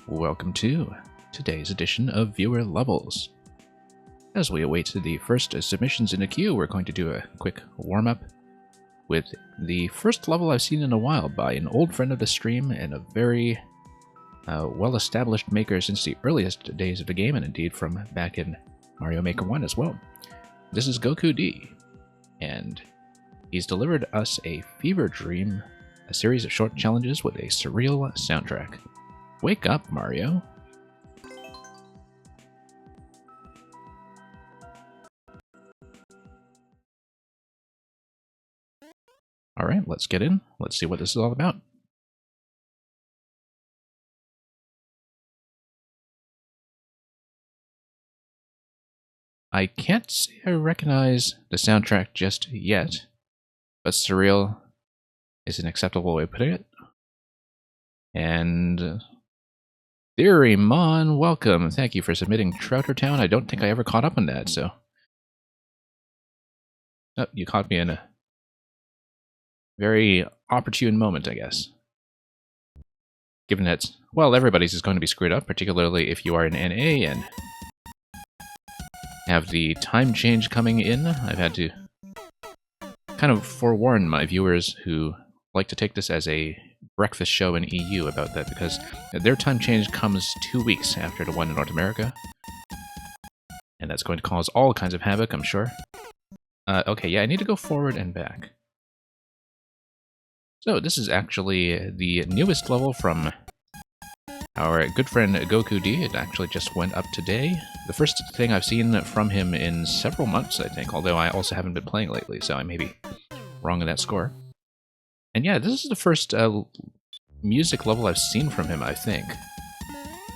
welcome to today's edition of Viewer Levels. As we await the first submissions in the queue, we're going to do a quick warm-up with the first level I've seen in a while by an old friend of the stream and a very well-established maker since the earliest days of the game, and indeed from back in Mario Maker 1 as well. This is Goku D, and he's delivered us a Fever Dream, a series of short challenges with a surreal soundtrack. Wake up, Mario. Alright, let's get in. Let's see what this is all about. I can't say I recognize the soundtrack just yet, but surreal is an acceptable way of putting it. And Theorymon, welcome. Thank you for submitting Trouter Town. I don't think I ever caught up on that, so... Oh, you caught me in a very opportune moment, I guess. Given that, well, everybody's is going to be screwed up, particularly if you are an NA and have the time change coming in. I've had to kind of forewarn my viewers who like to take this as a breakfast show in EU about that, because their time change comes 2 weeks after the one in North America. And that's going to cause all kinds of havoc, I'm sure. Okay, yeah, I need to go forward and back. So this is actually the newest level from our good friend Goku D. It actually just went up today. The first thing I've seen from him in several months, I think, although I also haven't been playing lately, so I may be wrong in that score. And yeah, this is the first music level I've seen from him, I think.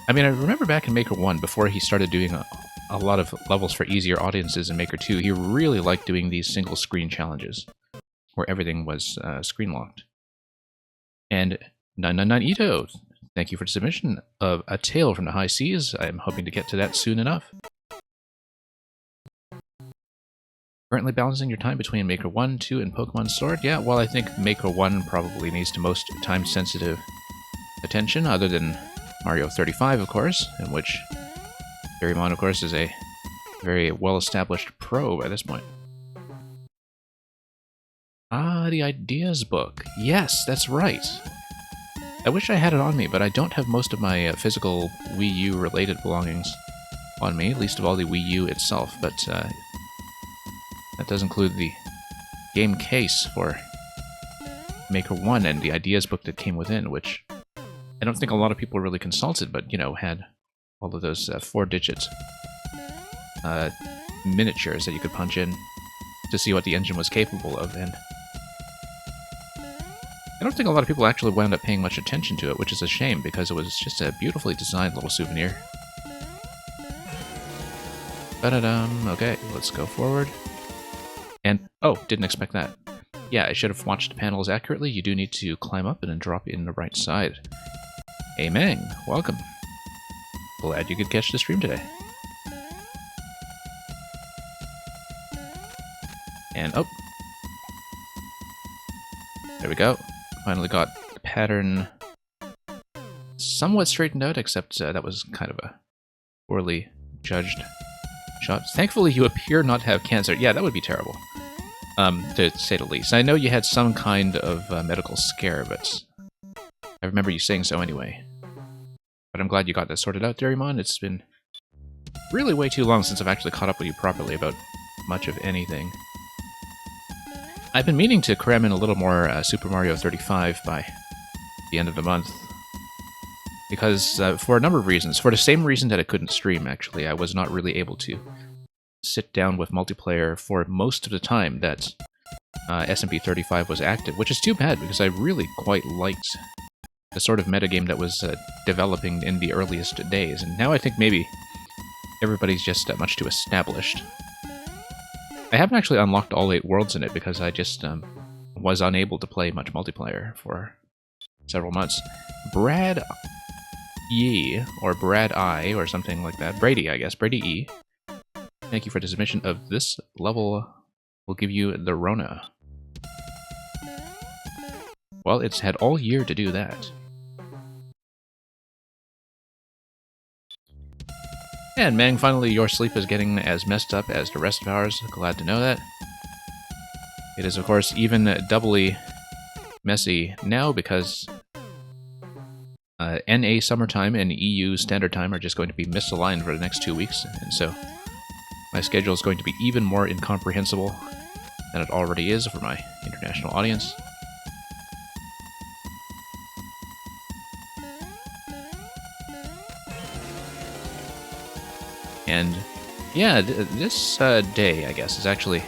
I mean, I remember back in Maker 1, before he started doing a lot of levels for easier audiences in Maker 2, he really liked doing these single-screen challenges, where everything was screen-locked. And 999 Ito, thank you for the submission of A Tale from the High Seas. I'm hoping to get to that soon enough. Currently balancing your time between Maker 1, 2, and Pokemon Sword? Yeah, well, I think Maker 1 probably needs the most time-sensitive attention, other than Mario 35, of course, in which Theorymon, of course, is a very well-established pro by this point. Ah, the Ideas book. Yes, that's right. I wish I had it on me, but I don't have most of my physical Wii U-related belongings on me, least of all the Wii U itself, but that does include the game case for Maker 1 and the Ideas book that came within, which I don't think a lot of people really consulted, but, you know, had all of those 4-digit miniatures that you could punch in to see what the engine was capable of, and I don't think a lot of people actually wound up paying much attention to it, which is a shame, because it was just a beautifully designed little souvenir. Ba-da-dum. Okay, let's go forward. And, oh, didn't expect that. Yeah, I should have watched the panels accurately. You do need to climb up and then drop in the right side. Hey, Meng, welcome. Glad you could catch the stream today. And, oh. There we go. Finally got the pattern somewhat straightened out, except that was kind of a poorly judged shot. Thankfully, you appear not to have cancer. Yeah, that would be terrible, to say the least. I know you had some kind of medical scare, but I remember you saying so anyway. But I'm glad you got that sorted out, Theorymon. It's been really way too long since I've actually caught up with you properly about much of anything. I've been meaning to cram in a little more Super Mario 35 by the end of the month, because for a number of reasons. For the same reason that I couldn't stream, actually. I was not really able to sit down with multiplayer for most of the time that SMP 35 was active, which is too bad, because I really quite liked the sort of metagame that was developing in the earliest days, and now I think maybe everybody's just much too established. I haven't actually unlocked all 8 worlds in it because I just was unable to play much multiplayer for several months. Brad Yee, or Brad I, or something like that. Brady, I guess. Brady E. Thank you for the submission of this level. We'll give you the Rona. Well, it's had all year to do that. And Mang, finally your sleep is getting as messed up as the rest of ours. Glad to know that. It is, of course, even doubly messy now because NA summertime and EU standard time are just going to be misaligned for the next 2 weeks, and so my schedule is going to be even more incomprehensible than it already is for my international audience. And yeah, this day, I guess, is actually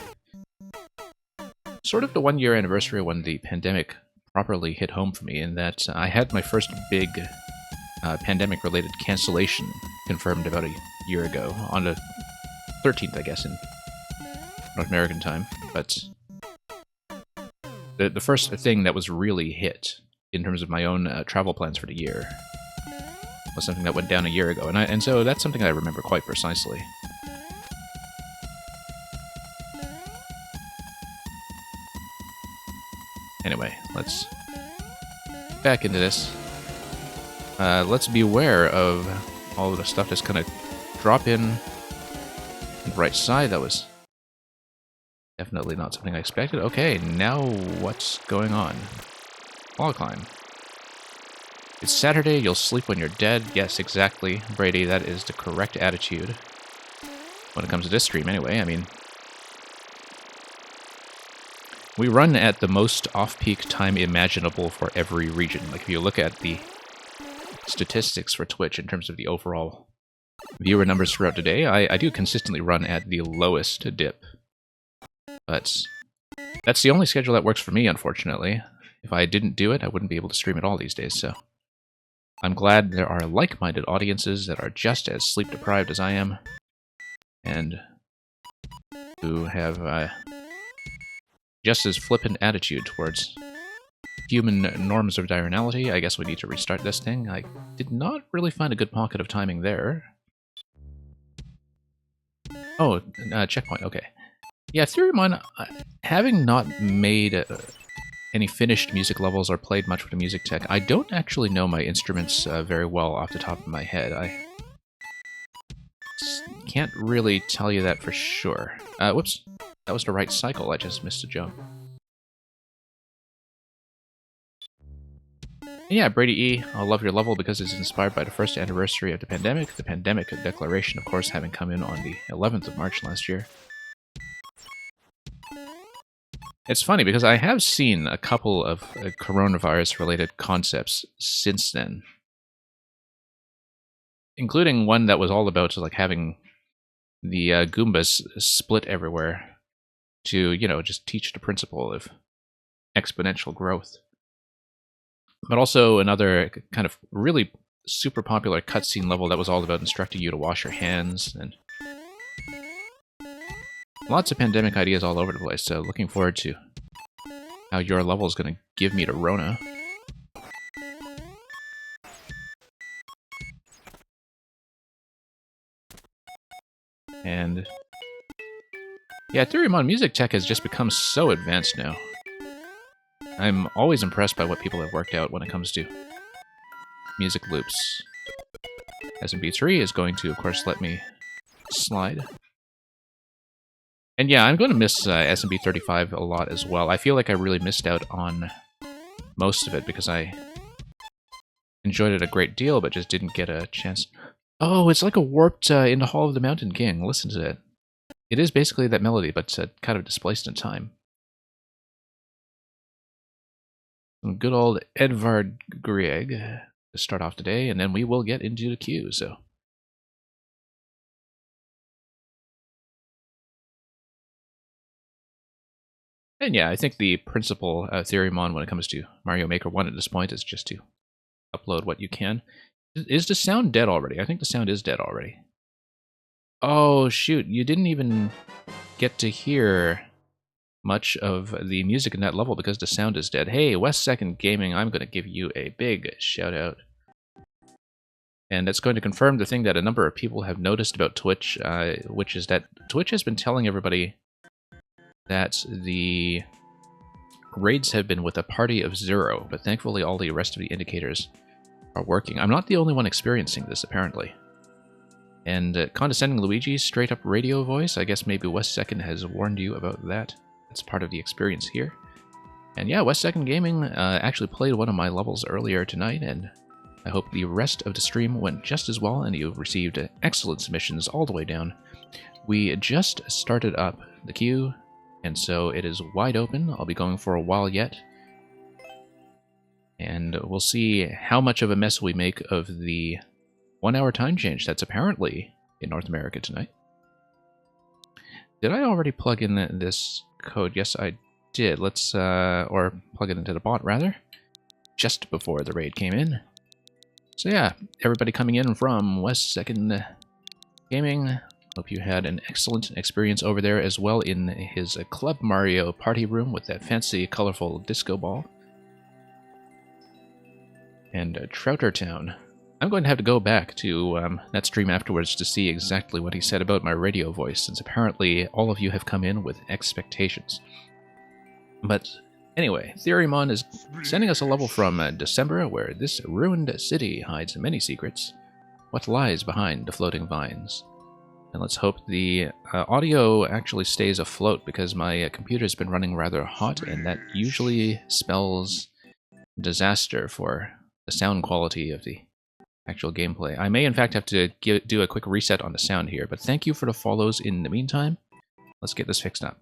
sort of the 1-year anniversary when the pandemic properly hit home for me, in that I had my first big pandemic-related cancellation confirmed about a year ago, on the 13th, I guess, in North American time. But the first thing that was really hit in terms of my own travel plans for the year was something that went down a year ago, and so that's something I remember quite precisely. Anyway, let's get back into this. Let's be aware of all of the stuff that's going to drop in on the right side. That was definitely not something I expected. Okay, now what's going on? Wall climb. It's Saturday, you'll sleep when you're dead. Yes, exactly, Brady, that is the correct attitude. When it comes to this stream, anyway. I mean, we run at the most off-peak time imaginable for every region. Like, if you look at the statistics for Twitch in terms of the overall viewer numbers throughout the day, I do consistently run at the lowest dip. But that's the only schedule that works for me, unfortunately. If I didn't do it, I wouldn't be able to stream at all these days, so I'm glad there are like-minded audiences that are just as sleep-deprived as I am, and who have just as flippant attitude towards human norms of diurnality. I guess we need to restart this thing. I did not really find a good pocket of timing there. Oh, checkpoint, okay. Yeah, Theoremon, having not made any finished music levels or played much with the music tech, I don't actually know my instruments very well off the top of my head. I can't really tell you that for sure. Whoops, that was the right cycle, I just missed a jump. Yeah, Brady E, I love your level because it's inspired by the first anniversary of the pandemic declaration, of course, having come in on the 11th of March last year. It's funny because I have seen a couple of coronavirus-related concepts since then, including one that was all about like having the Goombas split everywhere to, you know, just teach the principle of exponential growth. But also another kind of really super popular cutscene level that was all about instructing you to wash your hands, and lots of pandemic ideas all over the place, so looking forward to how your level is going to give me the Rona. And yeah, Theoremon music tech has just become so advanced now. I'm always impressed by what people have worked out when it comes to music loops. SMB3 is going to, of course, let me slide. And yeah, I'm going to miss SMB35 a lot as well. I feel like I really missed out on most of it because I enjoyed it a great deal, but just didn't get a chance. Oh, it's like a warped in the Hall of the Mountain King. Listen to it. It is basically that melody, but kind of displaced in time. Some good old Edvard Grieg to start off today, and then we will get into the queue, so. And yeah, I think the principal Theoremon when it comes to Mario Maker 1 at this point is just to upload what you can. Is the sound dead already? I think the sound is dead already. Oh, shoot, you didn't even get to hear much of the music in that level because the sound is dead. Hey, West Second Gaming, I'm going to give you a big shout out. And that's going to confirm the thing that a number of people have noticed about Twitch, which is that Twitch has been telling everybody that the raids have been with a party of 0, but thankfully all the rest of the indicators are working. I'm not the only one experiencing this, apparently. And condescending Luigi, straight up radio voice. I guess maybe West Second has warned you about that. It's part of the experience here. And yeah, West Second Gaming actually played one of my levels earlier tonight, and I hope the rest of the stream went just as well, and you received excellent submissions all the way down. We just started up the queue, and so it is wide open. I'll be going for a while yet. And we'll see how much of a mess we make of the 1 hour time change that's apparently in North America tonight. Did I already plug in this code? Yes, I did. Let's, or plug it into the bot, rather, just before the raid came in. So yeah, everybody coming in from West Second Gaming, hope you had an excellent experience over there as well in his Club Mario party room with that fancy, colorful disco ball. And Trouter Town. I'm going to have to go back to that stream afterwards to see exactly what he said about my radio voice, since apparently all of you have come in with expectations. But anyway, Theorymon is sending us a level from December, where this ruined city hides many secrets. What lies behind the floating vines? And let's hope the audio actually stays afloat, because my computer's been running rather hot, and that usually spells disaster for the sound quality of the actual gameplay. I may in fact have to do a quick reset on the sound here, but thank you for the follows in the meantime. Let's get this fixed up.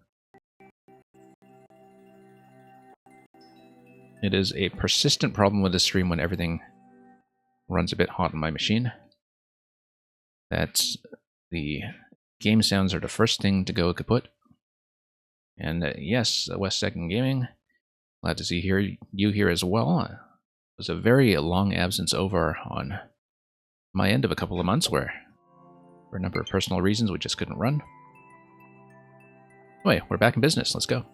It is a persistent problem with this stream when everything runs a bit hot on my machine. That's the game sounds are the first thing to go kaput. And yes, West Second Gaming, glad to see you here as well. It was a very long absence over on my end of a couple of months where, for a number of personal reasons, we just couldn't run. Anyway, we're back in business. Let's go.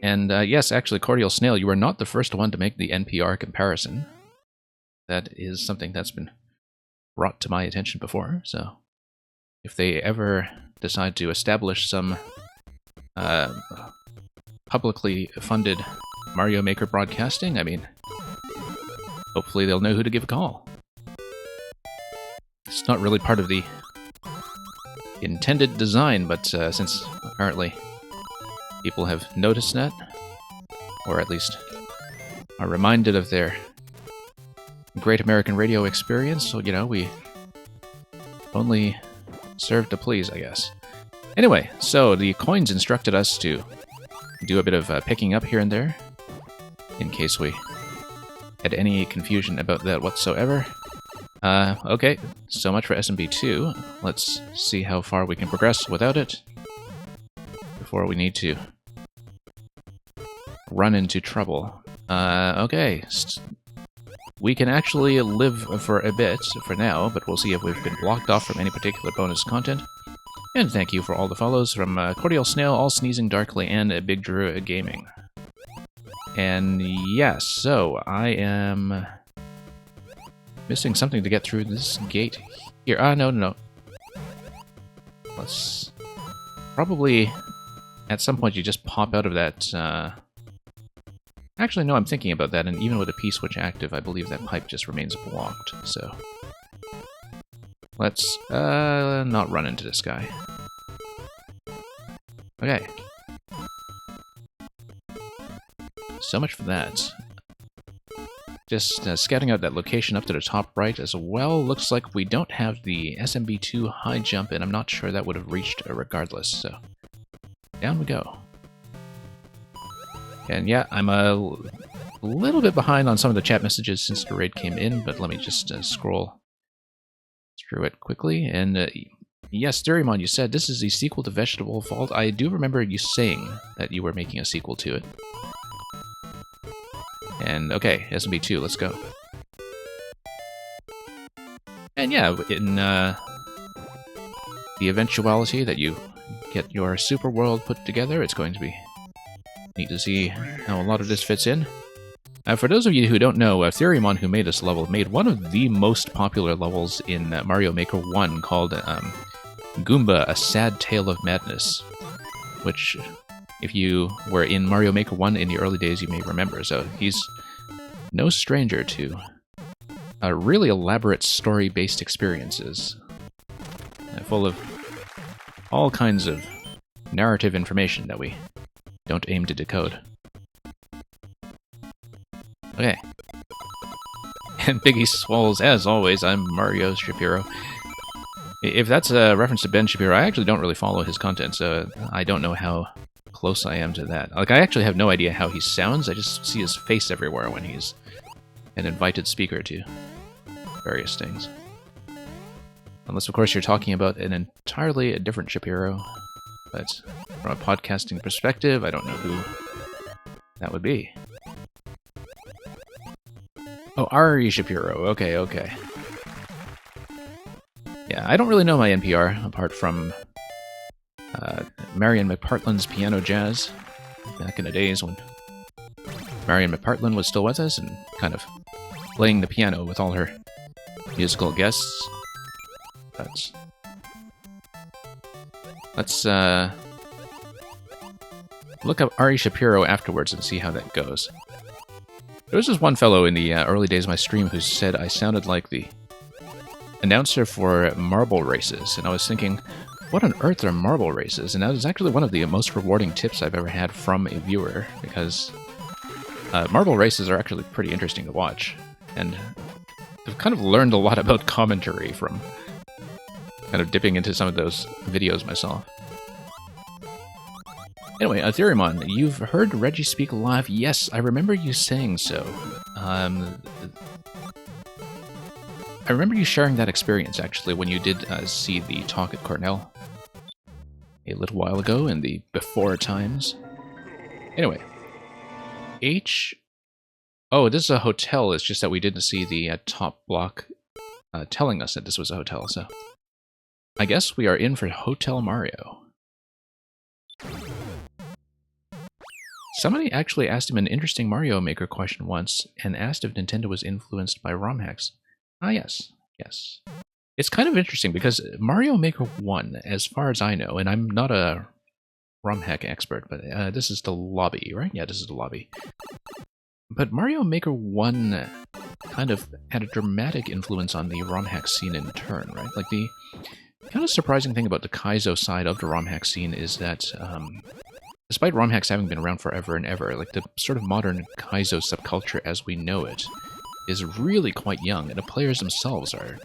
And yes, actually, Cordial Snail, you are not the first one to make the NPR comparison. That is something that's been brought to my attention before, so if they ever decide to establish some publicly funded Mario Maker broadcasting, I mean, hopefully they'll know who to give a call. It's not really part of the intended design, but since apparently people have noticed that, or at least are reminded of their Great American Radio experience, so, you know, we only serve to please, I guess. Anyway, so the coins instructed us to do a bit of picking up here and there, in case we had any confusion about that whatsoever. Okay, so much for SMB2. Let's see how far we can progress without it before we need to run into trouble. Okay, we can actually live for a bit for now, but we'll see if we've been blocked off from any particular bonus content. And thank you for all the follows from Cordial Snail, All Sneezing Darkly, and Big Drew Gaming. And yes, so I am missing something to get through this gate here. No. Let's probably, at some point, you just pop out of that. Actually, no, I'm thinking about that, and even with a P-switch active, I believe that pipe just remains blocked, so let's not run into this guy. Okay. So much for that. Just scouting out that location up to the top right as well. Looks like we don't have the SMB2 high jump, and I'm not sure that would have reached regardless, so down we go. And yeah, I'm a little bit behind on some of the chat messages since the raid came in, but let me just scroll through it quickly. And yes, Durymon, you said this is the sequel to Vegetable Vault. I do remember you saying that you were making a sequel to it. And okay, SMB2, let's go. And yeah, in the eventuality that you get your super world put together, it's going to be neat to see how a lot of this fits in. For those of you who don't know, Theorymon, who made this level, made one of the most popular levels in Mario Maker 1 called Goomba, A Sad Tale of Madness, which, if you were in Mario Maker 1 in the early days, you may remember. So he's no stranger to really elaborate story-based experiences, full of all kinds of narrative information that we don't aim to decode. Okay. And Biggie Swalls, as always, I'm Mario Shapiro. If that's a reference to Ben Shapiro, I actually don't really follow his content, so I don't know how close I am to that. Like, I actually have no idea how he sounds, I just see his face everywhere when he's an invited speaker to various things. Unless, of course, you're talking about an entirely different Shapiro. But from a podcasting perspective, I don't know who that would be. Oh, Ari Shapiro. Okay, okay. Yeah, I don't really know my NPR, apart from Marion McPartland's Piano Jazz, back in the days when Marion McPartland was still with us and kind of playing the piano with all her musical guests. But let's look up Ari Shapiro afterwards and see how that goes. There was this one fellow in the early days of my stream who said I sounded like the announcer for marble races, and I was thinking, what on earth are marble races? And that was actually one of the most rewarding tips I've ever had from a viewer, because marble races are actually pretty interesting to watch, and I've kind of learned a lot about commentary from kind of dipping into some of those videos myself. Anyway, Ethereumon, you've heard Reggie speak live? Yes, I remember you saying so. I remember you sharing that experience, actually, when you did see the talk at Cornell a little while ago in the before times. Anyway, Oh, this is a hotel. It's just that we didn't see the top block telling us that this was a hotel, so I guess we are in for Hotel Mario. Somebody actually asked him an interesting Mario Maker question once, and asked if Nintendo was influenced by ROM hacks. Ah, yes. Yes. It's kind of interesting, because Mario Maker 1, as far as I know, and I'm not a ROM hack expert, but this is the lobby, right? Yeah, this is the lobby. But Mario Maker 1 kind of had a dramatic influence on the ROM hack scene in turn, right? Like, the kind of surprising thing about the Kaizo side of the ROM hack scene is that, despite ROM hacks having been around forever and ever, like, the sort of modern Kaizo subculture as we know it is really quite young, and the players themselves are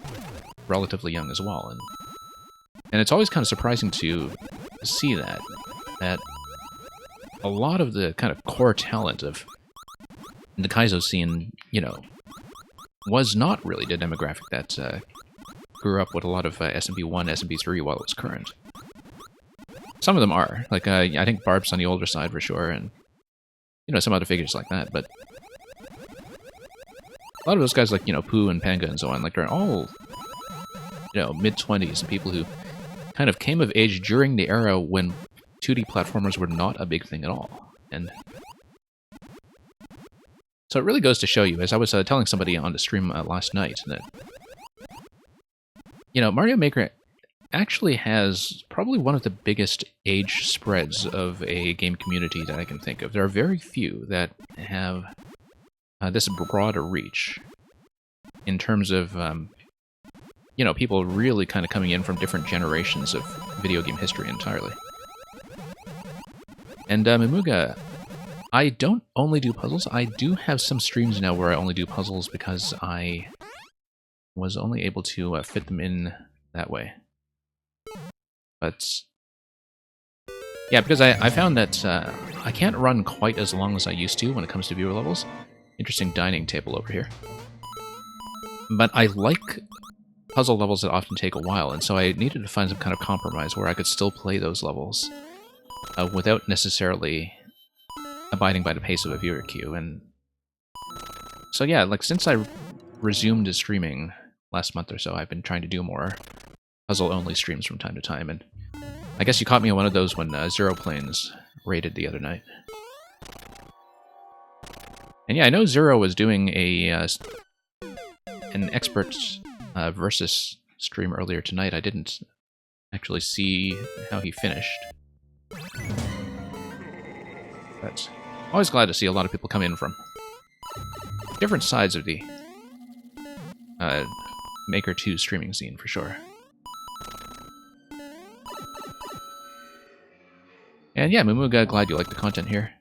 relatively young as well. And it's always kind of surprising to see that a lot of the kind of core talent of the Kaizo scene, you know, was not really the demographic that grew up with a lot of SMP1, SMP3 while it was current. Some of them are. Like, I think Barb's on the older side for sure, and, you know, some other figures like that, but a lot of those guys like, you know, Pooh and Panga and so on, like, they're all, you know, mid-20s, and people who kind of came of age during the era when 2D platformers were not a big thing at all. And so it really goes to show you, as I was telling somebody on the stream last night, that, you know, Mario Maker actually has probably one of the biggest age spreads of a game community that I can think of. There are very few that have this broad a reach in terms of, you know, people really kind of coming in from different generations of video game history entirely. And Mimuga, I don't only do puzzles. I do have some streams now where I only do puzzles because I was only able to fit them in that way. But yeah, because I found that I can't run quite as long as I used to when it comes to viewer levels. Interesting dining table over here. But I like puzzle levels that often take a while, and so I needed to find some kind of compromise where I could still play those levels without necessarily abiding by the pace of a viewer queue. And so yeah, like, since I resumed streaming last month or so, I've been trying to do more puzzle-only streams from time to time, and I guess you caught me on one of those when Zero Planes raided the other night. And yeah, I know Zero was doing an expert versus stream earlier tonight. I didn't actually see how he finished. But always glad to see a lot of people come in from different sides of the Maker 2 streaming scene for sure. And yeah, Moomooga, glad you like the content here.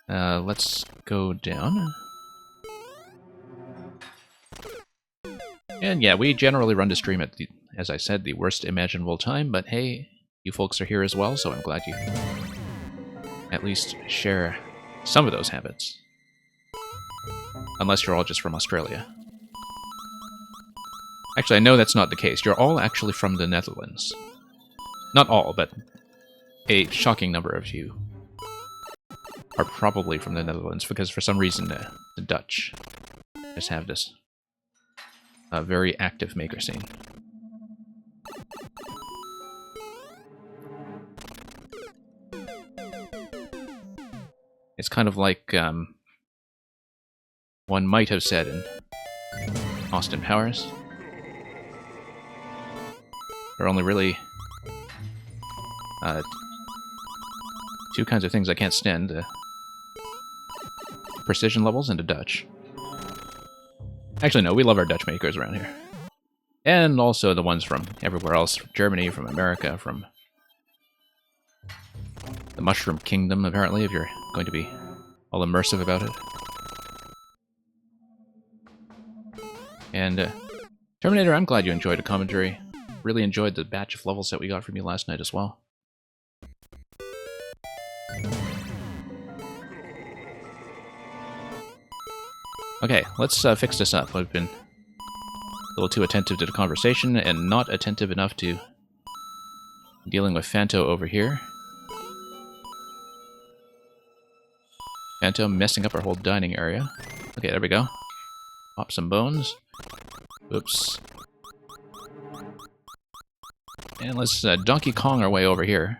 Let's go down. And yeah, we generally run the stream at, as I said, the worst imaginable time, but hey, you folks are here as well, so I'm glad you at least share some of those habits. Unless you're all just from Australia. Actually, I know that's not the case. You're all actually from the Netherlands. Not all, but a shocking number of you are probably from the Netherlands, because for some reason the Dutch just have this very active maker scene. It's kind of like one might have said in Austin Powers. There are only really two kinds of things I can't stand. Precision levels and the Dutch. Actually, no, we love our Dutch makers around here. And also the ones from everywhere else. From Germany, from America, from the Mushroom Kingdom, apparently, if you're going to be all immersive about it. And Terminator, I'm glad you enjoyed the commentary. Really enjoyed the batch of levels that we got from you last night as well. Okay, let's fix this up. I've been a little too attentive to the conversation and not attentive enough to dealing with Phanto over here. Phanto messing up our whole dining area. Okay, there we go. Pop some bones. Oops. And let's Donkey Kong our way over here.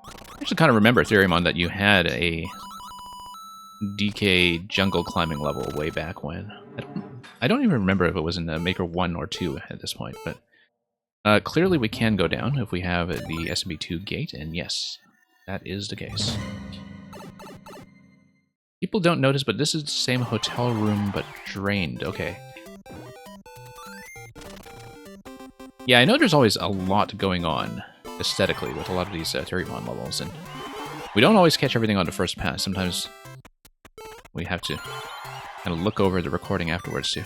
I actually kind of remember, Theoremon, that you had a DK jungle climbing level way back when. I don't even remember if it was in Maker 1 or 2 at this point, but clearly we can go down if we have the SMB2 gate, and yes, that is the case. People don't notice, but this is the same hotel room, but drained. Okay. Yeah, I know there's always a lot going on aesthetically with a lot of these Theoremon levels, and we don't always catch everything on the first pass. Sometimes we have to kind of look over the recording afterwards to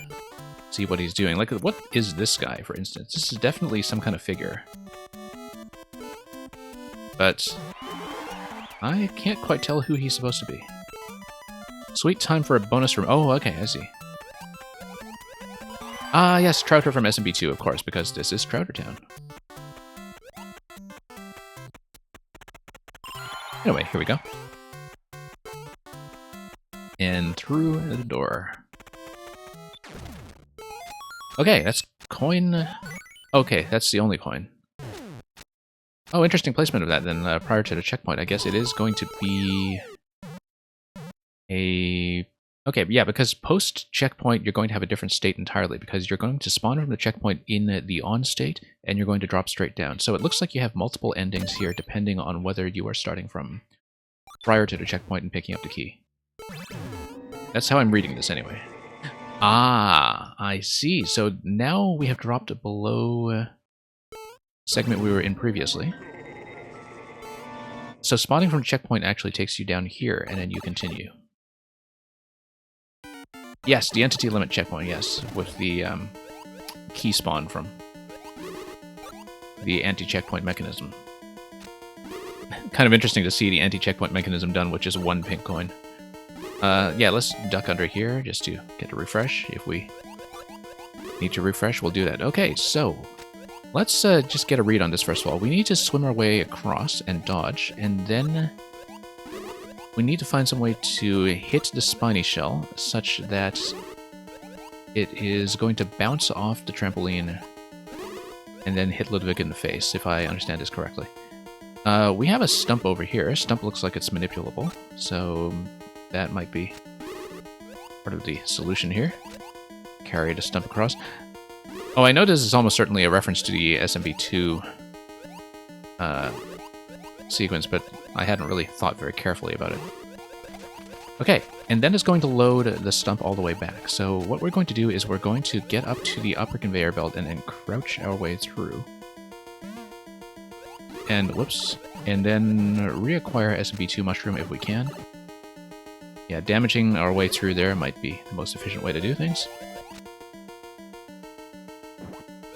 see what he's doing. Like, what is this guy, for instance? This is definitely some kind of figure. But I can't quite tell who he's supposed to be. Sweet time for a bonus room. Oh, okay, I see. Ah, yes, Trouter from SMB2, of course, because this is Trouter Town. Anyway, here we go. And through the door. Okay, that's coin. Okay, that's the only coin. Oh, interesting placement of that then, prior to the checkpoint. I guess it is going to be a... Okay, yeah, because post-checkpoint, you're going to have a different state entirely, because you're going to spawn from the checkpoint in the on state, and you're going to drop straight down. So it looks like you have multiple endings here, depending on whether you are starting from prior to the checkpoint and picking up the key. That's how I'm reading this, anyway. Ah, I see. So now we have dropped below the segment we were in previously. So spawning from checkpoint actually takes you down here, and then you continue. Yes, the entity limit checkpoint, yes, with the key spawn from the anti-checkpoint mechanism. Kind of interesting to see the anti-checkpoint mechanism done with just one pink coin. Yeah, let's duck under here just to get a refresh. If we need to refresh, we'll do that. Okay, so let's just get a read on this first of all. We need to swim our way across and dodge, and then we need to find some way to hit the spiny shell such that it is going to bounce off the trampoline and then hit Ludwig in the face, if I understand this correctly. We have a stump over here. Stump looks like it's manipulable, so that might be part of the solution here. Carry the stump across. Oh, I know this is almost certainly a reference to the SMB2 sequence, but I hadn't really thought very carefully about it. Okay, And then it's going to load the stump all the way back. So what we're going to do is we're going to get up to the upper conveyor belt and then crouch our way through. And whoops. And then reacquire SMB2 mushroom if we can. Yeah, damaging our way through there might be the most efficient way to do things.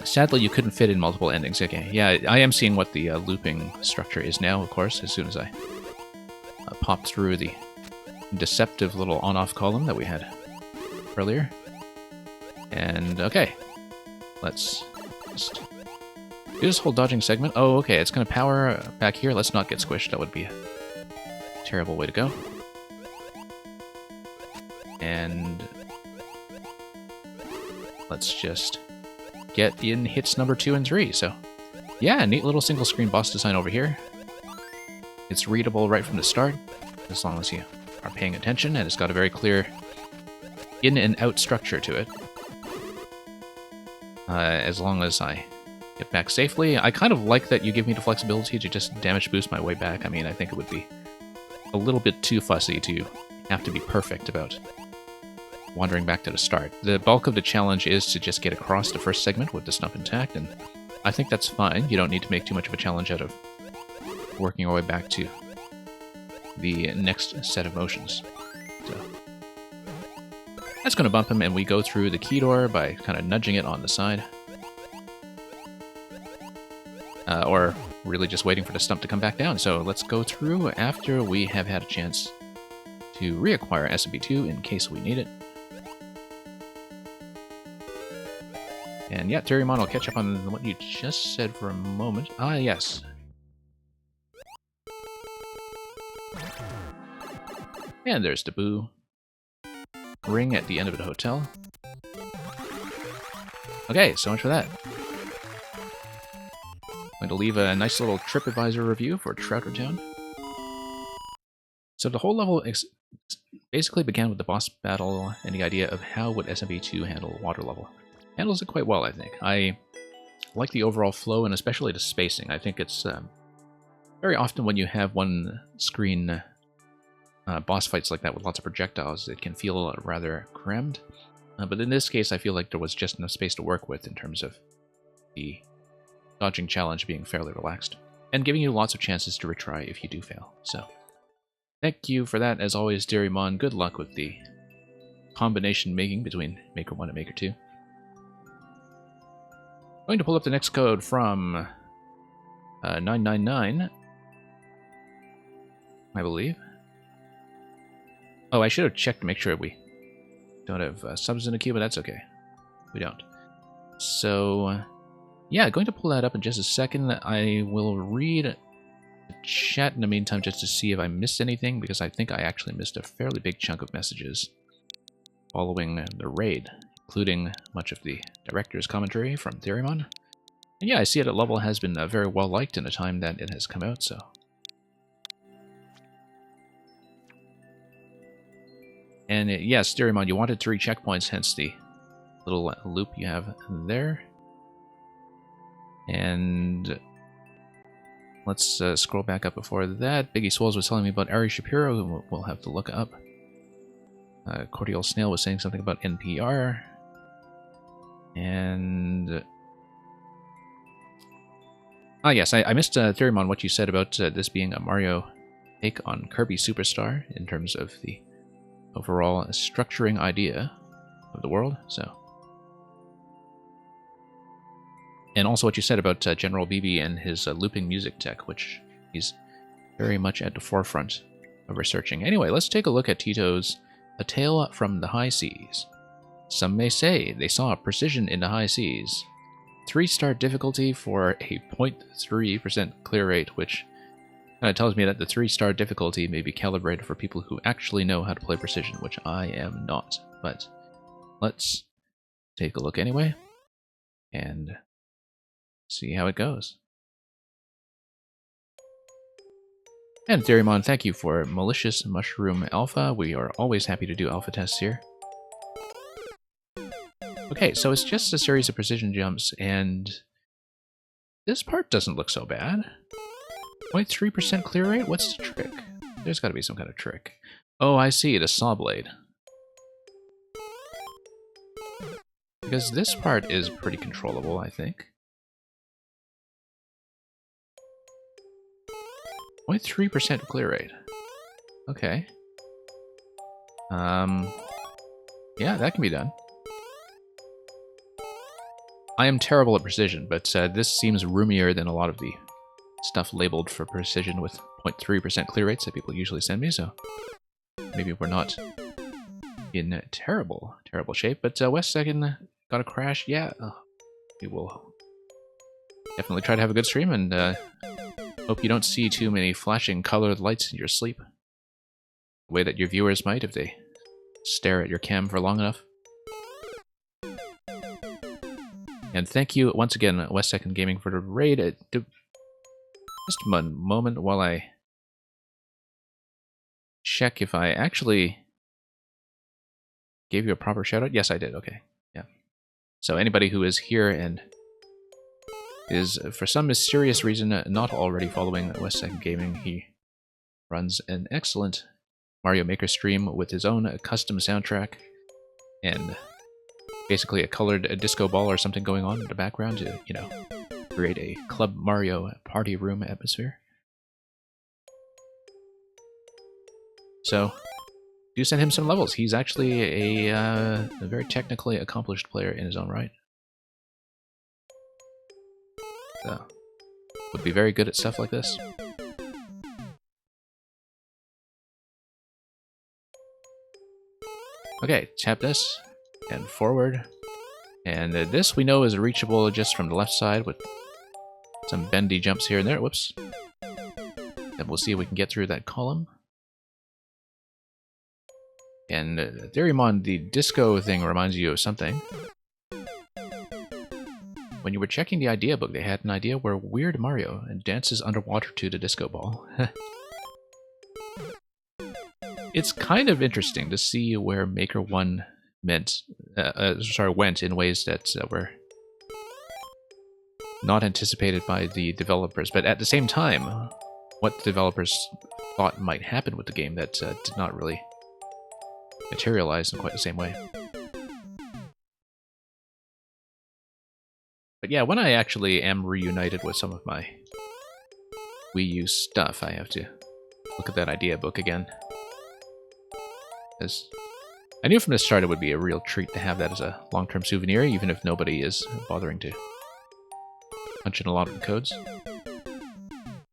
Sadly, you couldn't fit in multiple endings. Okay, yeah, I am seeing what the looping structure is now, of course, as soon as I popped through the deceptive little on-off column that we had earlier. And, okay. Let's just do this whole dodging segment. Oh, okay, it's going to power back here. Let's not get squished. That would be a terrible way to go. And let's just get in hits number 2 and 3. So, yeah, neat little single screen boss design over here. It's readable right from the start, as long as you are paying attention, and it's got a very clear in and out structure to it. As long as I get back safely. I kind of like that you give me the flexibility to just damage boost my way back. I mean, I think it would be a little bit too fussy to have to be perfect about wandering back to the start. The bulk of the challenge is to just get across the first segment with the stump intact, and I think that's fine. You don't need to make too much of a challenge out of working our way back to the next set of motions. So that's going to bump him, and we go through the key door by kind of nudging it on the side. Or really just waiting for the stump to come back down. So let's go through after we have had a chance to reacquire SMB2 in case we need it. And yeah, Terriermon, I'll catch up on what you just said for a moment. Ah, yes. And there's the Boo ring at the end of the hotel. Okay, so much for that. I'm going to leave a nice little TripAdvisor review for Trouter Town. So the whole level basically began with the boss battle and the idea of how would SMB2 handle water level. Handles it quite well, I think. I like the overall flow and especially the spacing. I think it's very often when you have one screen boss fights like that with lots of projectiles, it can feel rather crammed. But in this case, I feel like there was just enough space to work with in terms of the dodging challenge being fairly relaxed, and giving you lots of chances to retry if you do fail. So, thank you for that, as always, Terriermon. Good luck with the combination making between Maker 1 and Maker 2. Going to pull up the next code from 999, I believe. Oh, I should have checked to make sure we don't have subs in the queue, but that's okay. We don't. So, yeah, going to pull that up in just a second. I will read the chat in the meantime just to see if I missed anything, because I think I actually missed a fairly big chunk of messages following the raid, including much of the director's commentary from Terriermon. And yeah, I see that level has been very well liked in the time that it has come out, so. And yes, Terriermon, you wanted 3 checkpoints, hence the little loop you have there. And let's scroll back up before that. Biggie Swolls was telling me about Ari Shapiro, who we'll have to look up. Cordial Snail was saying something about NPR. And yes, I missed Terriermon, what you said about this being a Mario take on Kirby Superstar in terms of the overall structuring idea of the world. So, and also what you said about General BB and his looping music tech, which he's very much at the forefront of researching. Anyway, let's take a look at Tito's A Tale from the High Seas. Some may say they saw precision in the high seas. 3-star difficulty for a 0.3% clear rate, which kind of tells me that the 3-star difficulty may be calibrated for people who actually know how to play precision, which I am not. But let's take a look anyway and see how it goes. And Terriermon, thank you for Malicious Mushroom Alpha. We are always happy to do alpha tests here. Okay, so it's just a series of precision jumps, and this part doesn't look so bad. 0.3% clear rate? What's the trick? There's got to be some kind of trick. Oh, I see, the saw blade. Because this part is pretty controllable, I think. 0.3% clear rate. Okay. Yeah, that can be done. I am terrible at precision, but this seems roomier than a lot of the stuff labeled for precision with 0.3% clear rates that people usually send me, so maybe we're not in terrible shape. But West Second got a crash. Yeah, we will definitely try to have a good stream, and hope you don't see too many flashing colored lights in your sleep. The way that your viewers might if they stare at your cam for long enough. And thank you once again, West Second Gaming, for the raid. Just a moment while I check if I actually gave you a proper shout out. Yes, I did. Okay. Yeah. So anybody who is here and is, for some mysterious reason, not already following West Second Gaming, he runs an excellent Mario Maker stream with his own custom soundtrack and basically a colored disco ball or something going on in the background to, you know, create a Club Mario party room atmosphere. So, do send him some levels. He's actually a very technically accomplished player in his own right. So, would be very good at stuff like this. Okay, tap this, and forward. And this we know is reachable just from the left side with some bendy jumps here and there. Whoops. And we'll see if we can get through that column. And Theorymon, the disco thing reminds you of something. When you were checking the idea book, they had an idea where Weird Mario dances underwater to the disco ball. It's kind of interesting to see where Maker 1 went in ways that were not anticipated by the developers, but at the same time, what the developers thought might happen with the game that did not really materialize in quite the same way. But yeah, when I actually am reunited with some of my Wii U stuff, I have to look at that idea book again. Because I knew from the start it would be a real treat to have that as a long-term souvenir, even if nobody is bothering to punch in a lot of the codes.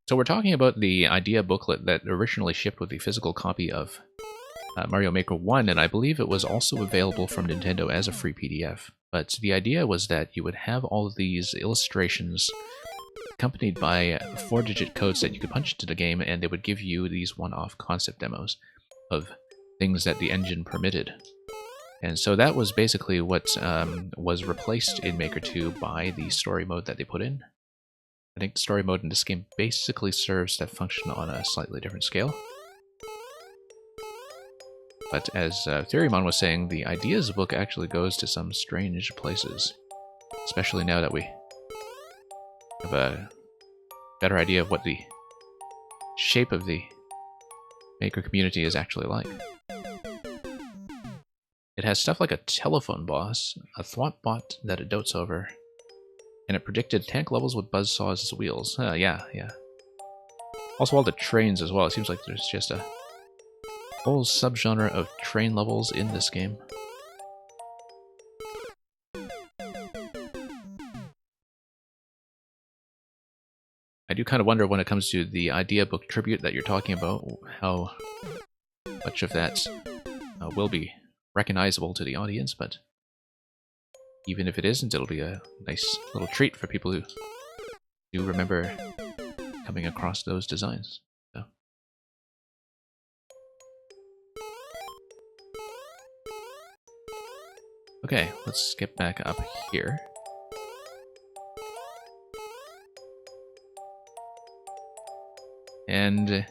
So we're talking about the idea booklet that originally shipped with the physical copy of Mario Maker 1, and I believe it was also available from Nintendo as a free PDF. But the idea was that you would have all of these illustrations accompanied by 4-digit codes that you could punch into the game, and they would give you these one-off concept demos of things that the engine permitted. And so that was basically what was replaced in Maker 2 by the story mode that they put in. I think the story mode in this game basically serves that function on a slightly different scale. But as Theorymon was saying, the ideas book actually goes to some strange places. Especially now that we have a better idea of what the shape of the Maker community is actually like. It has stuff like a telephone boss, a thwomp bot that it dotes over, and it predicted tank levels with buzzsaws as wheels. Yeah. Also all the trains as well. It seems like there's just a whole subgenre of train levels in this game. I do kind of wonder when it comes to the idea book tribute that you're talking about, how much of that will be recognizable to the audience, but even if it isn't, it'll be a nice little treat for people who do remember coming across those designs. So. Okay, let's get back up here. And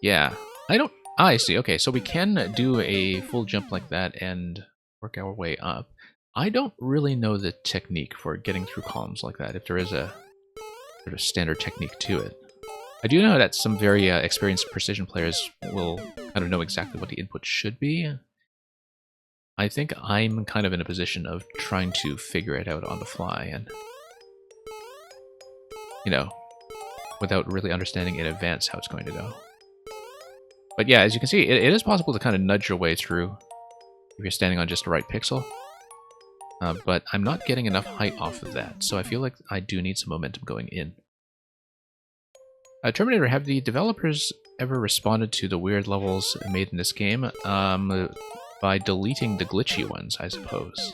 yeah, I see. Okay, so we can do a full jump like that and work our way up. I don't really know the technique for getting through columns like that, if there is a sort of standard technique to it. I do know that some very experienced precision players will I don't know exactly what the input should be. I think I'm kind of in a position of trying to figure it out on the fly and, you know, without really understanding in advance how it's going to go. But yeah, as you can see, it is possible to kind of nudge your way through if you're standing on just the right pixel. But I'm not getting enough height off of that, so I feel like I do need some momentum going in. Terminator, have the developers ever responded to the weird levels made in this game? By deleting the glitchy ones, I suppose.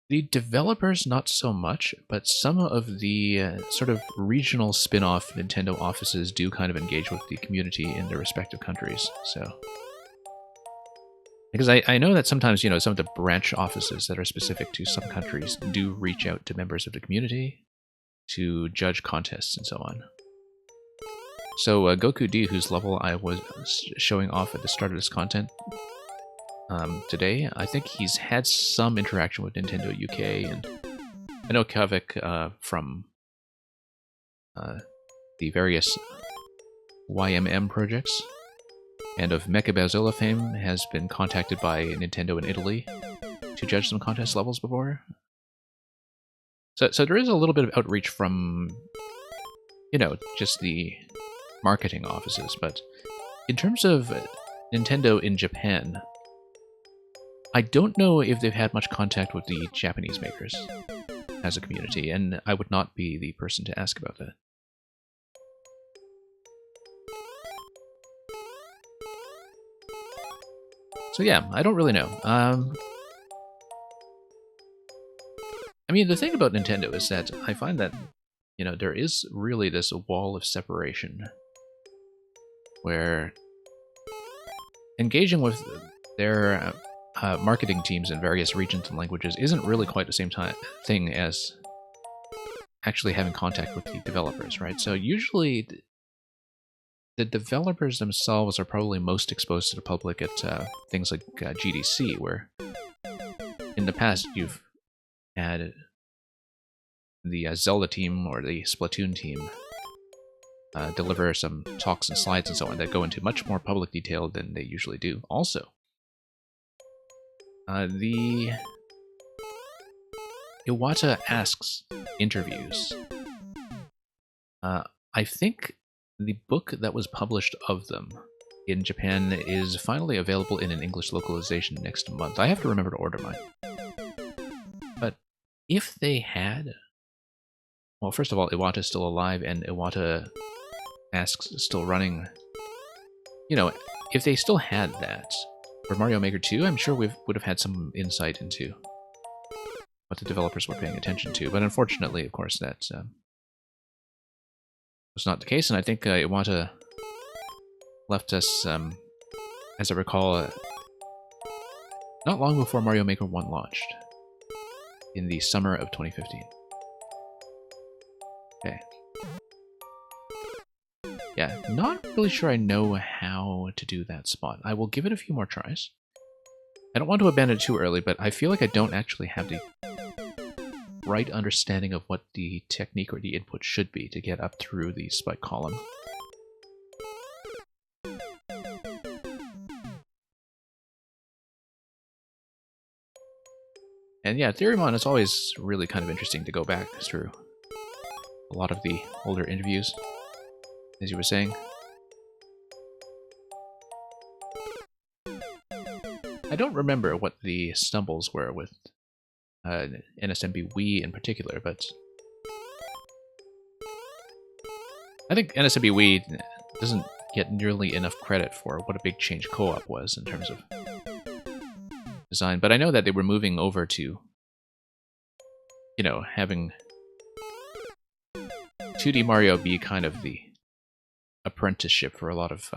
The developers, not so much, but some of the sort of regional spin-off Nintendo offices do kind of engage with the community in their respective countries, so... Because I know that sometimes, you know, some of the branch offices that are specific to some countries do reach out to members of the community to judge contests and so on. So Goku D, whose level I was showing off at the start of this content today, I think he's had some interaction with Nintendo UK, and I know Kavik from the various YMM projects, and of Mechagodzilla fame, has been contacted by Nintendo in Italy to judge some contest levels before. So there is a little bit of outreach from, you know, just the marketing offices, but in terms of Nintendo in Japan, I don't know if they've had much contact with the Japanese makers as a community, and I would not be the person to ask about that. So yeah, I don't really know. I mean, the thing about Nintendo is that I find that, you know, there is really this wall of separation where engaging with their marketing teams in various regions and languages isn't really quite the same thing as actually having contact with the developers, right? So usually the developers themselves are probably most exposed to the public at things like GDC, where in the past you've had the Zelda team or the Splatoon team deliver some talks and slides and so on that go into much more public detail than they usually do. Also, the Iwata Asks interviews. I think the book that was published of them in Japan is finally available in an English localization next month. I have to remember to order mine. But if they had... Well, first of all, Iwata's still alive, and Iwata Asks still running. You know, if they still had that for Mario Maker 2, I'm sure we would have had some insight into what the developers were paying attention to. But unfortunately, of course, that was not the case, and I think Iwata left us, as I recall, not long before Mario Maker 1 launched, in the summer of 2015. Okay. Yeah, not really sure I know how to do that spot. I will give it a few more tries. I don't want to abandon it too early, but I feel like I don't actually have the right understanding of what the technique or the input should be to get up through the spike column. And yeah, Theoremon is always really kind of interesting to go back through a lot of the older interviews, as you were saying. I don't remember what the stumbles were with NSMB Wii in particular, but I think NSMB Wii doesn't get nearly enough credit for what a big change co-op was in terms of design. But I know that they were moving over to, you know, having 2D Mario be kind of the apprenticeship for a lot of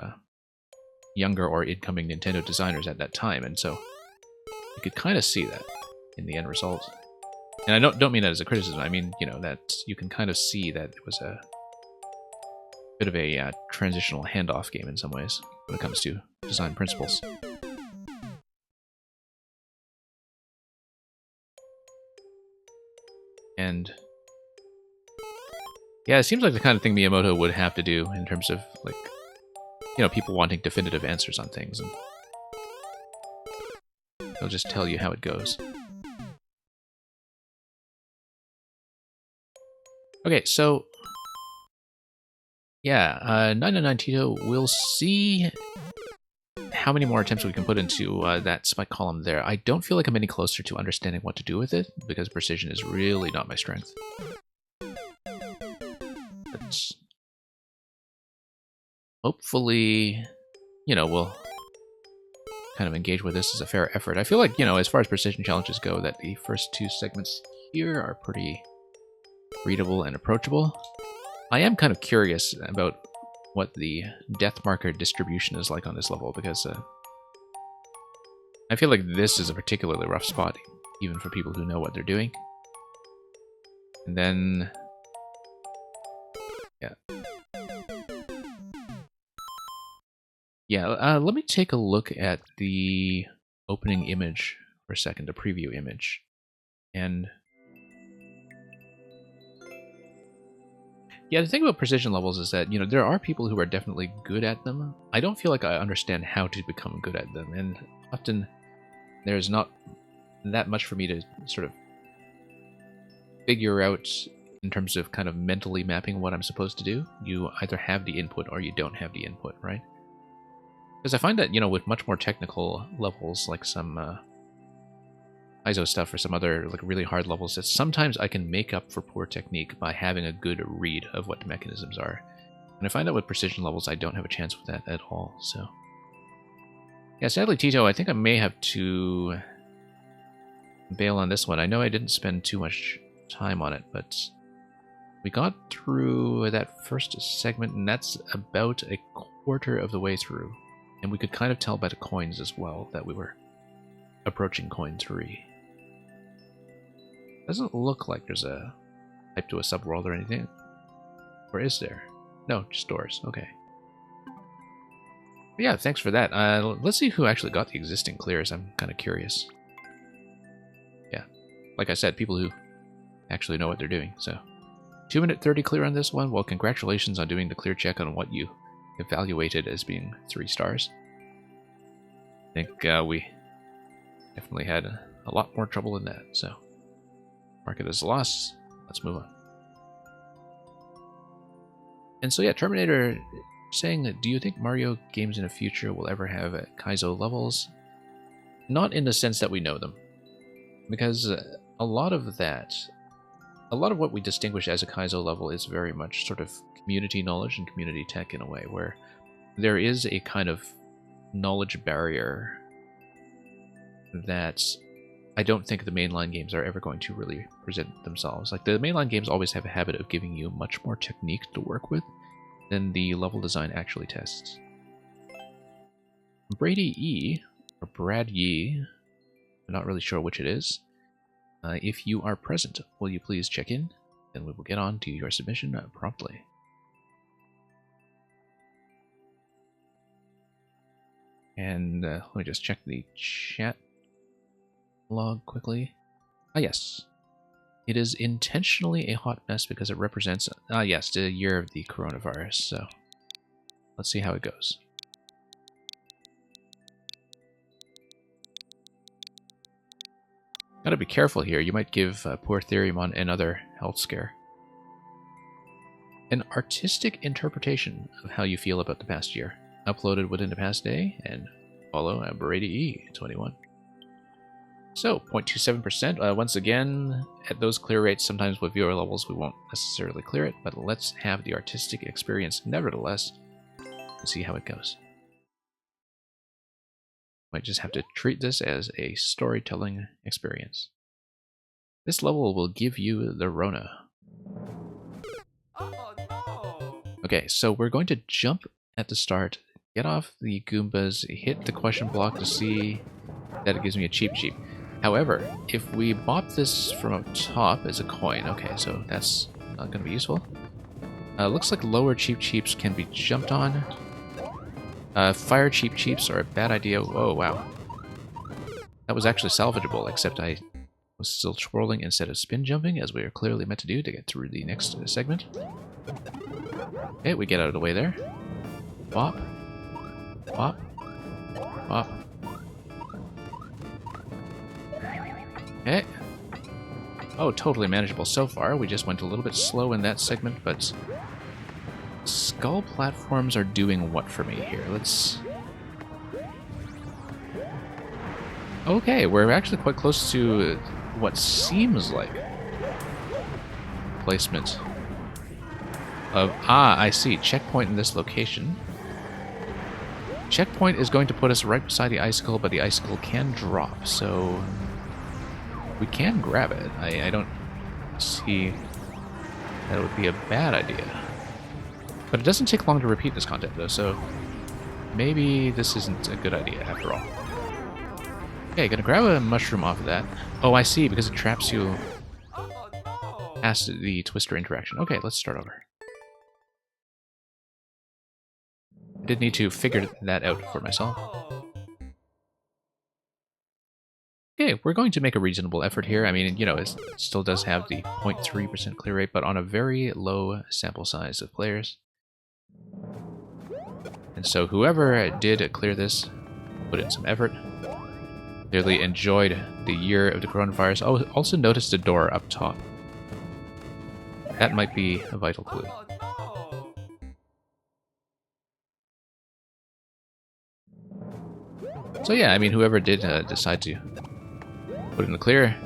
younger or incoming Nintendo designers at that time, and so you could kind of see that in the end result. And I don't mean that as a criticism. I mean, you know, that you can kind of see that it was a bit of a transitional handoff game in some ways when it comes to design principles. And yeah, it seems like the kind of thing Miyamoto would have to do in terms of like you know, people wanting definitive answers on things, and they'll just tell you how it goes. Okay, so yeah, 999 Tito, we'll see how many more attempts we can put into that spike column there. I don't feel like I'm any closer to understanding what to do with it, because precision is really not my strength. But hopefully, you know, we'll kind of engage with this as a fair effort. I feel like, you know, as far as precision challenges go, that the first two segments here are pretty readable and approachable. I am kind of curious about what the death marker distribution is like on this level, because I feel like this is a particularly rough spot, even for people who know what they're doing. And then, yeah, let me take a look at the opening image for a second, the preview image, and yeah, the thing about precision levels is that, you know, there are people who are definitely good at them. I don't feel like I understand how to become good at them, and often there's not that much for me to sort of figure out in terms of kind of mentally mapping what I'm supposed to do. You either have the input or you don't have the input, right? Because I find that, you know, with much more technical levels, like some ISO stuff or some other like really hard levels, that sometimes I can make up for poor technique by having a good read of what the mechanisms are. And I find that with precision levels, I don't have a chance with that at all, so... Yeah, sadly, Tito, I think I may have to bail on this one. I know I didn't spend too much time on it, but we got through that first segment, and that's about a quarter of the way through. And we could kind of tell by the coins as well that we were approaching coin 3. Doesn't look like there's a type to a subworld or anything. Or is there? No, just doors. Okay. But yeah, thanks for that. Let's see who actually got the existing clears. I'm kind of curious. Yeah, like I said, people who actually know what they're doing. So, 2 minute 30 clear on this one. Well, congratulations on doing the clear check on what you evaluated as being 3 stars. I think we definitely had a lot more trouble than that, so mark it as a loss. Let's move on. And so yeah, Terminator saying that, do you think Mario games in the future will ever have Kaizo levels? Not in the sense that we know them, because a lot of what we distinguish as a Kaizo level is very much sort of community knowledge and community tech in a way, where there is a kind of knowledge barrier that I don't think the mainline games are ever going to really present themselves. Like, the mainline games always have a habit of giving you much more technique to work with than the level design actually tests. Brady E, or Brad Yee, I'm not really sure which it is. If you are present, will you please check in? Then we will get on to your submission promptly. And let me just check the chat log quickly. Ah, yes. It is intentionally a hot mess because it represents, yes, the year of the coronavirus. So let's see how it goes. Gotta be careful here. You might give poor Theriumon another health scare. An artistic interpretation of how you feel about the past year. Uploaded within the past day, and follow Brady E21. So, 0.27%. Once again, at those clear rates, sometimes with viewer levels, we won't necessarily clear it, but let's have the artistic experience nevertheless and see how it goes. Might just have to treat this as a storytelling experience. This level will give you the Rona. Oh, no. Okay, so we're going to jump at the start, get off the Goombas, hit the question block to see that it gives me a Cheep Cheep. However, if we bop this from up top as a coin, okay, so that's not going to be useful. Looks like lower Cheep Cheeps can be jumped on. Fire Cheep Cheeps are a bad idea. Oh, wow. That was actually salvageable, except I was still twirling instead of spin jumping, as we are clearly meant to do to get through the next segment. Okay, we get out of the way there. Bop. Pop. Pop. Okay. Oh, totally manageable so far. We just went a little bit slow in that segment, but skull platforms are doing what for me here? Let's... Okay, we're actually quite close to what seems like placement of... Ah, I see. Checkpoint in this location. Checkpoint is going to put us right beside the icicle, but the icicle can drop, so we can grab it. I don't see that it would be a bad idea. But it doesn't take long to repeat this content, though, so maybe this isn't a good idea after all. Okay, gonna grab a mushroom off of that. Oh, I see, because it traps you past the twister interaction. Okay, let's start over. I did need to figure that out for myself. Okay, we're going to make a reasonable effort here. I mean, you know, it still does have the 0.3% clear rate, but on a very low sample size of players. And so whoever did clear this put in some effort. Clearly enjoyed the year of the coronavirus. Oh, also noticed a door up top. That might be a vital clue. So yeah, I mean, whoever did decide to put in the clear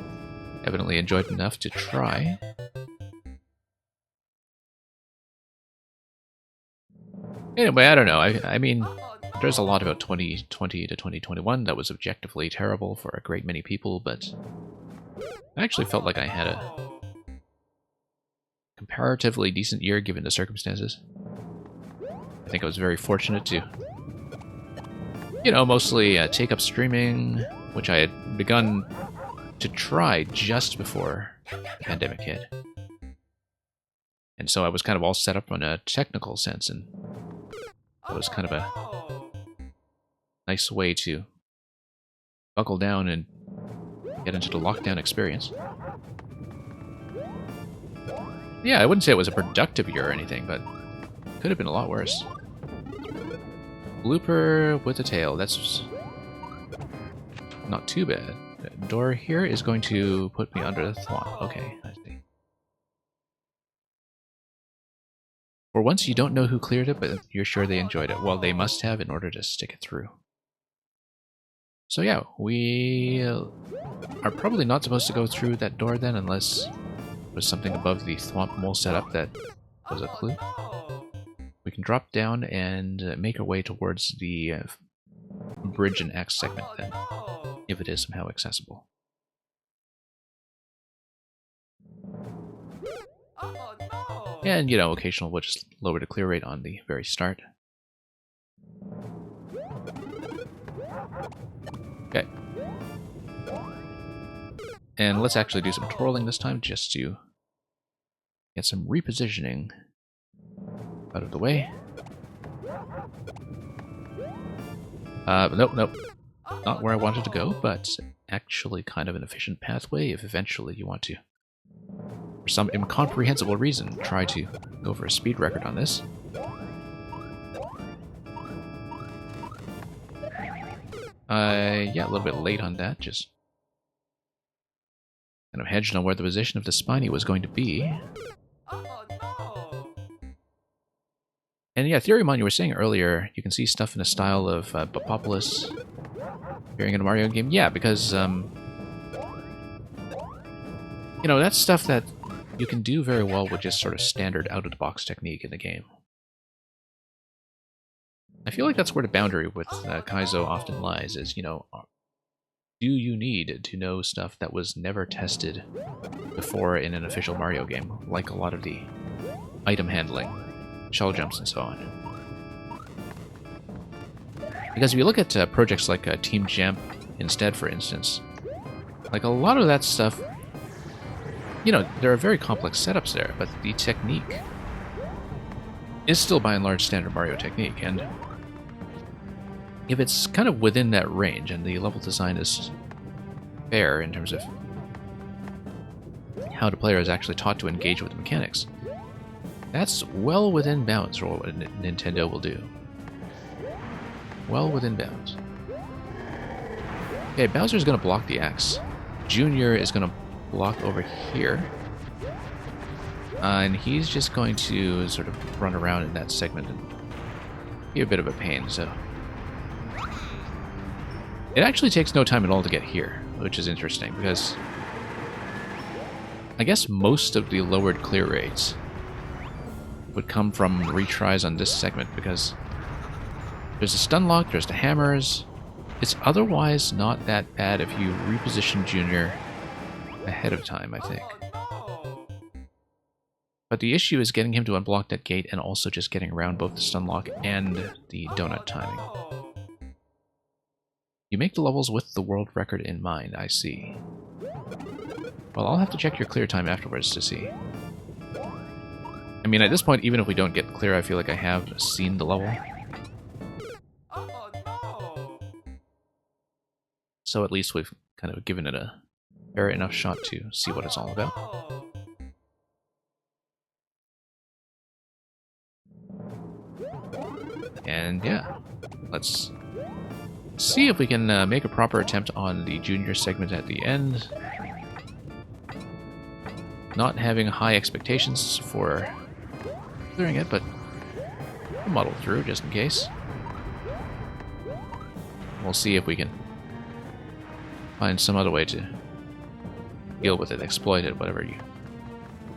evidently enjoyed enough to try. Anyway, I don't know. I mean, there's a lot about 2020 to 2021 that was objectively terrible for a great many people, but I actually felt like I had a comparatively decent year given the circumstances. I think I was very fortunate to, you know, mostly take up streaming, which I had begun to try just before the pandemic hit. And so I was kind of all set up in a technical sense, and it was kind of a nice way to buckle down and get into the lockdown experience. Yeah, I wouldn't say it was a productive year or anything, but it could have been a lot worse. Blooper with a tail, that's not too bad. The door here is going to put me under the thwomp. Okay, I see. For once, you don't know who cleared it, but you're sure they enjoyed it. Well, they must have in order to stick it through. So yeah, we are probably not supposed to go through that door then, unless there was something above the thwomp mole setup that was a clue. We can drop down and make our way towards the bridge and X segment then, if it is somehow accessible. And, you know, occasional we'll just lower the clear rate on the very start. Okay. And let's actually do some twirling this time, just to get some repositioning out of the way. Nope. Not where I wanted to go, but actually kind of an efficient pathway if eventually you want to, for some incomprehensible reason, try to go for a speed record on this. Yeah, a little bit late on that, just kind of hedged on where the position of the Spiny was going to be. And yeah, Theorymon, you were saying earlier, you can see stuff in the style of Bopopolis appearing in a Mario game. Yeah, because, you know, that's stuff that you can do very well with just sort of standard out-of-the-box technique in the game. I feel like that's where the boundary with Kaizo often lies, is, you know, do you need to know stuff that was never tested before in an official Mario game, like a lot of the item handling, shell jumps, and so on? Because if you look at projects like Team Jamp instead, for instance, like a lot of that stuff, you know, there are very complex setups there, but the technique is still by and large standard Mario technique, and if it's kind of within that range and the level design is fair in terms of how the player is actually taught to engage with the mechanics, that's well within bounds for what Nintendo will do. well within bounds. Okay, Bowser's going to block the X. Junior is going to block over here. And he's just going to sort of run around in that segment and be a bit of a pain, so... It actually takes no time at all to get here, which is interesting, because... I guess most of the lowered clear rates would come from retries on this segment, because there's a stun lock, there's the hammers. It's otherwise not that bad if you reposition Junior ahead of time, I think. But the issue is getting him to unblock that gate and also just getting around both the stun lock and the donut timing. You make the levels with the world record in mind, I see. Well, I'll have to check your clear time afterwards to see. I mean, at this point, even if we don't get clear, I feel like I have seen the level. So at least we've kind of given it a fair enough shot to see what it's all about. And yeah, let's see if we can make a proper attempt on the Junior segment at the end. Not having high expectations for clearing it, but we'll muddle through just in case. We'll see if we can find some other way to deal with it, exploit it, whatever you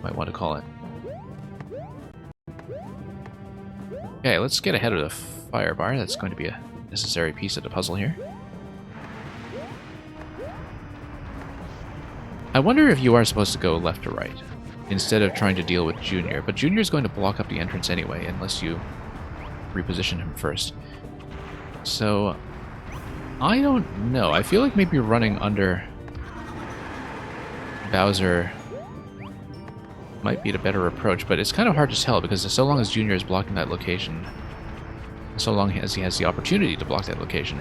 might want to call it. Okay, let's get ahead of the fire bar. That's going to be a necessary piece of the puzzle here. I wonder if you are supposed to go left or right, instead of trying to deal with Junior. But Junior's going to block up the entrance anyway, unless you reposition him first. So, I don't know. I feel like maybe running under Bowser might be the better approach, but it's kind of hard to tell, because so long as Junior is blocking that location, so long as he has the opportunity to block that location,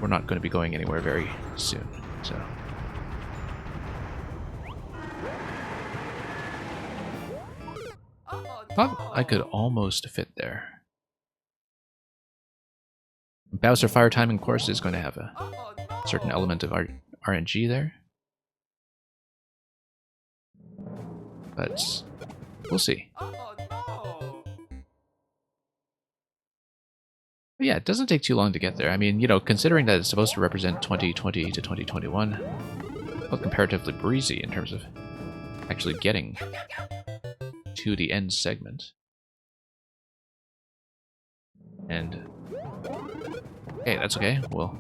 we're not going to be going anywhere very soon. So, thought I could almost fit there. Bowser fire timing, of course, is going to have a certain element of RNG there. But we'll see. But yeah, it doesn't take too long to get there. I mean, you know, considering that it's supposed to represent 2020 to 2021, it felt comparatively breezy in terms of actually getting to the end segment. And okay, that's okay. We'll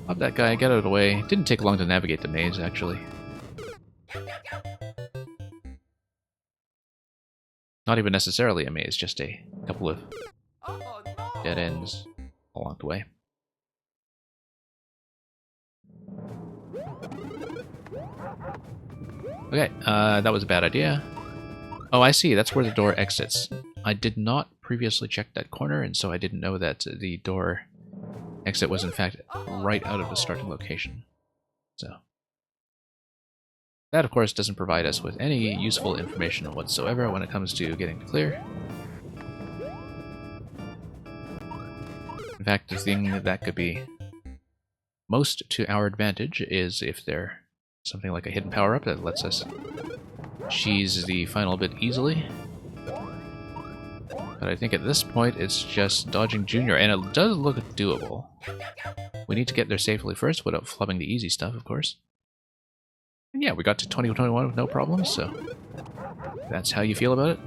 pop that guy, get out of the way. Didn't take long to navigate the maze, actually. Not even necessarily a maze, just a couple of dead ends along the way. Okay, that was a bad idea. Oh, I see, that's where the door exits. I did not previously check that corner, and so I didn't know that the door exit was in fact right out of the starting location. So that, of course, doesn't provide us with any useful information whatsoever when it comes to getting clear. In fact, the thing that could be most to our advantage is if there's something like a hidden power-up that lets us cheese the final bit easily. But I think at this point it's just dodging Junior, and it does look doable. We need to get there safely first without flubbing the easy stuff, of course. And yeah, we got to 2021 with no problems, so if that's how you feel about it,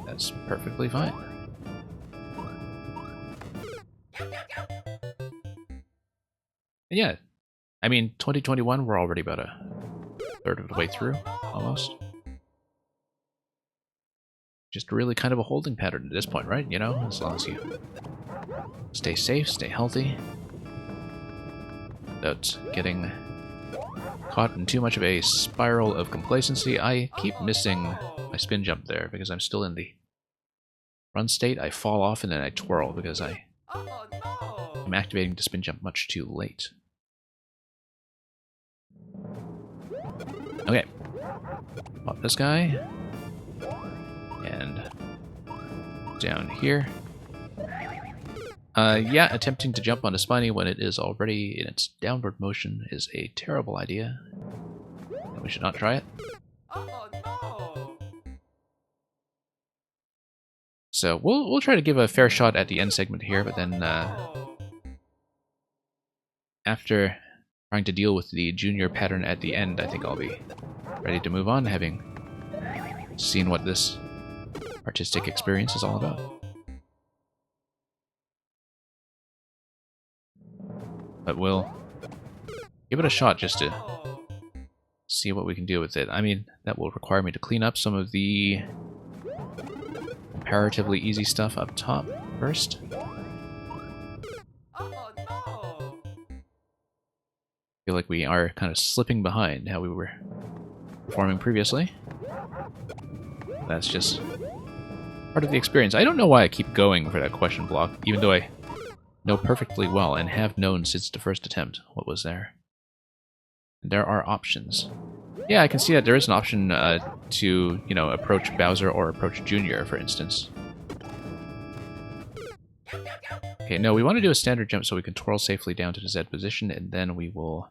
that's perfectly fine. And yeah, I mean, 2021, we're already about a third of the way through, almost. Just really kind of a holding pattern at this point, right? You know, as long as you stay safe, stay healthy, without getting caught in too much of a spiral of complacency. I keep missing my spin jump there because I'm still in the run state. I fall off and then I twirl because I'm activating the spin jump much too late. Okay, pop this guy. And down here. Yeah, attempting to jump onto Spiny when it is already in its downward motion is a terrible idea. And we should not try it. Oh no! So we'll try to give a fair shot at the end segment here, but then Oh. after trying to deal with the junior pattern at the end, I think I'll be ready to move on, having seen what this artistic experience is all about. But we'll give it a shot just to see what we can do with it. I mean, that will require me to clean up some of the comparatively easy stuff up top first. Oh no! Feel like we are kind of slipping behind how we were performing previously. That's just part of the experience. I don't know why I keep going for that question block, even though I know perfectly well and have known since the first attempt what was there. There are options. Yeah, I can see that there is an option to, you know, approach Bowser or approach Junior, for instance. Okay, no, we want to do a standard jump so we can twirl safely down to the Z position, and then we will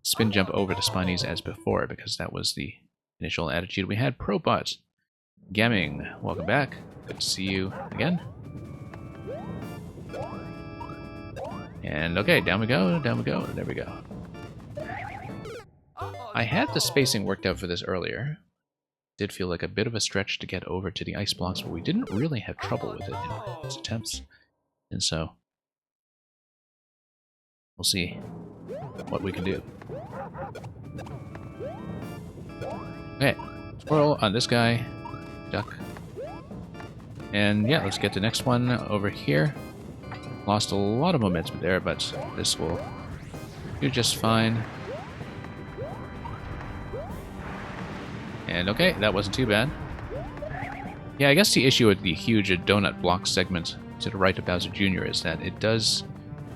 spin jump over to Spinies as before, because that was the initial attitude we had. Probot Gamming, welcome back. Good to see you again. And okay, down we go, there we go. I had the spacing worked out for this earlier. Did feel like a bit of a stretch to get over to the ice blocks, but we didn't really have trouble with it in previous attempts. And so, we'll see what we can do. Okay, twirl on this guy, duck. And yeah, let's get the next one over here. Lost a lot of momentum there, but this will do just fine. And okay, that wasn't too bad. Yeah, I guess the issue with the huge donut block segment to the right of Bowser Jr. is that it does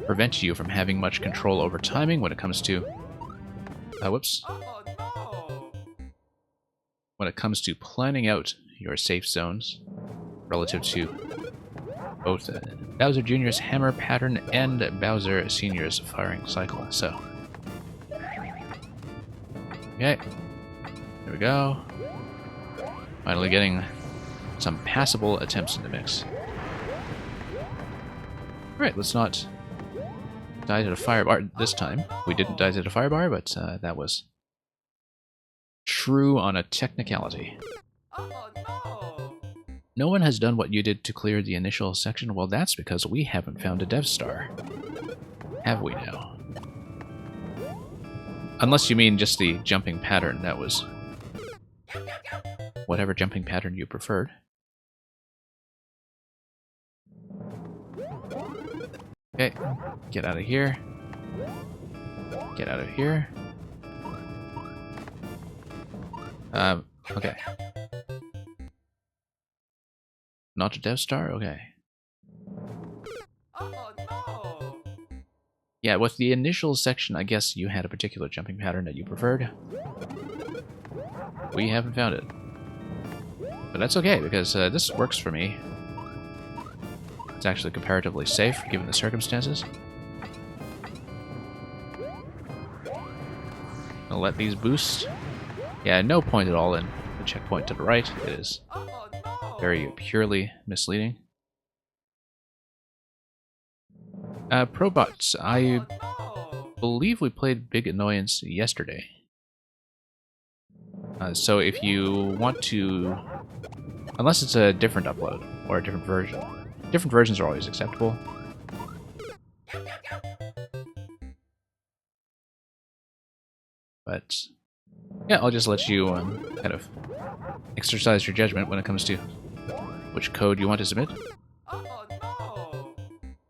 prevent you from having much control over timing when it comes to... whoops. Oh no! When it comes to planning out your safe zones relative to both Bowser Jr.'s hammer pattern and Bowser Sr.'s firing cycle. So, okay, there we go. Finally getting some passable attempts in the mix. Alright, let's not die to the fire bar this time. We didn't die to the fire bar, but that was true on a technicality. Oh no! No one has done what you did to clear the initial section. Well, that's because we haven't found a Dev Star. Have we now? Unless you mean just the jumping pattern, that was whatever jumping pattern you preferred. Okay, get out of here. Get out of here. Okay. Not a Dev Star? Okay. Oh no! Yeah, with the initial section, I guess you had a particular jumping pattern that you preferred. We haven't found it. But that's okay, because this works for me. It's actually comparatively safe, given the circumstances. I'll let these boost. Yeah, no point at all in the checkpoint to the right. It is Oh no! very purely misleading. Probots, I Oh believe we played Big Annoyance yesterday. So if you want to... Unless it's a different upload, or a different version. Different versions are always acceptable. But yeah, I'll just let you kind of exercise your judgment when it comes to which code you want to submit. Oh no!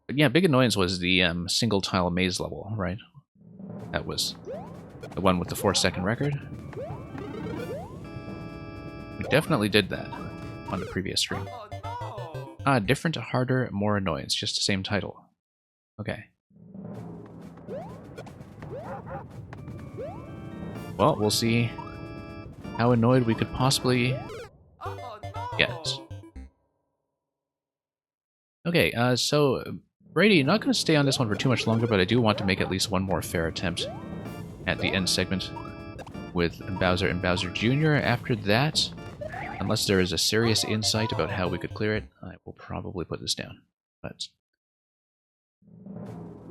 But yeah, Big Annoyance was the single tile maze level, right? That was the one with the 4-second record. We definitely did that on the previous stream. Oh no! Ah, different, harder, more annoyance, just the same title. Okay. Well, we'll see how annoyed we could possibly Oh no! get. Okay, so Brady, not going to stay on this one for too much longer, but I do want to make at least one more fair attempt at the end segment with Bowser and Bowser Jr. After that, unless there is a serious insight about how we could clear it, I will probably put this down. But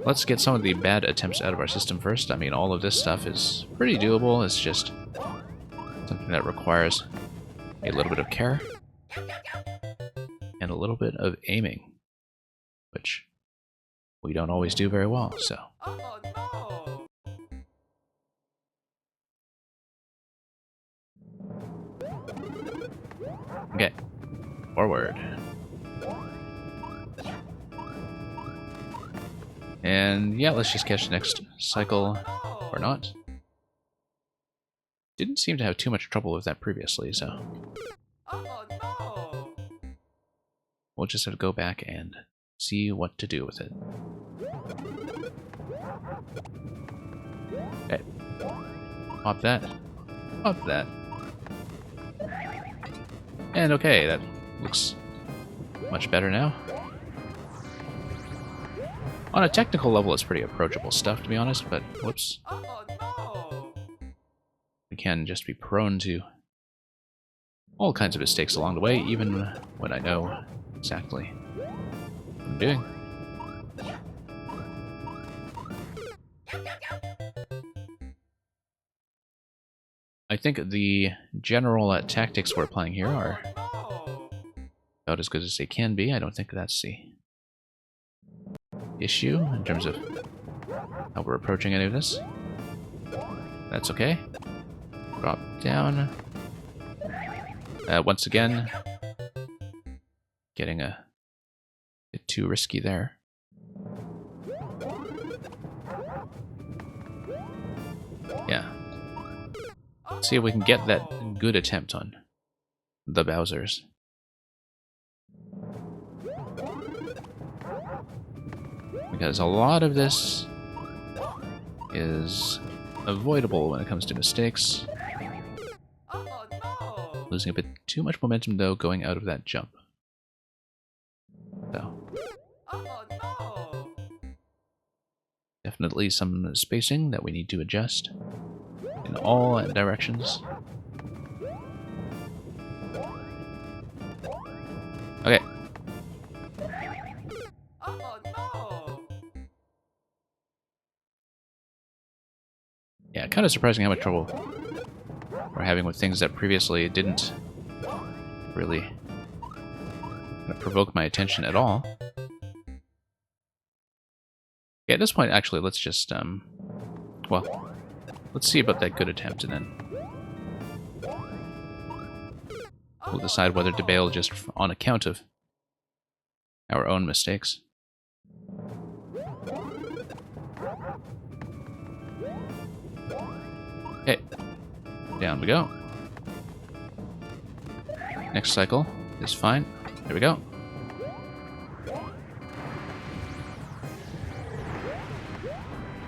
let's get some of the bad attempts out of our system first. I mean, all of this stuff is pretty doable. It's just something that requires a little bit of care and a little bit of aiming, which we don't always do very well, so. Oh no! Okay, forward. And yeah, let's just catch the next cycle, or not. Didn't seem to have too much trouble with that previously, so Oh no! we'll just have to go back and see what to do with it. Okay. Pop that. Pop that. And okay, that looks much better now. On a technical level, it's pretty approachable stuff, to be honest, but whoops. Oh no! We can just be prone to all kinds of mistakes along the way, even when I know exactly what I'm doing. I think the general tactics we're applying here are No! about as good as they can be. I don't think that's the issue in terms of how we're approaching any of this. That's okay. Drop down. Once again, getting a bit too risky there. Yeah. See if we can get that good attempt on the Bowsers. Because a lot of this is avoidable when it comes to mistakes. Oh no! Losing a bit too much momentum, though, going out of that jump. So, Oh no! definitely some spacing that we need to adjust in all directions. Okay. Oh no! Yeah, kind of surprising how much trouble we're having with things that previously didn't really provoke my attention at all. Yeah, at this point, actually, let's just, well, let's see about that good attempt, and then we'll decide whether to bail just on account of our own mistakes. Okay, down we go. Next cycle is fine. There we go.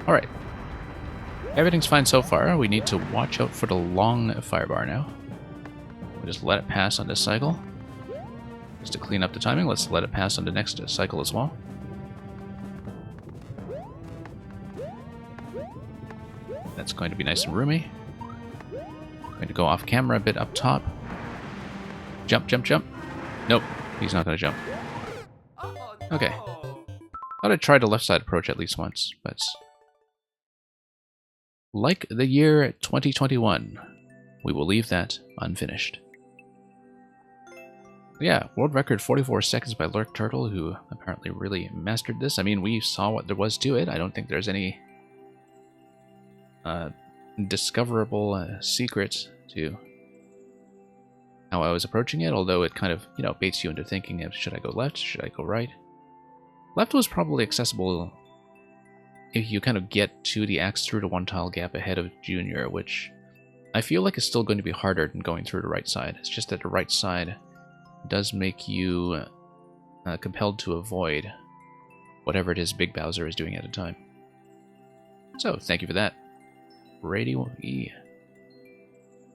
Alright. Everything's fine so far. We need to watch out for the long fire bar now. We'll just let it pass on this cycle. Just to clean up the timing, let's let it pass on the next cycle as well. That's going to be nice and roomy. Going to go off camera a bit up top. Jump, jump, jump. Nope, he's not going to jump. Oh Okay. no! Thought I'd try the left side approach at least once, but like the year 2021, we will leave that unfinished. Yeah, world record 44 seconds by Lurk Turtle, who apparently really mastered this. I mean, we saw what there was to it. I don't think there's any discoverable secret to how I was approaching it, although it kind of, you know, baits you into thinking of, should I go left, should I go right? Left was probably accessible if you kind of get to the axe through the one tile gap ahead of Junior, which I feel like is still going to be harder than going through the right side. It's just that the right side does make you compelled to avoid whatever it is Big Bowser is doing at a time. So, thank you for that, Brady.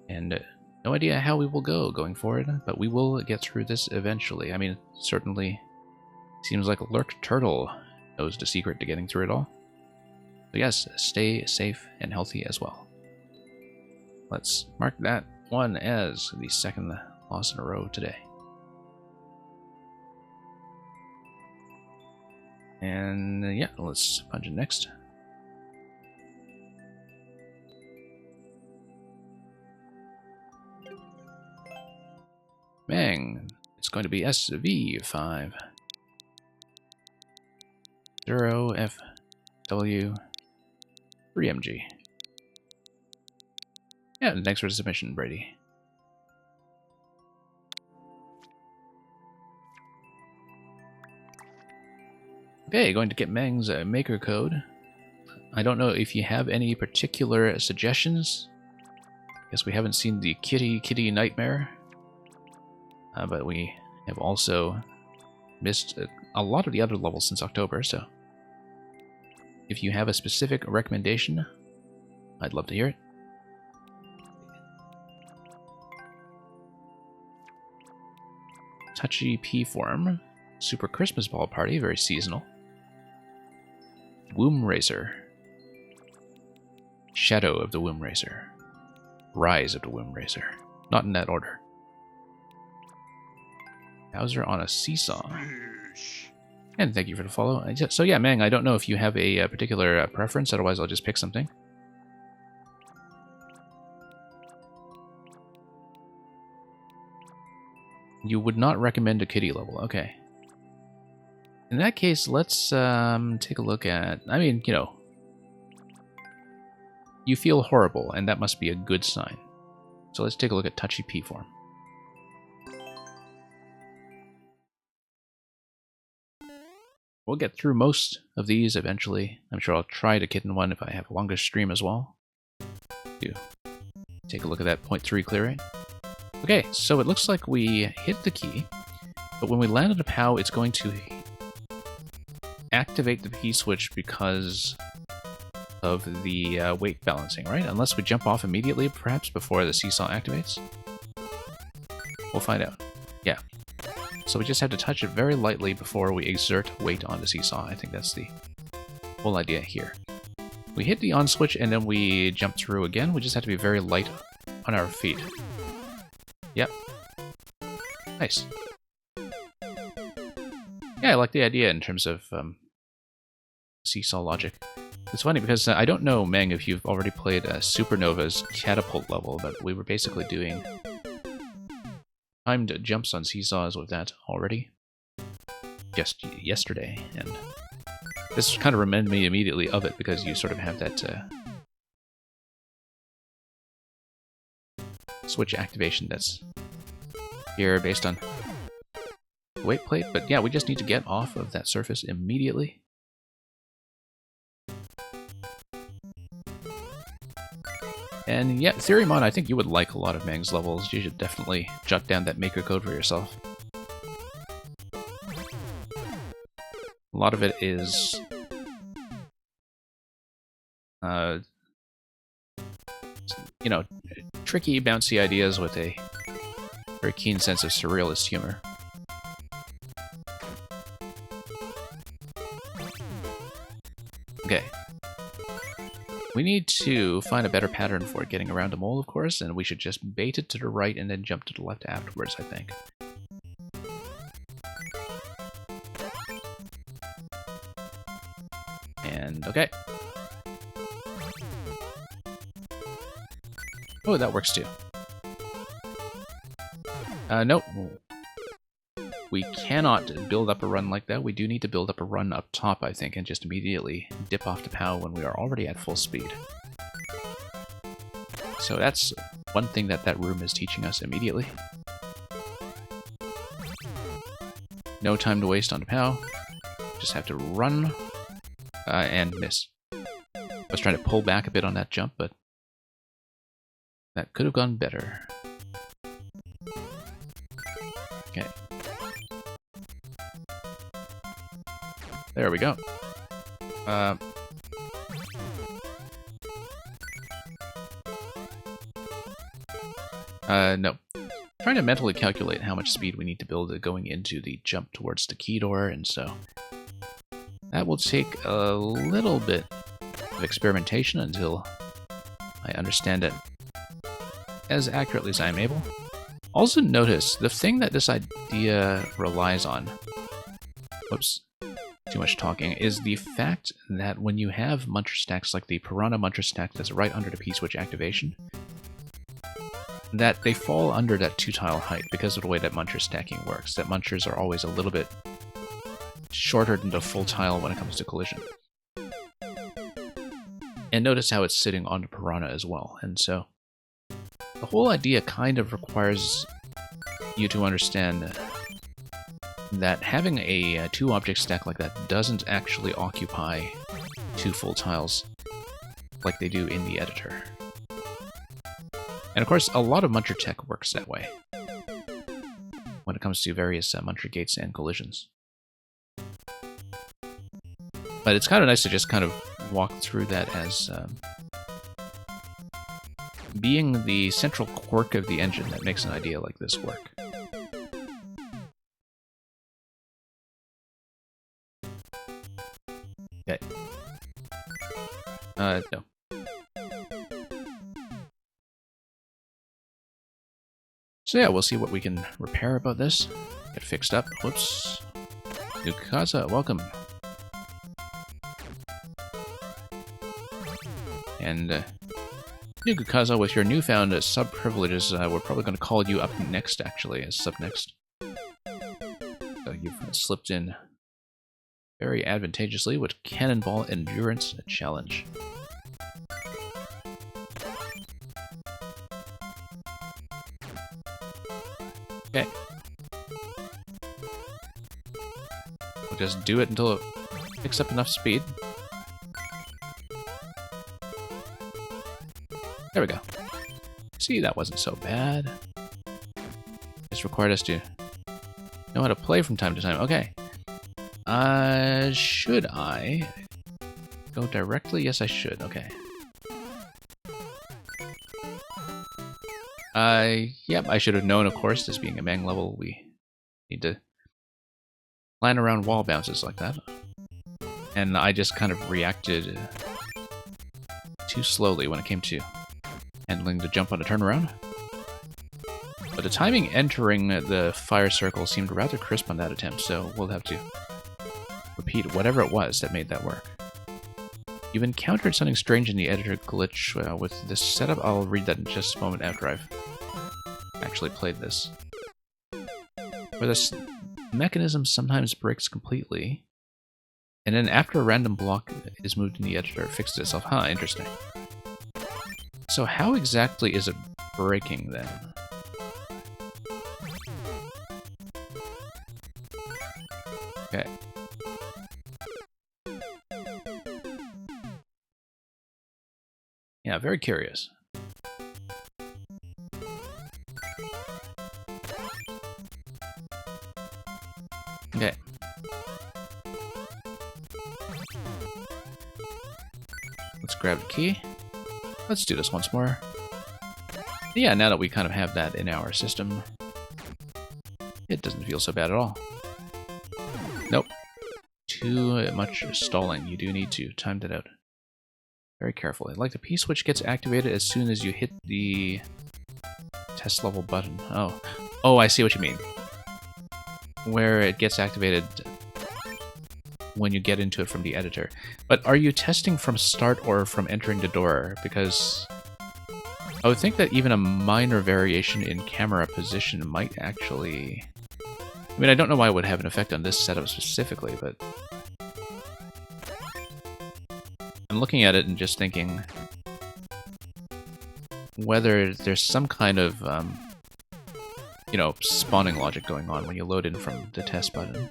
And no idea how we will go going forward, but we will get through this eventually. I mean, certainly Seems like Lurk Turtle knows the secret to getting through it all. So yes, stay safe and healthy as well. Let's mark that one as the second loss in a row today. And yeah, let's punch it next. Bang! It's going to be SV5. 0FW 3MG. Yeah, thanks for the submission, Brady. Okay, going to get Meng's maker code. I don't know if you have any particular suggestions. Guess we haven't seen the Kitty Nightmare. But we have also missed a lot of the other levels since October, so if you have a specific recommendation, I'd love to hear it. Touchy P form, Super Christmas Ball Party, very seasonal. Womb Racer, Shadow of the Womb Racer, Rise of the Womb Racer, not in that order. Bowser on a seesaw. And thank you for the follow. So yeah, Meng, I don't know if you have a particular preference, otherwise I'll just pick something. You would not recommend a kitty level, okay. In that case, let's take a look at, I mean, you know, you feel horrible, and that must be a good sign. So let's take a look at Touchy P form. We'll get through most of these eventually. I'm sure I'll try to kitten one if I have a longer stream as well. Take a look at that 0.3 clear rate. Okay, so it looks like we hit the key, but when we land on a POW, it's going to activate the P switch because of the weight balancing, right? Unless we jump off immediately, perhaps, before the seesaw activates. We'll find out. Yeah. So we just have to touch it very lightly before we exert weight on the seesaw. I think that's the whole idea here. We hit the on switch and then we jump through again. We just have to be very light on our feet. Yep. Nice. Yeah, I like the idea in terms of seesaw logic. It's funny because I don't know, Meng, if you've already played Supernova's catapult level, but we were basically doing timed jumps on seesaws with that already. Just yesterday, and this kind of reminded me immediately of it because you sort of have that switch activation that's here based on weight plate, but yeah, we just need to get off of that surface immediately. And yeah, Theorymon, I think you would like a lot of Meng's levels. You should definitely jot down that maker code for yourself. A lot of it is you know, tricky, bouncy ideas with a very keen sense of surrealist humor. Okay. We need to find a better pattern for getting around a mole, of course, and we should just bait it to the right and then jump to the left afterwards, I think. And okay. Oh, that works too. Nope. We cannot build up a run like that. We do need to build up a run up top, I think, and just immediately dip off the POW when we are already at full speed. So that's one thing that that room is teaching us immediately. No time to waste on the POW. Just have to run and miss. I was trying to pull back a bit on that jump, but that could have gone better. Okay. There we go. No. trying to mentally calculate how much speed we need to build going into the jump towards the key door, and so that will take a little bit of experimentation until I understand it as accurately as I'm able. Also notice, the thing that this idea relies on, whoops, too much talking, is the fact that when you have muncher stacks like the Piranha muncher stack that's right under the P-switch activation, that they fall under that 2-tile height because of the way that muncher stacking works. That munchers are always a little bit shorter than the full tile when it comes to collision. And notice how it's sitting on the Piranha as well. And so the whole idea kind of requires you to understand that having a 2-object stack like that doesn't actually occupy 2 full tiles like they do in the editor. And of course, a lot of muncher tech works that way when it comes to various muncher gates and collisions. But it's kind of nice to just kind of walk through that as being the central quirk of the engine that makes an idea like this work. Okay. No. So yeah, we'll see what we can repair about this. Get fixed up. Whoops. Nukaza, welcome. And Nukaza, with your newfound sub-privileges, we're probably going to call you up next, actually, as sub-next. So you've slipped in very advantageously with Cannonball Endurance Challenge. Okay. We'll just do it until it picks up enough speed. There we go. See, that wasn't so bad. Just required us to know how to play from time to time. Okay. Should I go directly? Yes, I should. Okay. Yep, I should have known, of course, this being a Mang level, we need to plan around wall bounces like that. And I just kind of reacted too slowly when it came to handling the jump on a turnaround. But the timing entering the fire circle seemed rather crisp on that attempt, so we'll have to repeat whatever it was that made that work. You've encountered something strange in the editor glitch with this setup. I'll read that in just a moment after I've actually played this. Where this mechanism sometimes breaks completely, and then after a random block is moved in the editor, it fixes itself. Huh, interesting. So how exactly is it breaking then? Okay. Yeah, very curious. Okay. Let's grab the key. Let's do this once more. Yeah, now that we kind of have that in our system, it doesn't feel so bad at all. Nope. Too much stalling. You do need to time that out very carefully. Like the P-switch gets activated as soon as you hit the test level button. Oh, I see what you mean. Where it gets activated when you get into it from the editor. But are you testing from start or from entering the door? Because I would think that even a minor variation in camera position might actually... I mean, I don't know why it would have an effect on this setup specifically, but... I'm looking at it and just thinking whether there's some kind of, you know, spawning logic going on when you load in from the test button.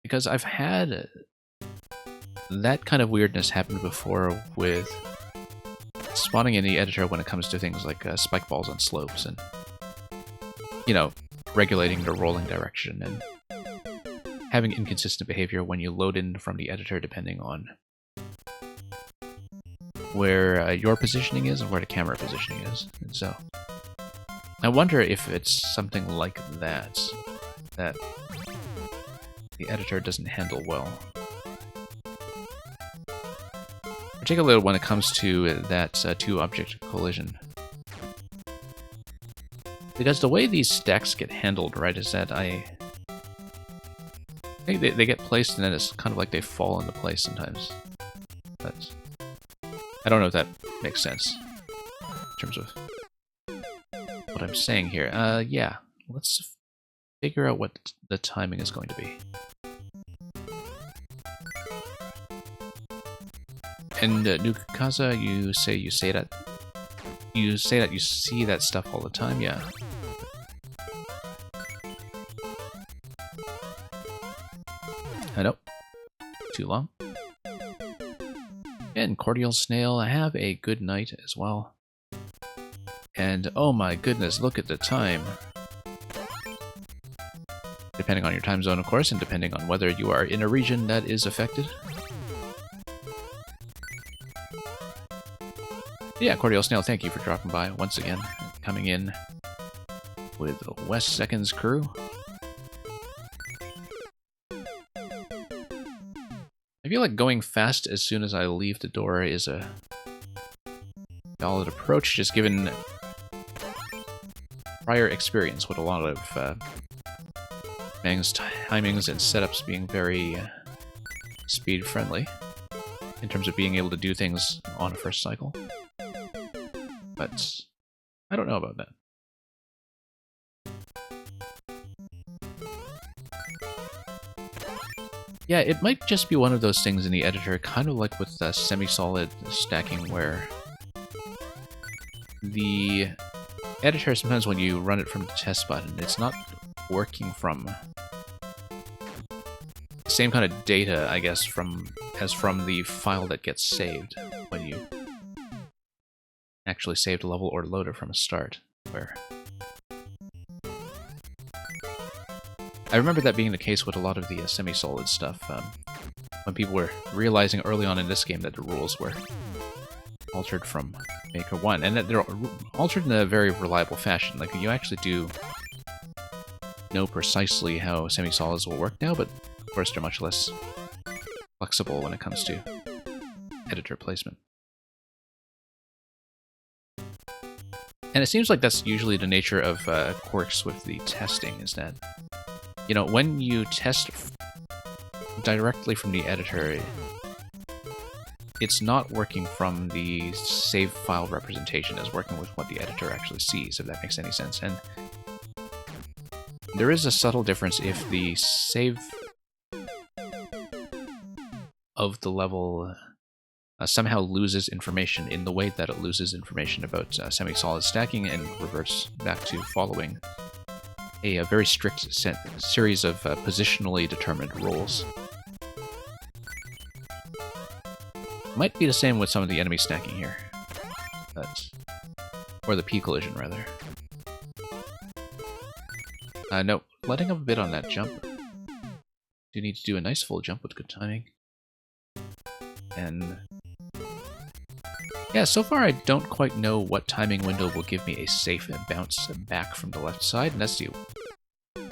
Because I've had that kind of weirdness happen before with spawning in the editor when it comes to things like spike balls on slopes and, you know, regulating the rolling direction and having inconsistent behavior when you load in from the editor depending on where your positioning is and where the camera positioning is. And so I wonder if it's something like that that the editor doesn't handle well. Particularly when it comes to that two-object collision. Because the way these stacks get handled, right, is that I think they get placed and then it's kind of like they fall into place sometimes. But I don't know if that makes sense in terms of what I'm saying here. Yeah, let's figure out what the timing is going to be. And Nukaza, you say that you see that stuff all the time, yeah. Nope. Too long. And Cordial Snail, have a good night as well. And oh my goodness, look at the time. Depending on your time zone, of course, and depending on whether you are in a region that is affected. Yeah, Cordial Snail, thank you for dropping by once again, coming in with West Second's crew. I feel like going fast as soon as I leave the door is a valid approach, just given prior experience with a lot of Mang's timings and setups being very speed-friendly in terms of being able to do things on a first cycle. But I don't know about that. Yeah, it might just be one of those things in the editor, kind of like with semi-solid stacking, where the editor, sometimes when you run it from the test button, it's not working from the same kind of data, I guess, as from the file that gets saved when you actually saved a level or load it from a start, where I remember that being the case with a lot of the semi-solid stuff, when people were realizing early on in this game that the rules were altered from Maker 1, and that they're altered in a very reliable fashion. Like, you actually do know precisely how semi-solids will work now, but of course they're much less flexible when it comes to editor placement. And it seems like that's usually the nature of quirks with the testing, is that, you know, when you test directly from the editor, it's not working from the save file representation as working with what the editor actually sees, if that makes any sense. And there is a subtle difference if the save of the level somehow loses information in the way that it loses information about semi-solid stacking and reverts back to following a very strict series of positionally determined rules. Might be the same with some of the enemy stacking here, or the P-collision, rather. No, letting up a bit on that jump. Do need to do a nice full jump with good timing. And yeah, so far I don't quite know what timing window will give me a safe bounce back from the left side, and that's the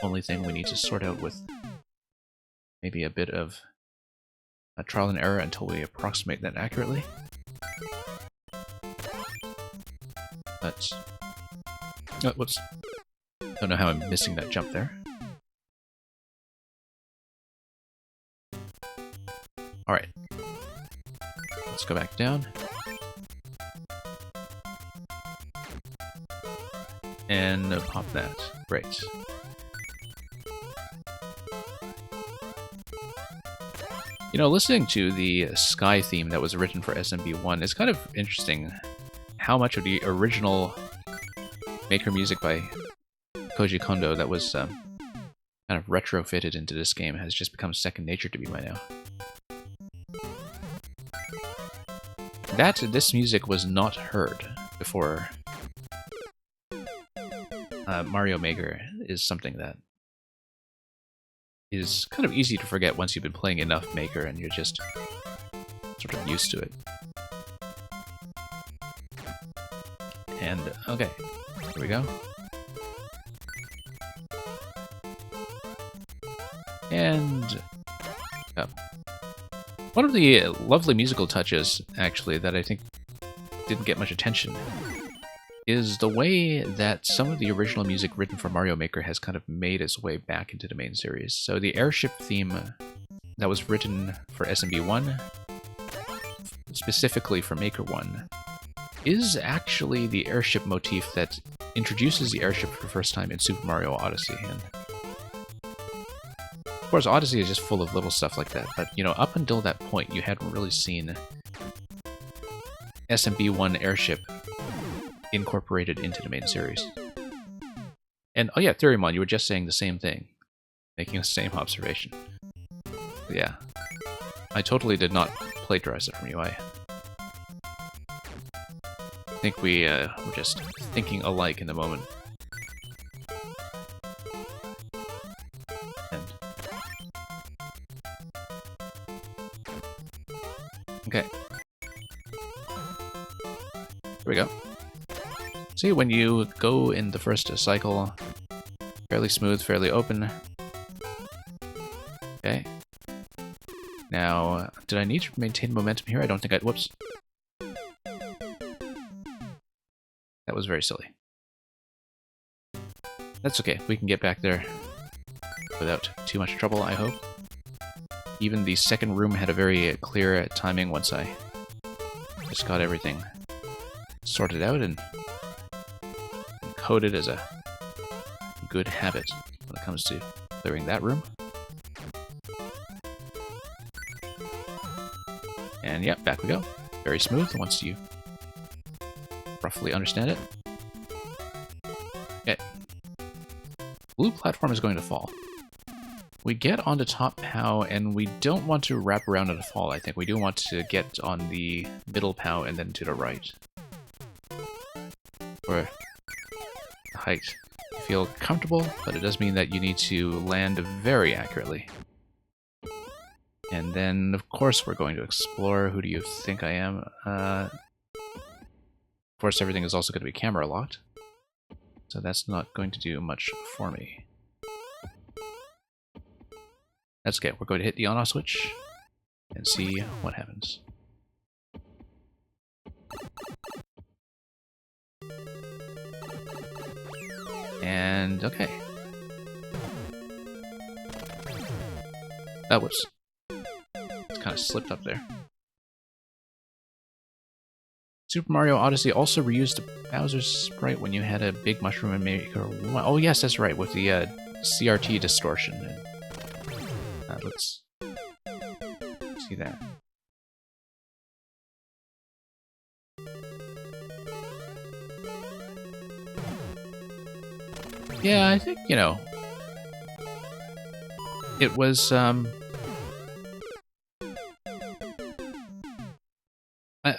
only thing we need to sort out with maybe a bit of a trial and error until we approximate that accurately. But oh, whoops. Don't know how I'm missing that jump there. Alright. Let's go back down. And pop that. Great. You know, listening to the Sky theme that was written for SMB1, it's kind of interesting how much of the original Maker music by Koji Kondo that was kind of retrofitted into this game has just become second nature to me by now. This music was not heard before Mario Maker is something that is kind of easy to forget once you've been playing enough Maker and you're just sort of used to it. And, okay, here we go. And one of the lovely musical touches, actually, that I think didn't get much attention is the way that some of the original music written for Mario Maker has kind of made its way back into the main series. So the airship theme that was written for SMB1, specifically for Maker 1, is actually the airship motif that introduces the airship for the first time in Super Mario Odyssey. And of course, Odyssey is just full of little stuff like that, but, you know, up until that point, you hadn't really seen SMB1 airship incorporated into the main series. And, oh yeah, Theorymon, you were just saying the same thing, making the same observation. But yeah, I totally did not plagiarize it from you. I think we were just thinking alike in the moment. And okay. Here we go. See, when you go in the first cycle, fairly smooth, fairly open. Okay. Now, did I need to maintain momentum here? I don't think I... Whoops. That was very silly. That's okay. We can get back there without too much trouble, I hope. Even the second room had a very clear timing once I just got everything sorted out and coded as a good habit when it comes to clearing that room. And yep, back we go. Very smooth once you roughly understand it. Okay. Blue platform is going to fall. We get onto top POW, and we don't want to wrap around at a fall, I think. We do want to get on the middle POW and then to the right. For the height. You feel comfortable, but it does mean that you need to land very accurately. And then, of course, we're going to explore. Who do you think I am? Of course, everything is also going to be camera locked. So that's not going to do much for me. That's okay. We're going to hit the on-off switch and see what happens. And okay. That was... It's kind of slipped up there. Super Mario Odyssey also reused the Bowser sprite when you had a big mushroom and Maker 1. Oh yes, that's right, with the CRT distortion. Let's see that. Yeah, I think, you know, it was, I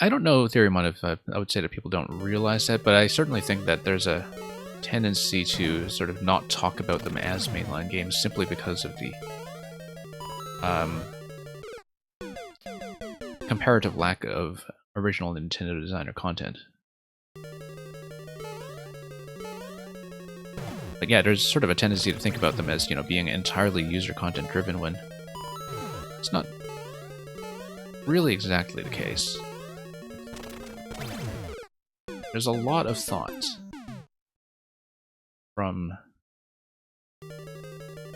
don't know, Theorymon, if I would say that people don't realize that, but I certainly think that there's a tendency to sort of not talk about them as mainline games simply because of the comparative lack of original Nintendo designer content. But yeah, there's sort of a tendency to think about them as, you know, being entirely user content driven when it's not really exactly the case. There's a lot of thought from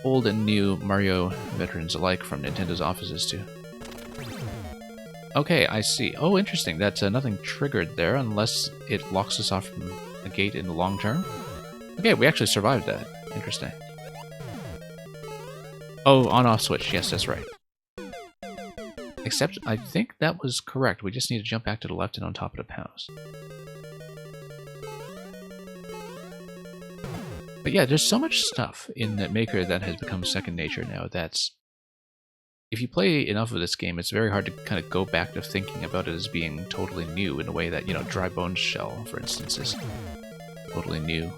old and new Mario veterans alike from Nintendo's offices too. Okay, I see. Oh, interesting. That's nothing triggered there unless it locks us off from a gate in the long term. Okay, we actually survived that. Interesting. Oh, on-off switch. Yes, that's right. Except, I think that was correct. We just need to jump back to the left and on top of the POWs. But yeah, there's so much stuff in that Maker that has become second nature now that's... If you play enough of this game, it's very hard to kind of go back to thinking about it as being totally new in a way that, you know, Dry Bones Shell, for instance, is totally new.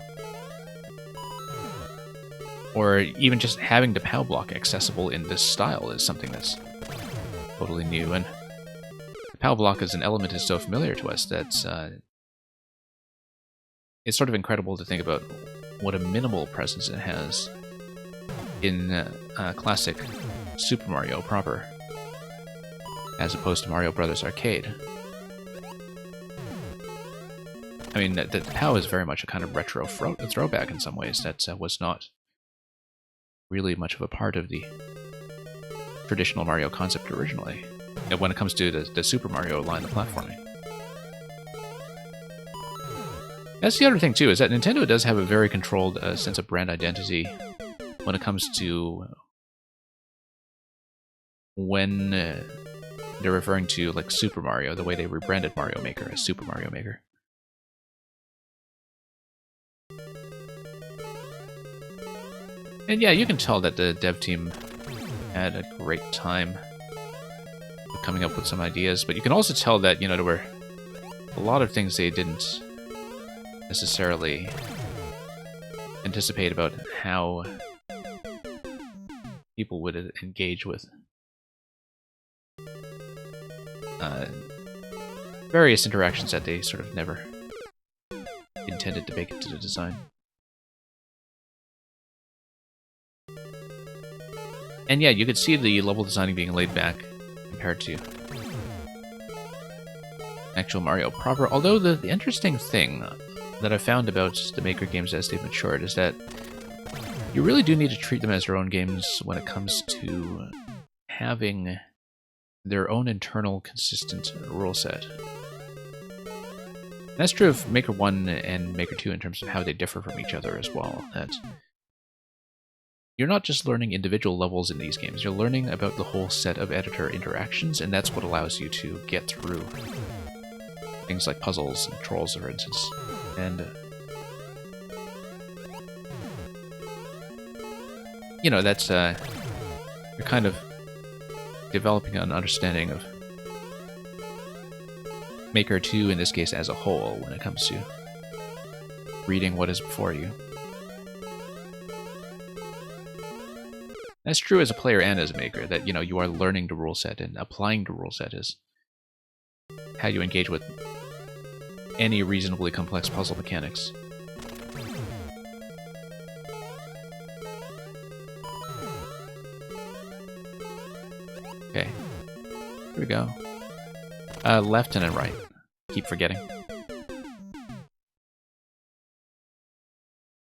Or even just having the POW block accessible in this style is something that's totally new. And the POW block as an element is so familiar to us that it's sort of incredible to think about what a minimal presence it has in classic Super Mario proper, as opposed to Mario Brothers Arcade. I mean, the POW is very much a kind of retro throwback in some ways that was not really much of a part of the traditional Mario concept originally, when it comes to the Super Mario line of platforming. That's the other thing, too, is that Nintendo does have a very controlled sense of brand identity when it comes to when they're referring to, like, Super Mario, the way they rebranded Mario Maker as Super Mario Maker. And yeah, you can tell that the dev team had a great time coming up with some ideas, but you can also tell that, there were a lot of things they didn't necessarily anticipate about how people would engage with various interactions that they sort of never intended to make into the design. And yeah, you could see the level designing being laid back compared to actual Mario proper. Although the interesting thing that I found about the Maker games as they've matured is that you really do need to treat them as their own games when it comes to having their own internal consistent rule set. That's true of Maker 1 and Maker 2 in terms of how they differ from each other as well. That you're not just learning individual levels in these games, you're learning about the whole set of editor interactions, and that's what allows you to get through things like puzzles and trolls, for instance. And that's you're kind of developing an understanding of Maker 2 in this case as a whole when it comes to reading what is before you. That's true as a player and as a maker, that you are learning the rule set, and applying the rule set is how you engage with any reasonably complex puzzle mechanics. Okay, here we go. Left and then right. Keep forgetting.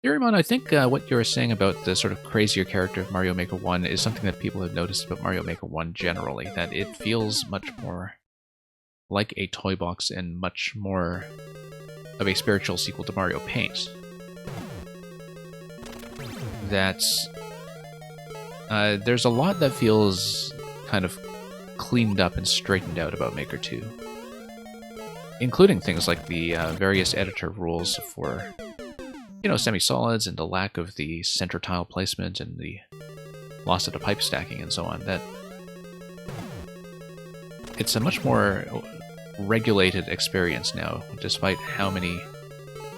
Theoremon, I think what you were saying about the sort of crazier character of Mario Maker 1 is something that people have noticed about Mario Maker 1 generally, that it feels much more like a toy box and much more of a spiritual sequel to Mario Paint. That's there's a lot that feels kind of cleaned up and straightened out about Maker 2, including things like the various editor rules for semi-solids, and the lack of the center tile placement, and the loss of the pipe stacking, and so on. That it's a much more regulated experience now, despite how many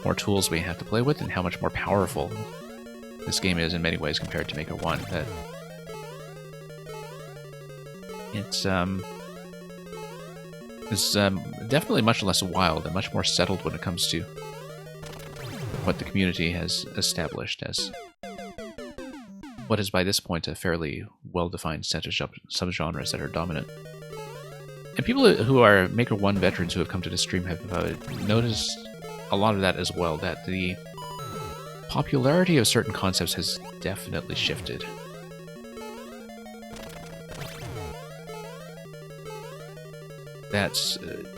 more tools we have to play with, and how much more powerful this game is in many ways compared to Maker 1. That it's definitely much less wild and much more settled when it comes to what the community has established as what is by this point a fairly well-defined set of subgenres that are dominant. And people who are Maker 1 veterans who have come to the stream have noticed a lot of that as well, that the popularity of certain concepts has definitely shifted. That's,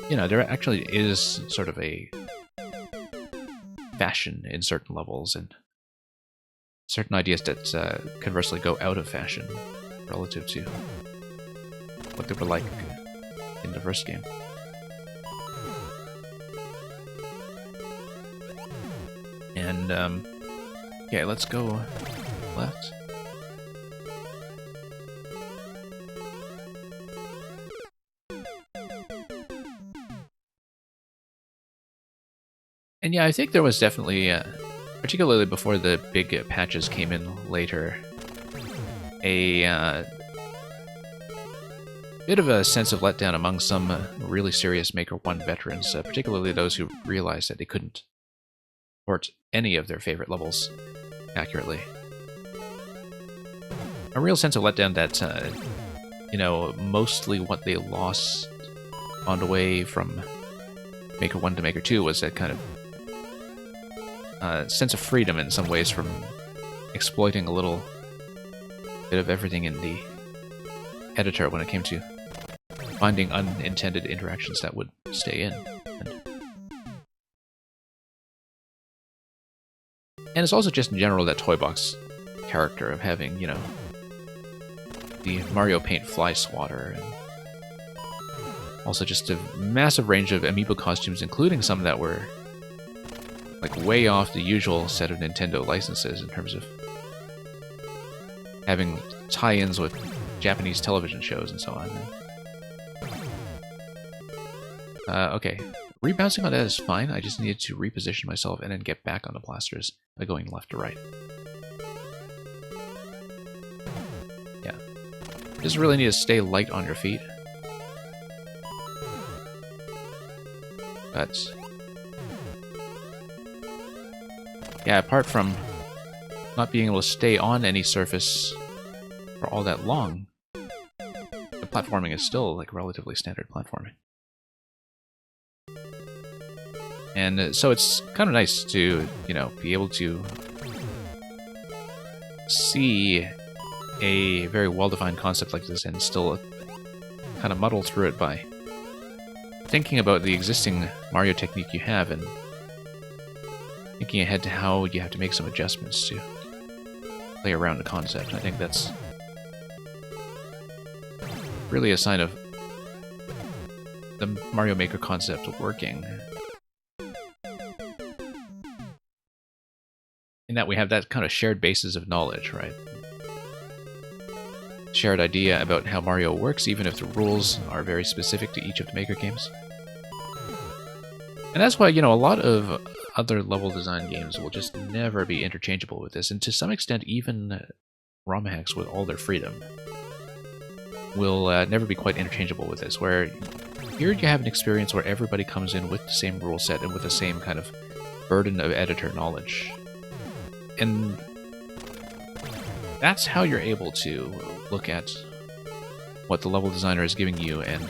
there actually is sort of a fashion in certain levels, and certain ideas that conversely go out of fashion relative to what they were like in the first game. And, okay, let's go left. And yeah, I think there was definitely, particularly before the big patches came in later, a bit of a sense of letdown among some really serious Maker 1 veterans, particularly those who realized that they couldn't port any of their favorite levels accurately. a real sense of letdown that, you know, mostly what they lost on the way from Maker 1 to Maker 2 was that kind of sense of freedom in some ways from exploiting a little bit of everything in the editor when it came to finding unintended interactions that would stay in. And it's also just in general that Toy Box character of having, you know, the Mario Paint Fly Swatter, and also just a massive range of amiibo costumes, including some that were like way off the usual set of Nintendo licenses in terms of having tie-ins with Japanese television shows and so on. Okay, rebouncing on that is fine. I just needed to reposition myself and then get back on the blasters by going left to right. Yeah. Just really need to stay light on your feet. But yeah, apart from not being able to stay on any surface for all that long, the platforming is still like relatively standard platforming. And so it's kind of nice to, you know, be able to see a very well-defined concept like this and still kind of muddle through it by thinking about the existing Mario technique you have and thinking ahead to how you have to make some adjustments to play around the concept. I think that's really a sign of the Mario Maker concept working. In that we have that kind of shared basis of knowledge, right? Shared idea about how Mario works, even if the rules are very specific to each of the Maker games. And that's why, you know, a lot of other level design games will just never be interchangeable with this, and to some extent even ROM hacks with all their freedom will never be quite interchangeable with this, where here you have an experience where everybody comes in with the same rule set and with the same kind of burden of editor knowledge. And that's how you're able to look at what the level designer is giving you and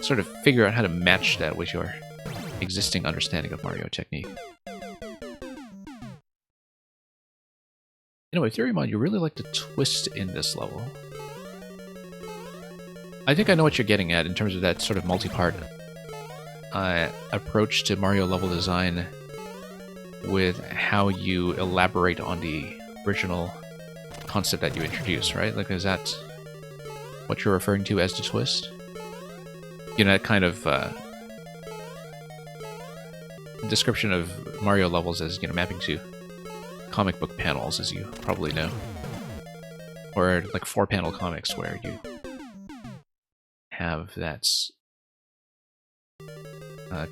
sort of figure out how to match that with your existing understanding of Mario technique. Anyway, Theorymon, you really like the twist in this level. I think I know what you're getting at in terms of that sort of multi-part approach to Mario level design with how you elaborate on the original concept that you introduce, right? Like, is that what you're referring to as the twist? You know, that kind of description of Mario levels as, you know, mapping to comic book panels, as you probably know. Or like 4-panel comics where you have that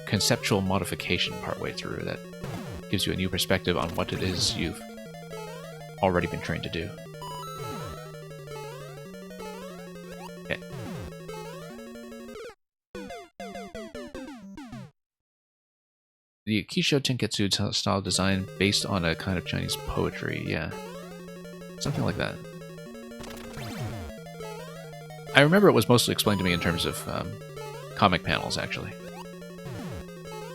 conceptual modification partway through that gives you a new perspective on what it is you've already been trained to do. Okay. The Kisho Tenketsu style design based on a kind of Chinese poetry, yeah. Something like that. I remember it was mostly explained to me in terms of comic panels, actually.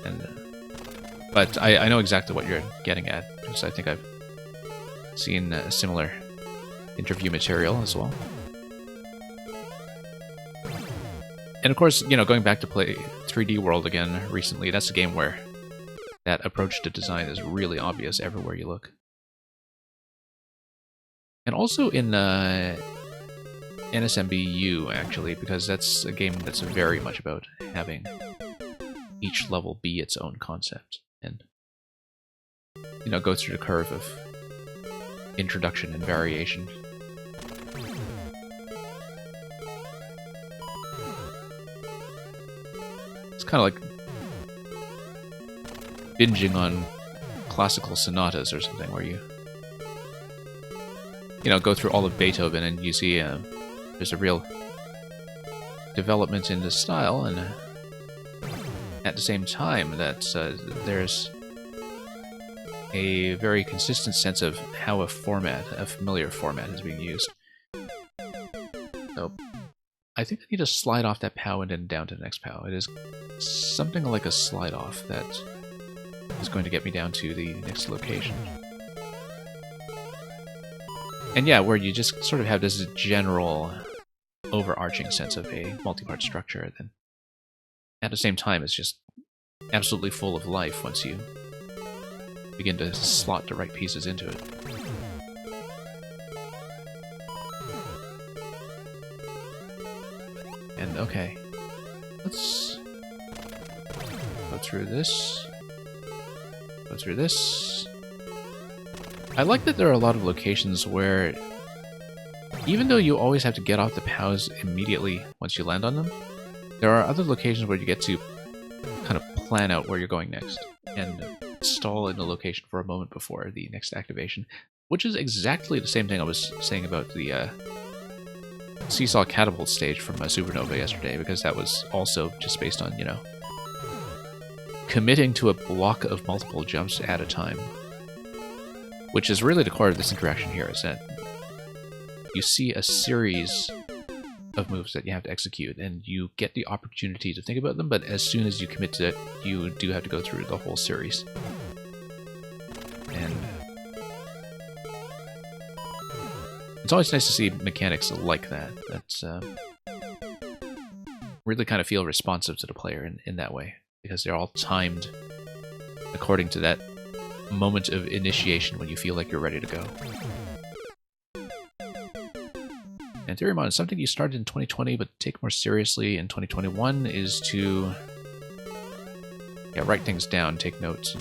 And but I know exactly what you're getting at, because I think I've seen similar interview material as well. And of course, you know, going back to play 3D World again recently, that's a game where that approach to design is really obvious everywhere you look. And also in NSMBU, actually, because that's a game that's very much about having each level be its own concept. And, you know, go through the curve of introduction and variation. It's kind of like binging on classical sonatas or something, where you know, go through all of Beethoven and you see there's a real development in the style, and at the same time that there's a very consistent sense of how a familiar format is being used. So I think I need to slide off that POW and then down to the next POW. It is something like a slide off that is going to get me down to the next location. And yeah, where you just sort of have this general overarching sense of a multi-part structure, then at the same time it's just absolutely full of life once you begin to slot the right pieces into it. And okay, let's go through this, go through this. I like that there are a lot of locations where, even though you always have to get off the POWs immediately once you land on them, there are other locations where you get to kind of plan out where you're going next and stall in the location for a moment before the next activation, which is exactly the same thing I was saying about the Seesaw Catapult stage from Supernova yesterday, because that was also just based on, you know, committing to a block of multiple jumps at a time. Which is really the core of this interaction here, is that you see a series of moves that you have to execute, and you get the opportunity to think about them, but as soon as you commit to it, you do have to go through the whole series. And it's always nice to see mechanics like that. That's really kind of feel responsive to the player in that way, because they're all timed according to that moment of initiation when you feel like you're ready to go. And Theoremon, something you started in 2020 but take more seriously in 2021 is to write things down, take notes.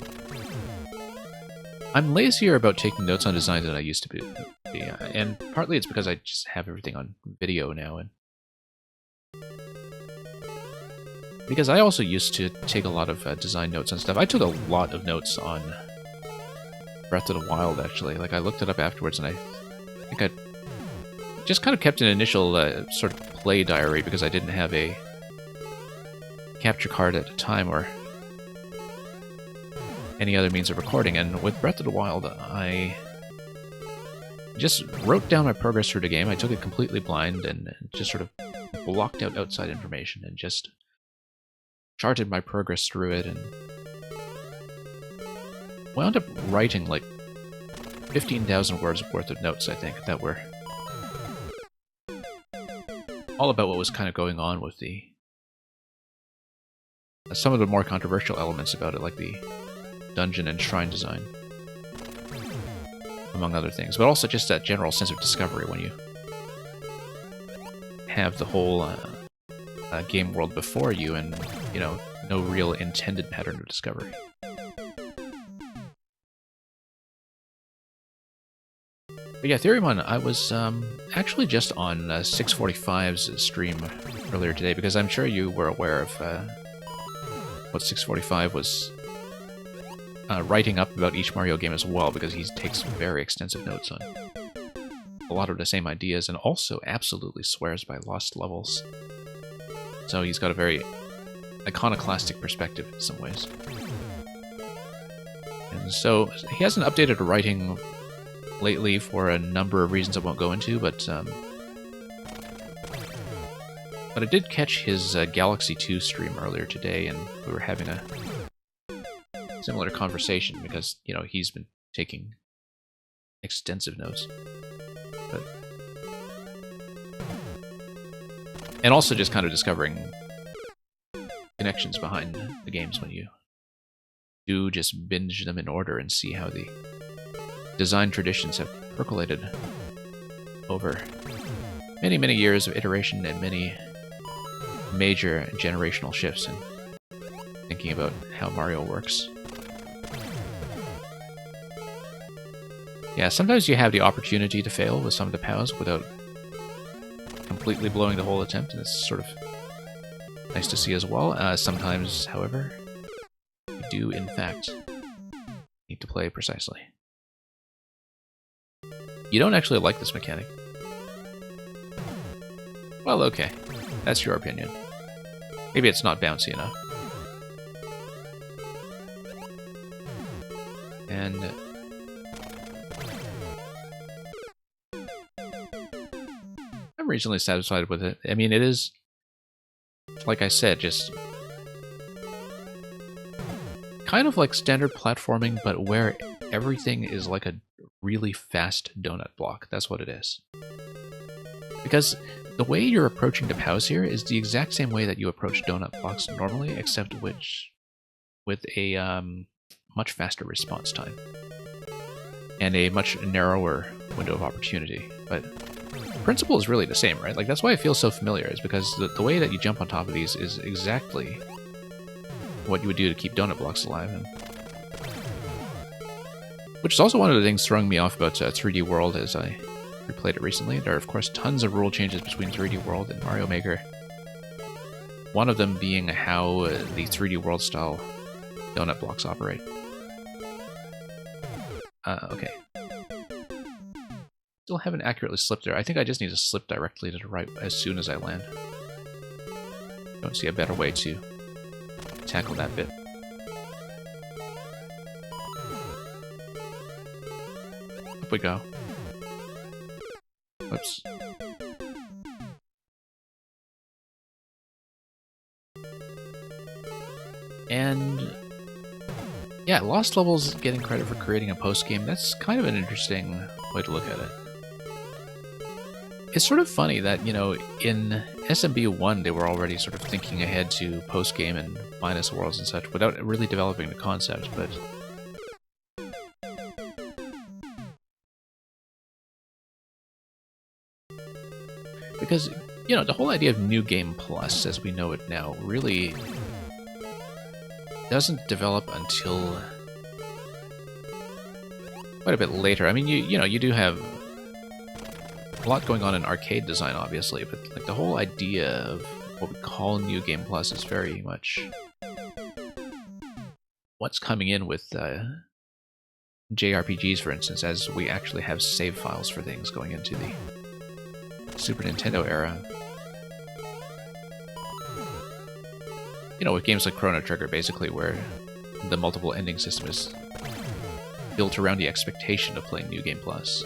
I'm lazier about taking notes on designs than I used to be, and partly it's because I just have everything on video now, and because I also used to take a lot of design notes and stuff. I took a lot of notes on Breath of the Wild, actually. Like, I looked it up afterwards, and I think I just kind of kept an initial sort of play diary, because I didn't have a capture card at the time or any other means of recording. And with Breath of the Wild, I just wrote down my progress through the game. I took it completely blind and just sort of blocked out outside information and just charted my progress through it, and wound up writing like 15,000 words worth of notes, I think, that were all about what was kind of going on with the some of the more controversial elements about it, like the dungeon and shrine design, among other things, but also just that general sense of discovery when you have the whole game world before you and, you know, no real intended pattern of discovery. But yeah, Theoremon, I was actually just on 645's stream earlier today, because I'm sure you were aware of what 645 was writing up about each Mario game as well, because he takes very extensive notes on a lot of the same ideas, and also absolutely swears by lost levels. So he's got a very iconoclastic perspective in some ways. And so he hasn't updated writing lately for a number of reasons I won't go into, but I did catch his Galaxy 2 stream earlier today, and we were having a similar conversation, because, you know, he's been taking extensive notes. But and also just kind of discovering connections behind the games when you do just binge them in order and see how the design traditions have percolated over many, many years of iteration and many major generational shifts in thinking about how Mario works. Yeah, sometimes you have the opportunity to fail with some of the POWs without completely blowing the whole attempt, and it's sort of nice to see as well. Sometimes, however, you do, in fact, need to play precisely. You don't actually like this mechanic. Well, okay. That's your opinion. Maybe it's not bouncy enough. And I'm reasonably satisfied with it. I mean, it is, like I said, just kind of like standard platforming, but where everything is like a really fast donut block. That's what it is. Because the way you're approaching the POWs here is the exact same way that you approach donut blocks normally, except with a much faster response time and a much narrower window of opportunity. But the principle is really the same, right? Like, that's why it feels so familiar, is because the way that you jump on top of these is exactly what you would do to keep donut blocks alive. And which is also one of the things throwing me off about 3D World as I replayed it recently. There are, of course, tons of rule changes between 3D World and Mario Maker. One of them being how the 3D World style donut blocks operate. Okay. Still haven't accurately slipped there. I think I just need to slip directly to the right as soon as I land. Don't see a better way to tackle that bit. Up we go. Whoops. And yeah, Lost Levels getting credit for creating a post-game, that's kind of an interesting way to look at it. It's sort of funny that, you know, in SMB 1 they were already sort of thinking ahead to post-game and minus worlds and such without really developing the concept, but because, you know, the whole idea of New Game Plus, as we know it now, really doesn't develop until quite a bit later. I mean, you know, you do have a lot going on in arcade design, obviously, but like the whole idea of what we call New Game Plus is very much what's coming in with JRPGs, for instance, as we actually have save files for things going into the Super Nintendo era. You know, with games like Chrono Trigger, basically, where the multiple ending system is built around the expectation of playing New Game Plus.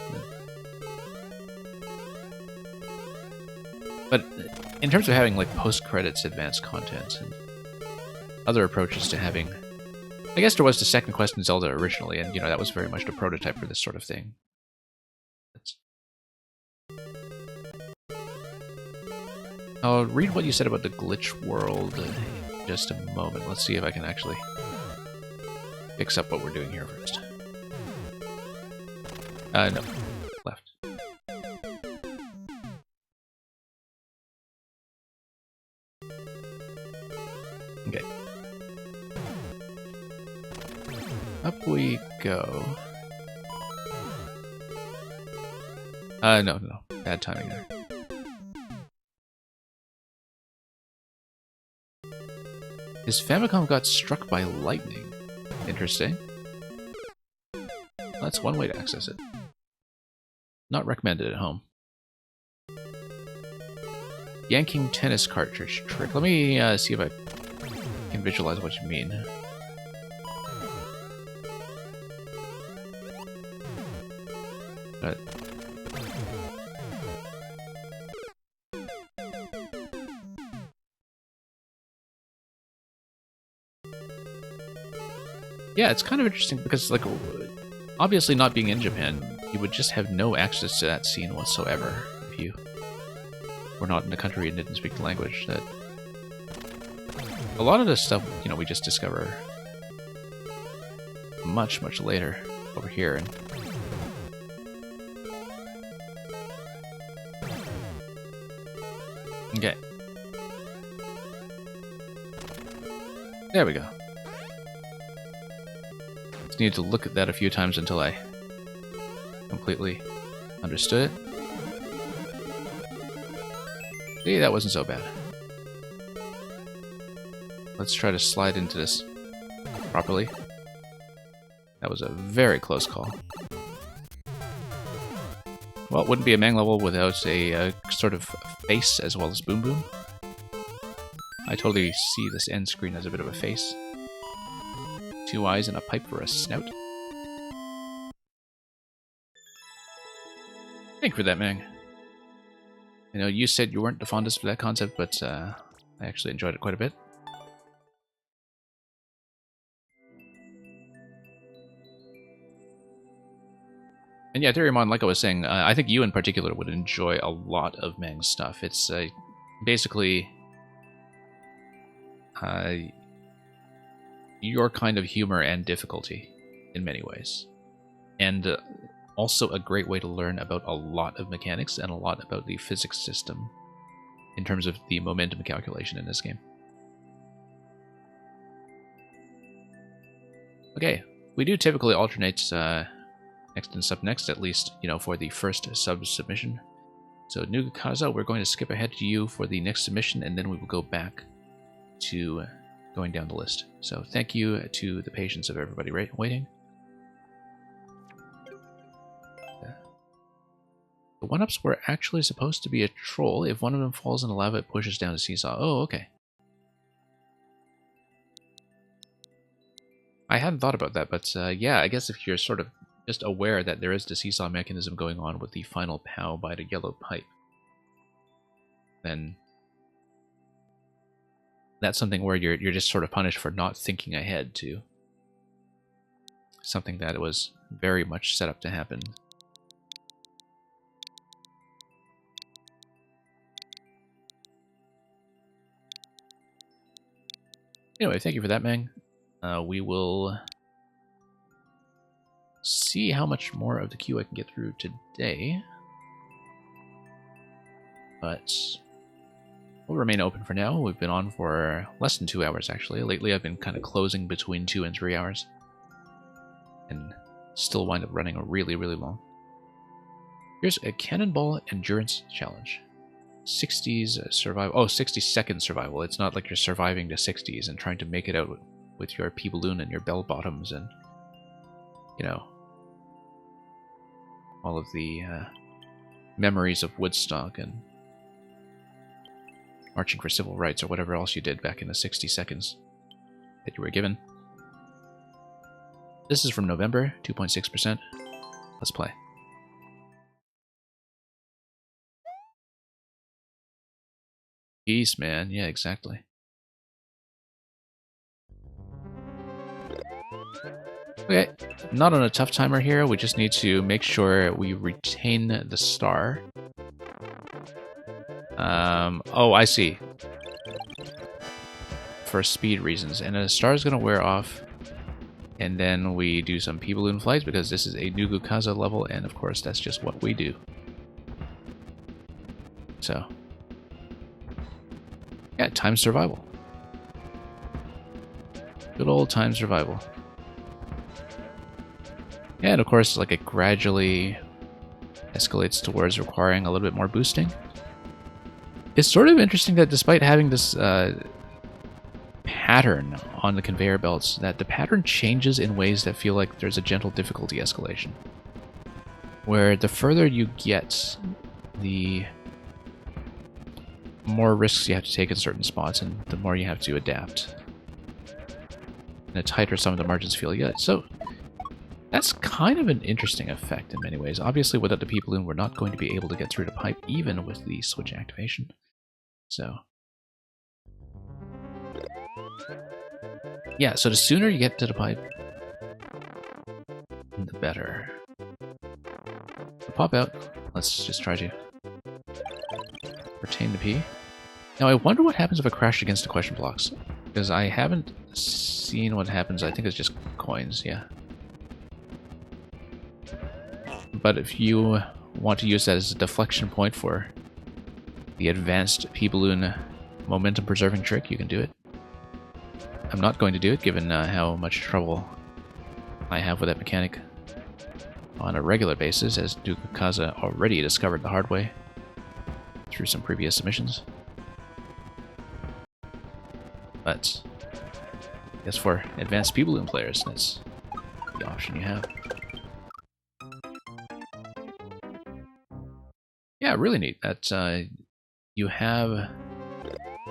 But in terms of having like post-credits advanced content and other approaches to having, I guess there was the second quest in Zelda originally, and you know that was very much the prototype for this sort of thing. I'll read what you said about the glitch world in just a moment. Let's see if I can actually fix up what we're doing here first. No. Left. Okay. Up we go. No. Bad timing there. His Famicom got struck by lightning. Interesting. That's one way to access it. Not recommended at home. Yanking tennis cartridge trick. Let me see if I can visualize what you mean. Yeah, it's kind of interesting because, like, obviously not being in Japan, you would just have no access to that scene whatsoever if you were not in a country and didn't speak the language. That a lot of this stuff, you know, we just discover much, much later over here. And okay. There we go. Just needed to look at that a few times until I completely understood it. See, that wasn't so bad. Let's try to slide into this properly. That was a very close call. Well, it wouldn't be a Mang level without a sort of face as well as Boom Boom. I totally see this end screen as a bit of a face. 2 eyes and a pipe for a snout. Thank you for that, Mang. I know you said you weren't the fondest of that concept, but I actually enjoyed it quite a bit. And yeah, Theoremon, like I was saying, I think you in particular would enjoy a lot of Meng's stuff. It's basically your kind of humor and difficulty in many ways. And also a great way to learn about a lot of mechanics and a lot about the physics system in terms of the momentum calculation in this game. Okay, we do typically alternate next and sub next, at least, you know, for the first sub submission. So Nugukaza, we're going to skip ahead to you for the next submission, and then we will go back to going down the list. So thank you to the patience of everybody waiting. The one-ups were actually supposed to be a troll. If one of them falls in the lava, it pushes down a seesaw. Oh, okay. I hadn't thought about that, but yeah, I guess if you're sort of just aware that there is the seesaw mechanism going on with the final POW by the yellow pipe, then that's something where you're just sort of punished for not thinking ahead to something that was very much set up to happen. Anyway, thank you for that, Meng. We will see how much more of the queue I can get through today. But we'll remain open for now. We've been on for less than 2 hours, actually. Lately, I've been kind of closing between 2 and 3 hours. And still wind up running really, really long. Here's a Cannonball Endurance Challenge. 60s survival. Oh, 60-second survival. It's not like you're surviving the 60s and trying to make it out with your pea-balloon and your bell-bottoms and, you know, all of the memories of Woodstock and marching for civil rights or whatever else you did back in the 60 seconds that you were given. This is from November, 2.6%. Let's play. Peace, man. Yeah, exactly. Okay, not on a tough timer here. We just need to make sure we retain the star. Oh, I see. For speed reasons. And the star is going to wear off. And then we do some pea-balloon flights because this is a Nugukaza level. And of course, that's just what we do. So. Yeah, time survival. Good old time survival. And of course, like, it gradually escalates towards requiring a little bit more boosting. It's sort of interesting that despite having this pattern on the conveyor belts, that the pattern changes in ways that feel like there's a gentle difficulty escalation. Where the further you get, the more risks you have to take in certain spots, and the more you have to adapt. And the tighter some of the margins feel. Yeah, so that's kind of an interesting effect in many ways. Obviously, without the pea-balloon, we're not going to be able to get through the pipe, even with the switch activation. So yeah, so the sooner you get to the pipe, the better. So pop out. Let's just try to retain the P. Now, I wonder what happens if I crash against the question blocks. Because I haven't seen what happens. I think it's just coins, yeah. But if you want to use that as a deflection point for the advanced pea-balloon momentum-preserving trick, you can do it. I'm not going to do it, given how much trouble I have with that mechanic on a regular basis, as Nugukaza already discovered the hard way through some previous submissions. But I guess for advanced pea-balloon players, that's the option you have. Yeah, really neat that you have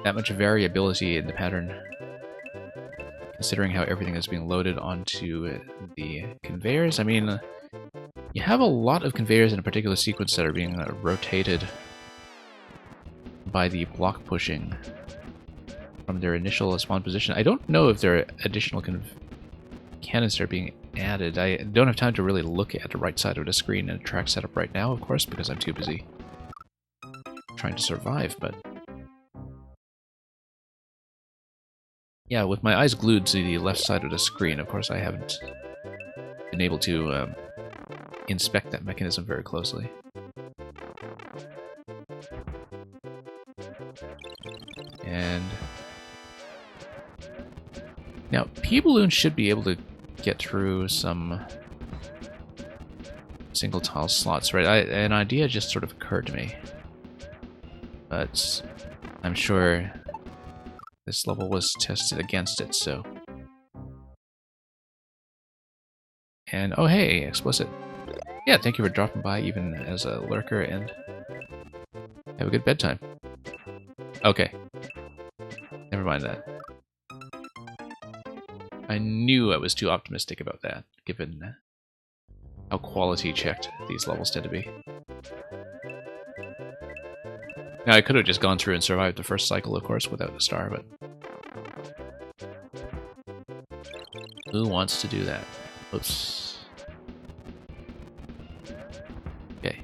that much variability in the pattern, considering how everything is being loaded onto the conveyors. I mean, you have a lot of conveyors in a particular sequence that are being rotated by the block pushing from their initial spawn position. I don't know if there are additional kind of cannons that are being added. I don't have time to really look at the right side of the screen and track setup right now, of course, because I'm too busy trying to survive, but yeah, with my eyes glued to the left side of the screen, of course I haven't been able to inspect that mechanism very closely. And now, P-Balloon should be able to get through some single tile slots, right? An idea just sort of occurred to me, but I'm sure this level was tested against it, so... And, oh hey, Explicit. Yeah, thank you for dropping by even as a lurker, and have a good bedtime. Okay. Never mind that. I knew I was too optimistic about that, given how quality checked these levels tend to be. Now, I could have just gone through and survived the first cycle, of course, without the star, but... who wants to do that? Oops. Okay.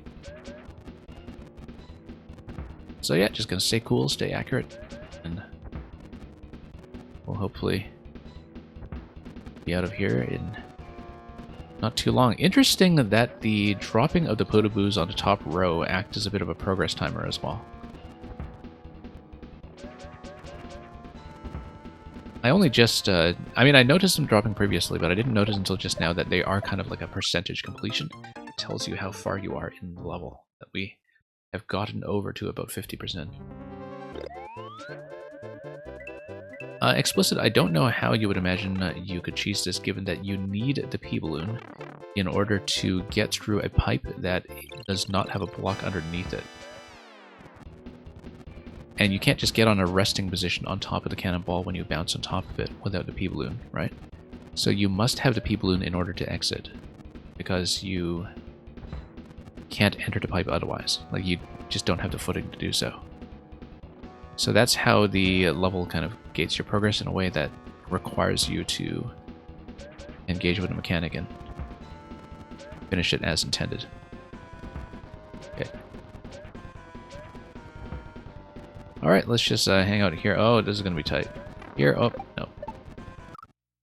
So yeah, just gonna stay cool, stay accurate, and we'll hopefully be out of here in not too long. Interesting that the dropping of the Podoboos on the top row act as a bit of a progress timer as well. I only just, I mean, I noticed them dropping previously, but I didn't notice until just now that they are kind of like a percentage completion. It tells you how far you are in the level, that we have gotten over to about 50%. Explicit, I don't know how you would imagine you could cheese this, given that you need the P-Balloon in order to get through a pipe that does not have a block underneath it. And you can't just get on a resting position on top of the cannonball when you bounce on top of it without the P-Balloon, right? So you must have the P-Balloon in order to exit, because you can't enter the pipe otherwise. Like, you just don't have the footing to do so. So that's how the level kind of gates your progress in a way that requires you to engage with a mechanic and finish it as intended. Okay. Alright, let's just hang out here. Oh, this is going to be tight. Here, oh, no.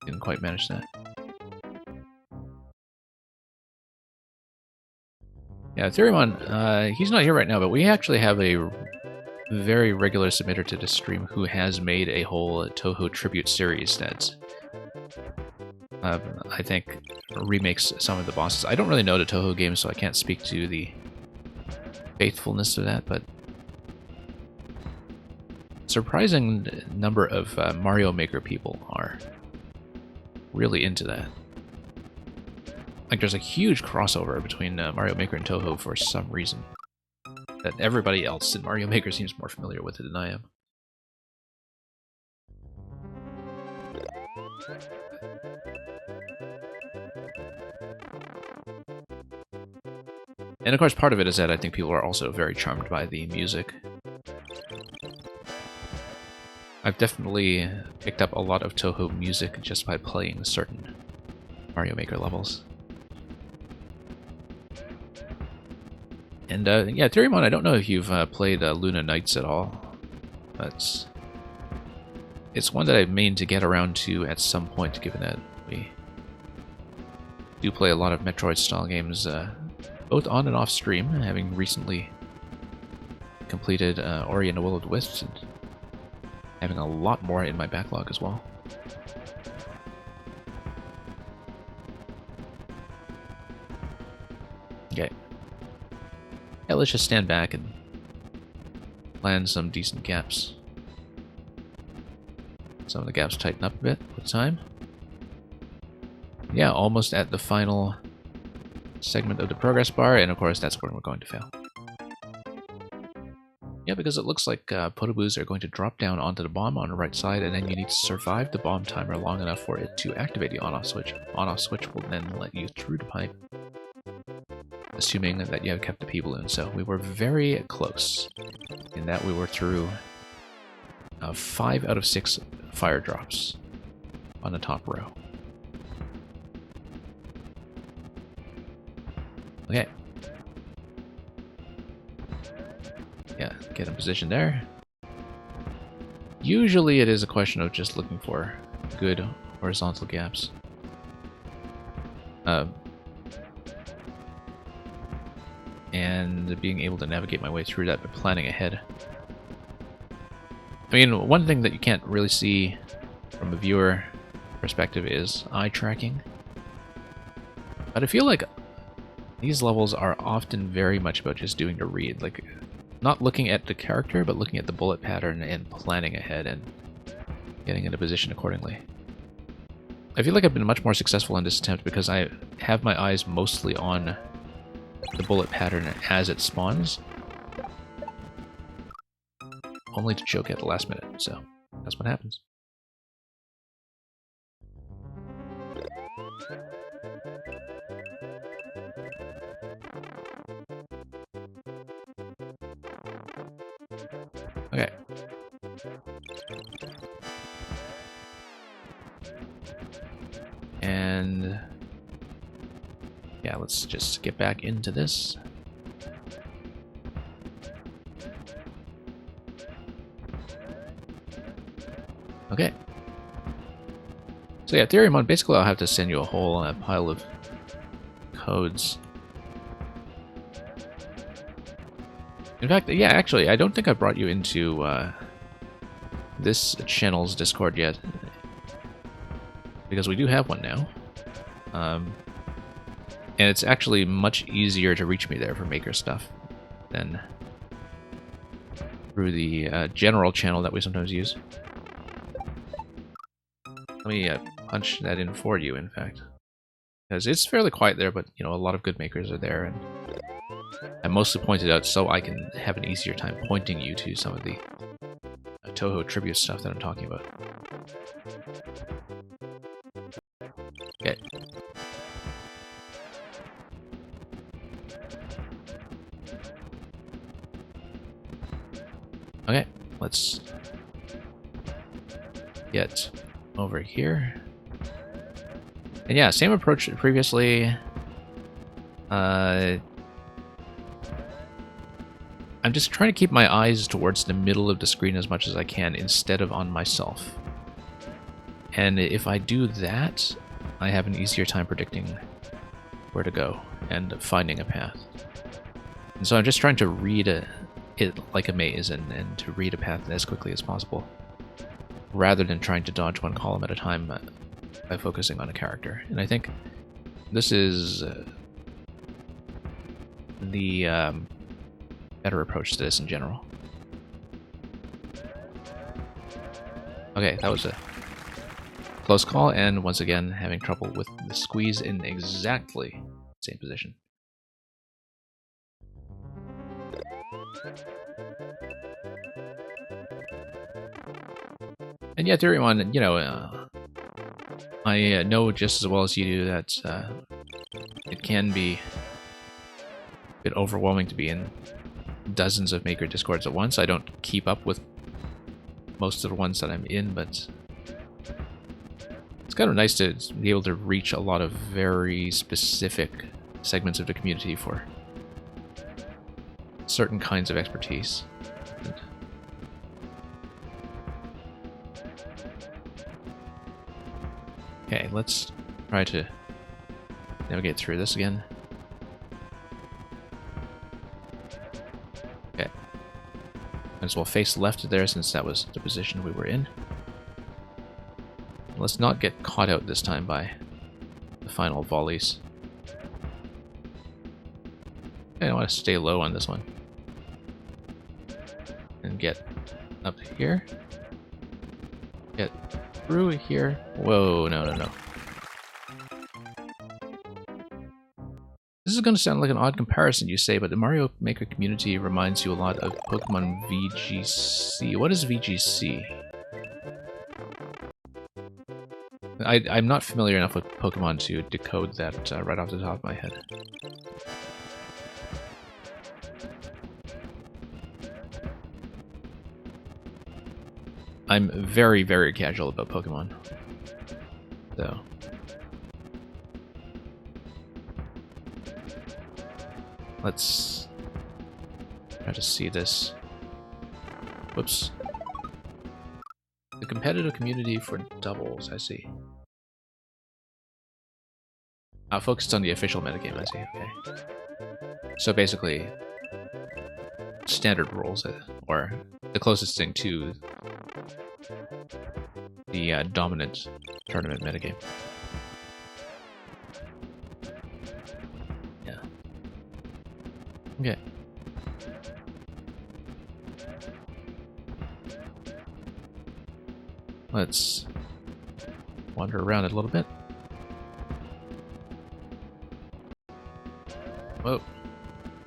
Didn't quite manage that. Yeah, Theuremon, he's not here right now, but we actually have a very regular submitter to this stream who has made a whole Touhou tribute series that I think remakes some of the bosses. I don't really know the Touhou games, so I can't speak to the faithfulness of that, but surprising number of Mario Maker people are really into that. Like, there's a huge crossover between Mario Maker and Touhou for some reason that everybody else in Mario Maker seems more familiar with it than I am. And of course, part of it is that I think people are also very charmed by the music. I've definitely picked up a lot of Touhou music just by playing certain Mario Maker levels. And yeah, Theuremon, I don't know if you've played Luna Nights at all, but it's one that I've meant to get around to at some point, given that we do play a lot of Metroid-style games, both on and off stream, having recently completed Ori and the Will of the Wisps, and having a lot more in my backlog as well. Okay. Yeah, let's just stand back and land some decent gaps. Some of the gaps tighten up a bit with time. Yeah, almost at the final segment of the progress bar, and of course that's where we're going to fail. Yeah, because it looks like Podoboos are going to drop down onto the bomb on the right side, and then you need to survive the bomb timer long enough for it to activate the on-off switch. On-off switch will then let you through the pipe. assuming that you have kept the P-Balloon. So we were very close in that we were through 5 out of 6 fire drops on the top row. Okay. Yeah, get in position there. Usually it is a question of just looking for good horizontal gaps. And being able to navigate my way through that by planning ahead. I mean, one thing that you can't really see from a viewer perspective is eye tracking. But I feel like these levels are often very much about just doing the read, like not looking at the character, but looking at the bullet pattern and planning ahead and getting into position accordingly. I feel like I've been much more successful in this attempt because I have my eyes mostly on the bullet pattern as it spawns, only to choke at the last minute, so that's what happens. Okay. And yeah, let's just get back into this. Okay. So yeah, Theoremon, basically I'll have to send you a whole pile of codes. In fact, yeah, actually, I don't think I brought you into this channel's Discord yet, because we do have one now. And it's actually much easier to reach me there for maker stuff than through the general channel that we sometimes use. Let me punch that in for you, in fact. Because it's fairly quiet there, but, you know, a lot of good makers are there, and I mostly pointed out so I can have an easier time pointing you to some of the Touhou tribute stuff that I'm talking about. Okay. Okay, let's get over here. And yeah, same approach previously. I'm just trying to keep my eyes towards the middle of the screen as much as I can instead of on myself. And if I do that, I have an easier time predicting where to go and finding a path. And so I'm just trying to read it like a maze and to read a path as quickly as possible, rather than trying to dodge one column at a time by focusing on a character. And I think this is the better approach to this in general. Okay, that was a close call, and once again having trouble with the squeeze in exactly the same position. And yeah, Theoremon, you know, I know just as well as you do that it can be a bit overwhelming to be in dozens of maker discords at once. I don't keep up with most of the ones that I'm in, but it's kind of nice to be able to reach a lot of very specific segments of the community for certain kinds of expertise. Okay, let's try to navigate through this again. Okay. Might as well face left there since that was the position we were in. Let's not get caught out this time by the final volleys. Okay, I want to stay low on this one. And get up here. Get through here. Whoa, no. This is going to sound like an odd comparison, you say, but the Mario Maker community reminds you a lot of Pokemon VGC. What is VGC? I'm not familiar enough with Pokemon to decode that right off the top of my head. I'm very, very casual about Pokemon. So. Let's try to see this. Whoops. The competitive community for doubles, I see. Focused on the official metagame, I see, okay. So basically, standard rules, or the closest thing to the dominant tournament metagame. Yeah. Okay. Let's wander around it a little bit. Whoa.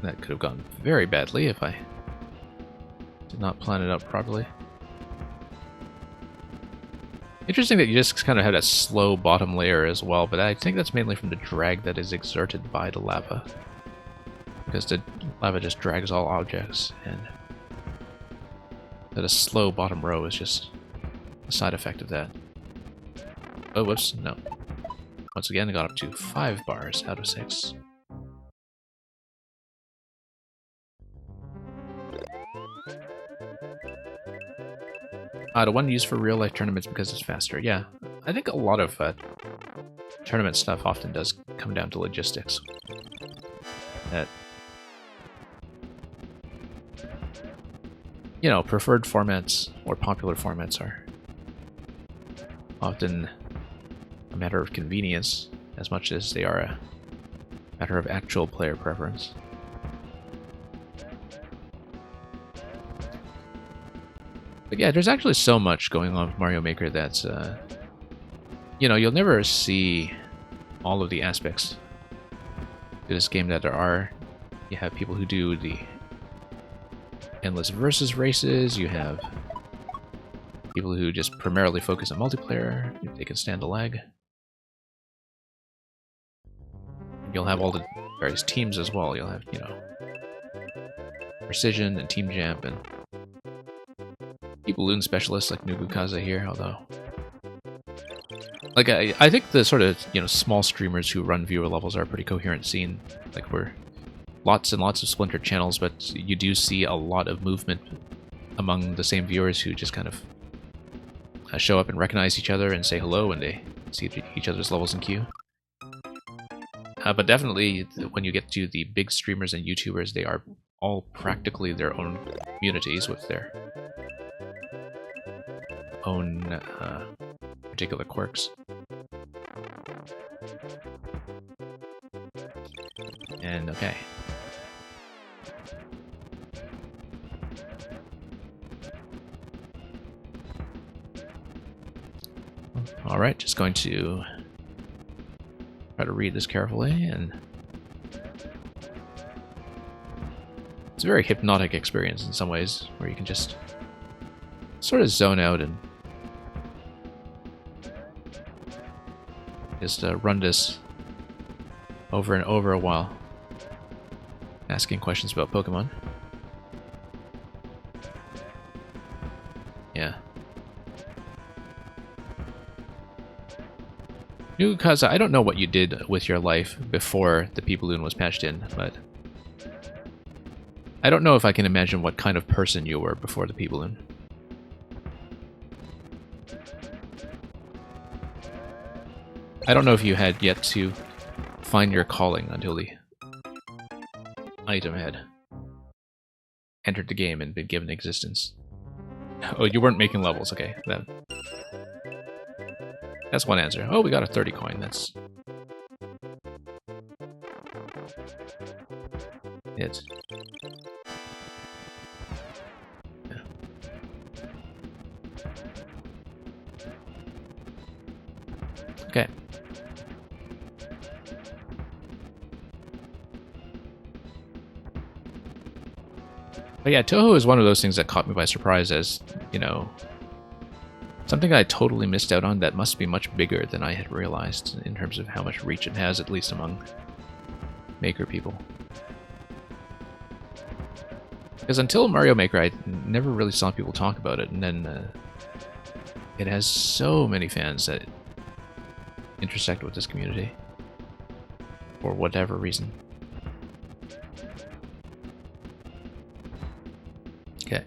That could have gone very badly if I did not plan it out properly. Interesting that you just kind of have that slow bottom layer as well, but I think that's mainly from the drag that is exerted by the lava. Because the lava just drags all objects, and that a slow bottom row is just a side effect of that. Oh, whoops, no. Once again, I got up to 5 bars out of 6. The one used for real-life tournaments because it's faster. Yeah, I think a lot of tournament stuff often does come down to logistics. That, you know, preferred formats or popular formats are often a matter of convenience as much as they are a matter of actual player preference. But yeah, there's actually so much going on with Mario Maker that's, you know, you'll never see all of the aspects to this game that there are. You have people who do the endless versus races, you have people who just primarily focus on multiplayer, if they can stand the lag. You'll have all the various teams as well. You'll have, you know, Precision and Team Jump and balloon specialists like Nugukaza here, although like I think the sort of, you know, small streamers who run viewer levels are a pretty coherent scene. Like, we're lots and lots of splintered channels, but you do see a lot of movement among the same viewers who just kind of show up and recognize each other and say hello when they see each other's levels in queue. But definitely, when you get to the big streamers and YouTubers, they are all practically their own communities with their own particular quirks. And okay. Alright, just going to try to read this carefully, and it's a very hypnotic experience in some ways, where you can just sort of zone out and just run this over and over while asking questions about Pokemon. Yeah. Nugukaza, I don't know what you did with your life before the P-Balloon was patched in, but I don't know if I can imagine what kind of person you were before the P-Balloon. I don't know if you had yet to find your calling until the item had entered the game and been given existence. Oh, you weren't making levels, okay. That's one answer. Oh, we got a 30 coin, that's it. Yeah. Okay. But yeah, Touhou is one of those things that caught me by surprise as, you know, something I totally missed out on that must be much bigger than I had realized in terms of how much reach it has, at least among Maker people. Because until Mario Maker, I never really saw people talk about it, and then it has so many fans that intersect with this community for whatever reason. Okay.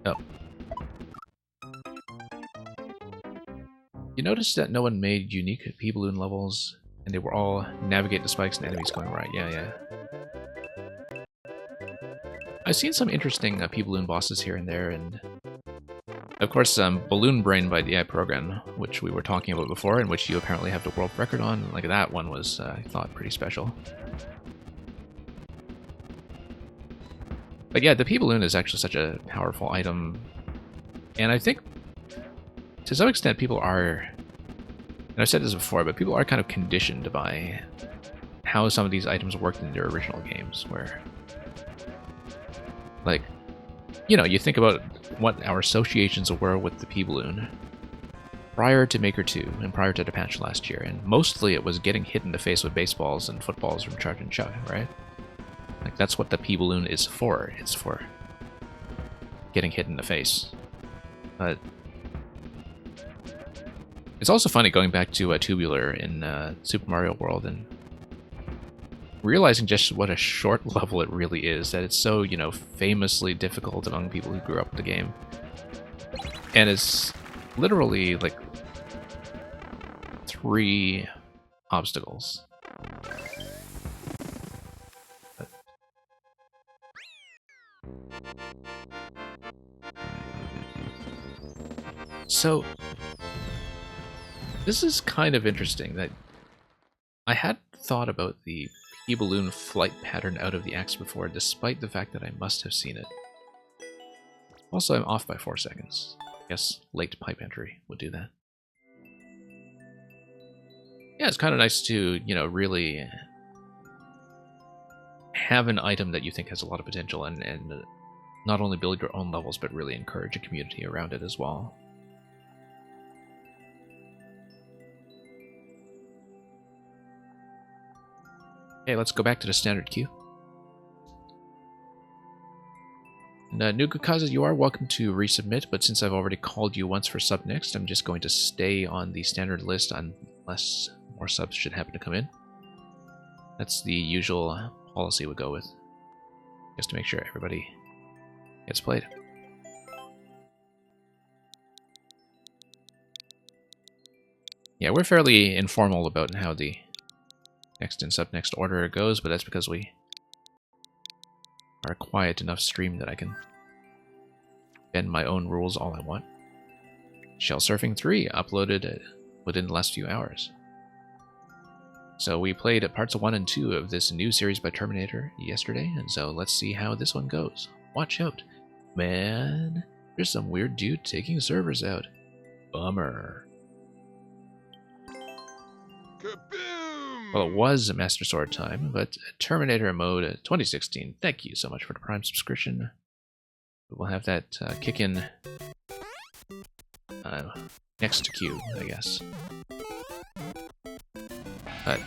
Oh. You notice that no one made unique P-Balloon levels, and they were all navigate the spikes and enemies going right. Yeah. I've seen some interesting P-Balloon bosses here and there, and of course, Balloon Brain by DI Program, which we were talking about before, and which you apparently have the world record on. Like, that one was, I thought, pretty special. But yeah, the P-Balloon is actually such a powerful item, and I think to some extent people are, and I've said this before, but people are kind of conditioned by how some of these items worked in their original games, where, like, you know, you think about what our associations were with the P-Balloon prior to Maker 2 and prior to the patch last year, and mostly it was getting hit in the face with baseballs and footballs from Charge and Chuck, right? Like, that's what the P-Balloon is for. It's for getting hit in the face. But it's also funny going back to Tubular in Super Mario World and realizing just what a short level it really is, that it's so, you know, famously difficult among people who grew up with the game. And it's literally like 3 obstacles. So this is kind of interesting that I had thought about the P-Balloon flight pattern out of the axe before, despite the fact that I must have seen it. Also, I'm off by 4 seconds. I guess late pipe entry would do that. Yeah, it's kind of nice to, you know, really have an item that you think has a lot of potential and not only build your own levels, but really encourage a community around it as well. Okay, let's go back to the standard queue. And Nugukaza, you are welcome to resubmit, but since I've already called you once for sub next, I'm just going to stay on the standard list unless more subs should happen to come in. That's the usual policy we go with, just to make sure everybody gets played. Yeah, we're fairly informal about how the next and sub next order goes, but that's because we are a quiet enough stream that I can bend my own rules all I want. Shell Surfing 3 uploaded within the last few hours. So we played parts 1 and 2 of this new series by Terminator yesterday, and so let's see how this one goes. Watch out. Man, there's some weird dude taking servers out. Bummer. Well, it was Master Sword time, but Terminator mode 2016. Thank you so much for the Prime subscription. We'll have that kick in next to Q, I guess. But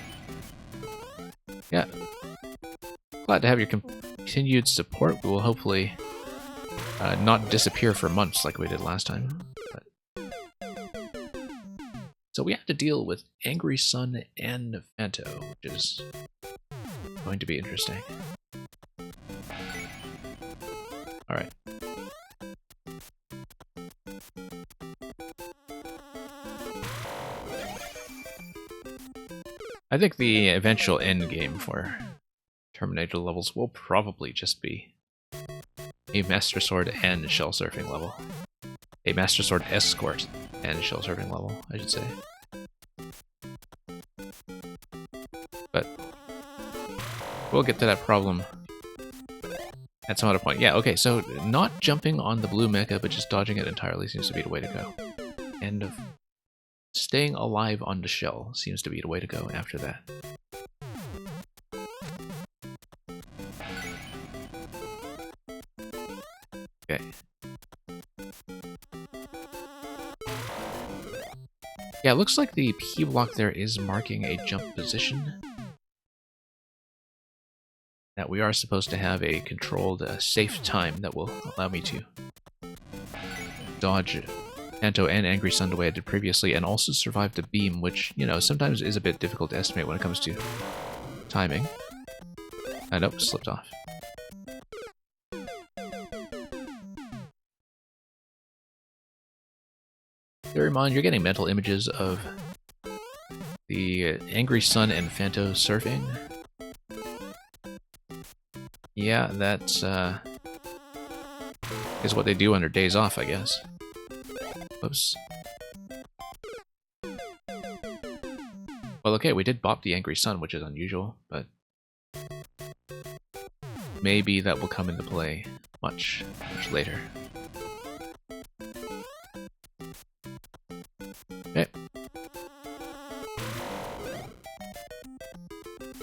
yeah, glad to have your continued support. We will hopefully not disappear for months like we did last time. So we have to deal with Angry Sun and Fanto, which is going to be interesting. Alright. I think the eventual end game for Terminator levels will probably just be a Master Sword and Shell Surfing level. A Master Sword Escort and Shell Surfing level, I should say. But we'll get to that problem at some other point. Yeah, okay, so not jumping on the blue mecha, but just dodging it entirely seems to be the way to go. And staying alive on the shell seems to be the way to go after that. Okay. Yeah, it looks like the P block there is marking a jump position. That we are supposed to have a controlled, safe time that will allow me to dodge Phanto and Angry Sun the way I did previously, and also survived a beam, which, you know, sometimes is a bit difficult to estimate when it comes to timing. Nope, slipped off. Theramon, you're getting mental images of the Angry Sun and Phanto surfing. Yeah, that's is what they do on their days off, I guess. Oops. Well, okay, we did bop the Angry Sun, which is unusual, but maybe that will come into play much later. Okay.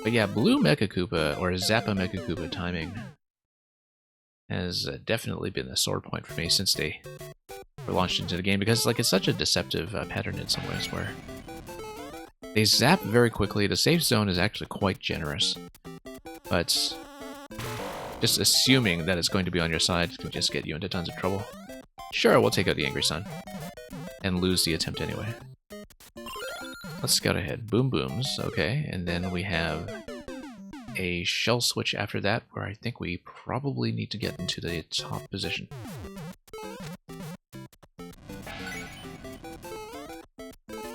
But yeah, Blue Mecha Koopa, or Zappa Mecha Koopa timing has definitely been a sore point for me since they were launched into the game, because like it's such a deceptive pattern in some ways where they zap very quickly. The safe zone is actually quite generous, but just assuming that it's going to be on your side can just get you into tons of trouble. Sure, we'll take out the Angry Sun and lose the attempt anyway. Let's scout ahead. Boom Booms, okay, and then we have a shell switch after that, where I think we probably need to get into the top position.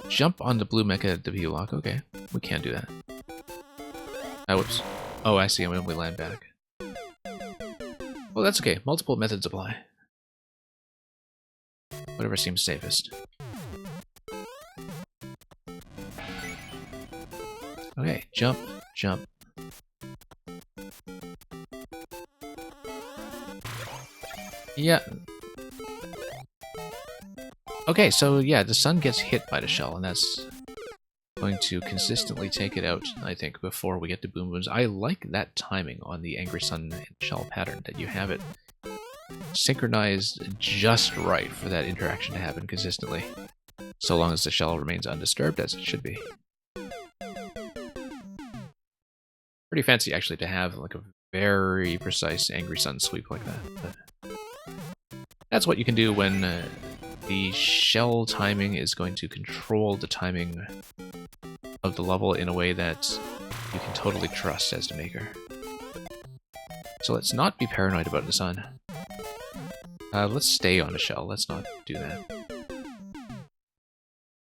Jump on the blue mecha at the W lock. Okay, we can do that. Whoops. Oh, I see. When we land back. Well, that's okay. Multiple methods apply. Whatever seems safest. Okay, jump, jump. Yeah. Okay, so yeah, the sun gets hit by the shell, and that's going to consistently take it out, I think, before we get to Boom Booms. I like that timing on the Angry Sun shell pattern, that you have it synchronized just right for that interaction to happen consistently, so long as the shell remains undisturbed, as it should be. Pretty fancy, actually, to have like a very precise Angry Sun sweep like that. But that's what you can do when the shell timing is going to control the timing of the level in a way that you can totally trust as the maker. So let's not be paranoid about the sun. Let's stay on the shell. Let's not do that.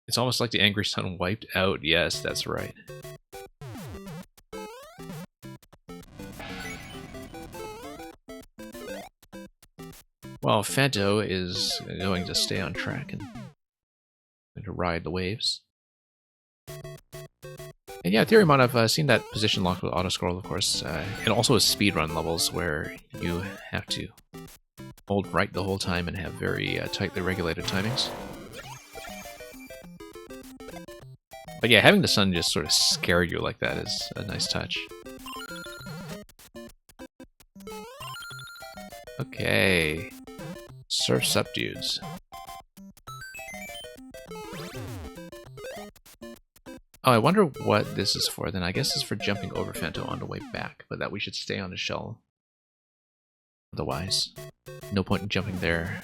It's almost like the Angry Sun wiped out. Yes, that's right. Well, Phanto is going to stay on track and going to ride the waves. And yeah, Theramon, I've seen that position locked with auto-scroll, of course, and also with speedrun levels where you have to hold right the whole time and have very tightly regulated timings. But yeah, having the sun just sort of scare you like that is a nice touch. Okay. Surf's up, dudes. Oh, I wonder what this is for then. I guess it's for jumping over Phanto on the way back, but that we should stay on the shell. Otherwise, no point in jumping there.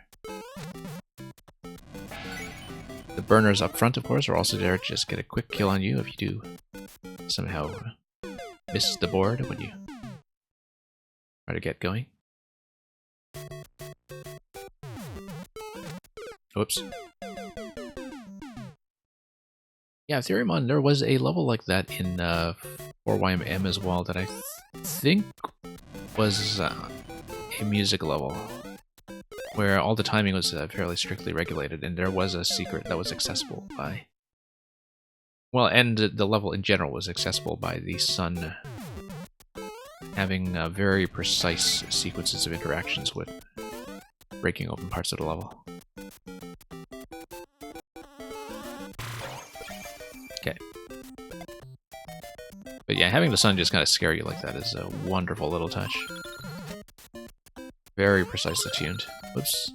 The burners up front, of course, are also there to just get a quick kill on you if you do somehow miss the board when you try to get going. Whoops. Yeah, Theramon, there was a level like that in 4YMM as well that I think was a music level, where all the timing was fairly strictly regulated, and there was a secret that was accessible by... Well, and the level in general was accessible by the sun having very precise sequences of interactions with breaking open parts of the level. Okay. But yeah, having the sun just kind of scare you like that is a wonderful little touch. Very precisely tuned. Whoops.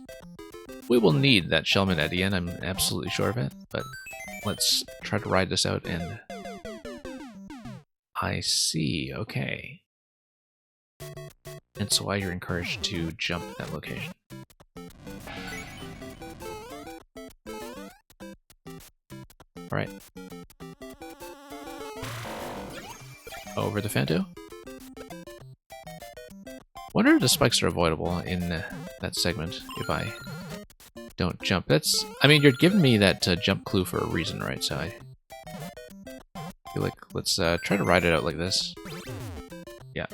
We will need that Shellman at the end, I'm absolutely sure of it, but let's try to ride this out and... I see, okay. And so why you're encouraged to jump that location. Alright. Over the Phanto. Wonder if the spikes are avoidable in that segment if I don't jump. That's, I mean, you're giving me that jump clue for a reason, right? So I feel like let's try to ride it out like this. Yeah.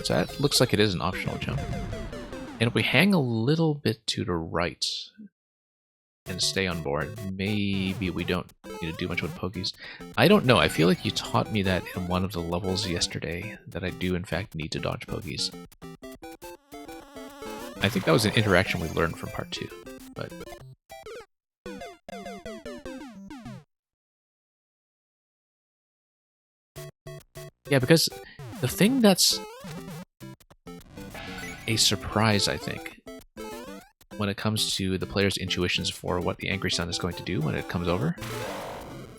So that looks like it is an optional jump. And if we hang a little bit to the right and stay on board, maybe we don't need to do much with pokies. I don't know. I feel like you taught me that in one of the levels yesterday, that I do in fact need to dodge pokies. I think that was an interaction we learned from part 2, but... yeah, because the thing that's a surprise, I think, when it comes to the player's intuitions for what the Angry Sun is going to do when it comes over,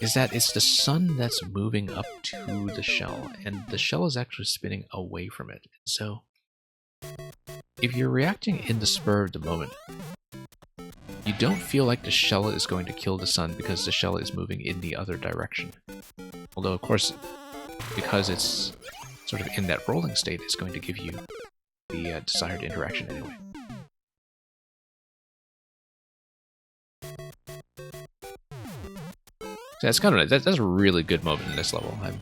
is that it's the sun that's moving up to the shell, and the shell is actually spinning away from it. So, if you're reacting in the spur of the moment, you don't feel like the shell is going to kill the sun because the shell is moving in the other direction. Although, of course, because it's sort of in that rolling state, it's going to give you the desired interaction anyway. So that's kind of that's a really good moment in this level. I'm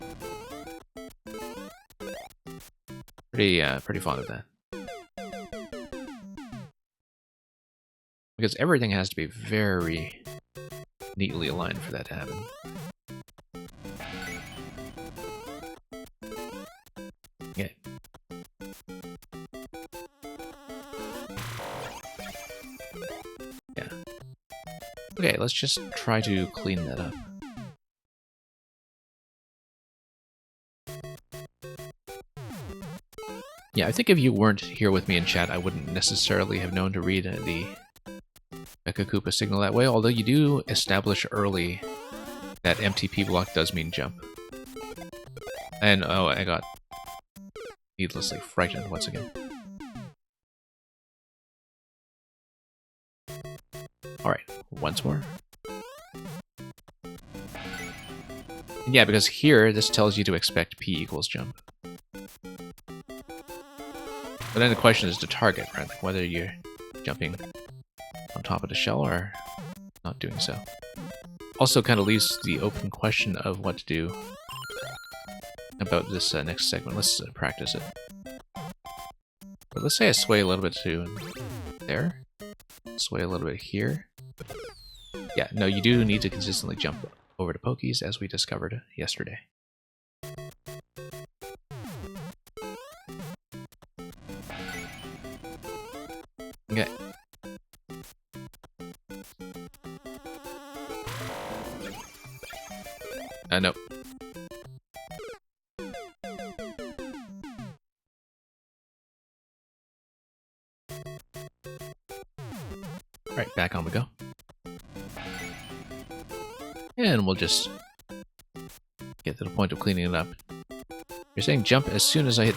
pretty fond of that, because everything has to be very neatly aligned for that to happen. Okay. Yeah. Okay, let's just try to clean that up. Yeah, I think if you weren't here with me in chat, I wouldn't necessarily have known to read the Mecha Koopa signal that way, although you do establish early that MTP block does mean jump. And, oh, I got needlessly frightened once again. Alright, once more. And yeah, because here, this tells you to expect P equals jump. But then the question is the target, right? Like whether you're jumping on top of the shell or not doing so. Also kind of leaves the open question of what to do about this next segment. Let's practice it. But let's say I sway a little bit to there. Sway a little bit here. Yeah, no, you do need to consistently jump over to pokies, as we discovered yesterday. Okay. Nope. Alright, back on we go. And we'll just get to the point of cleaning it up. You're saying jump as soon as I hit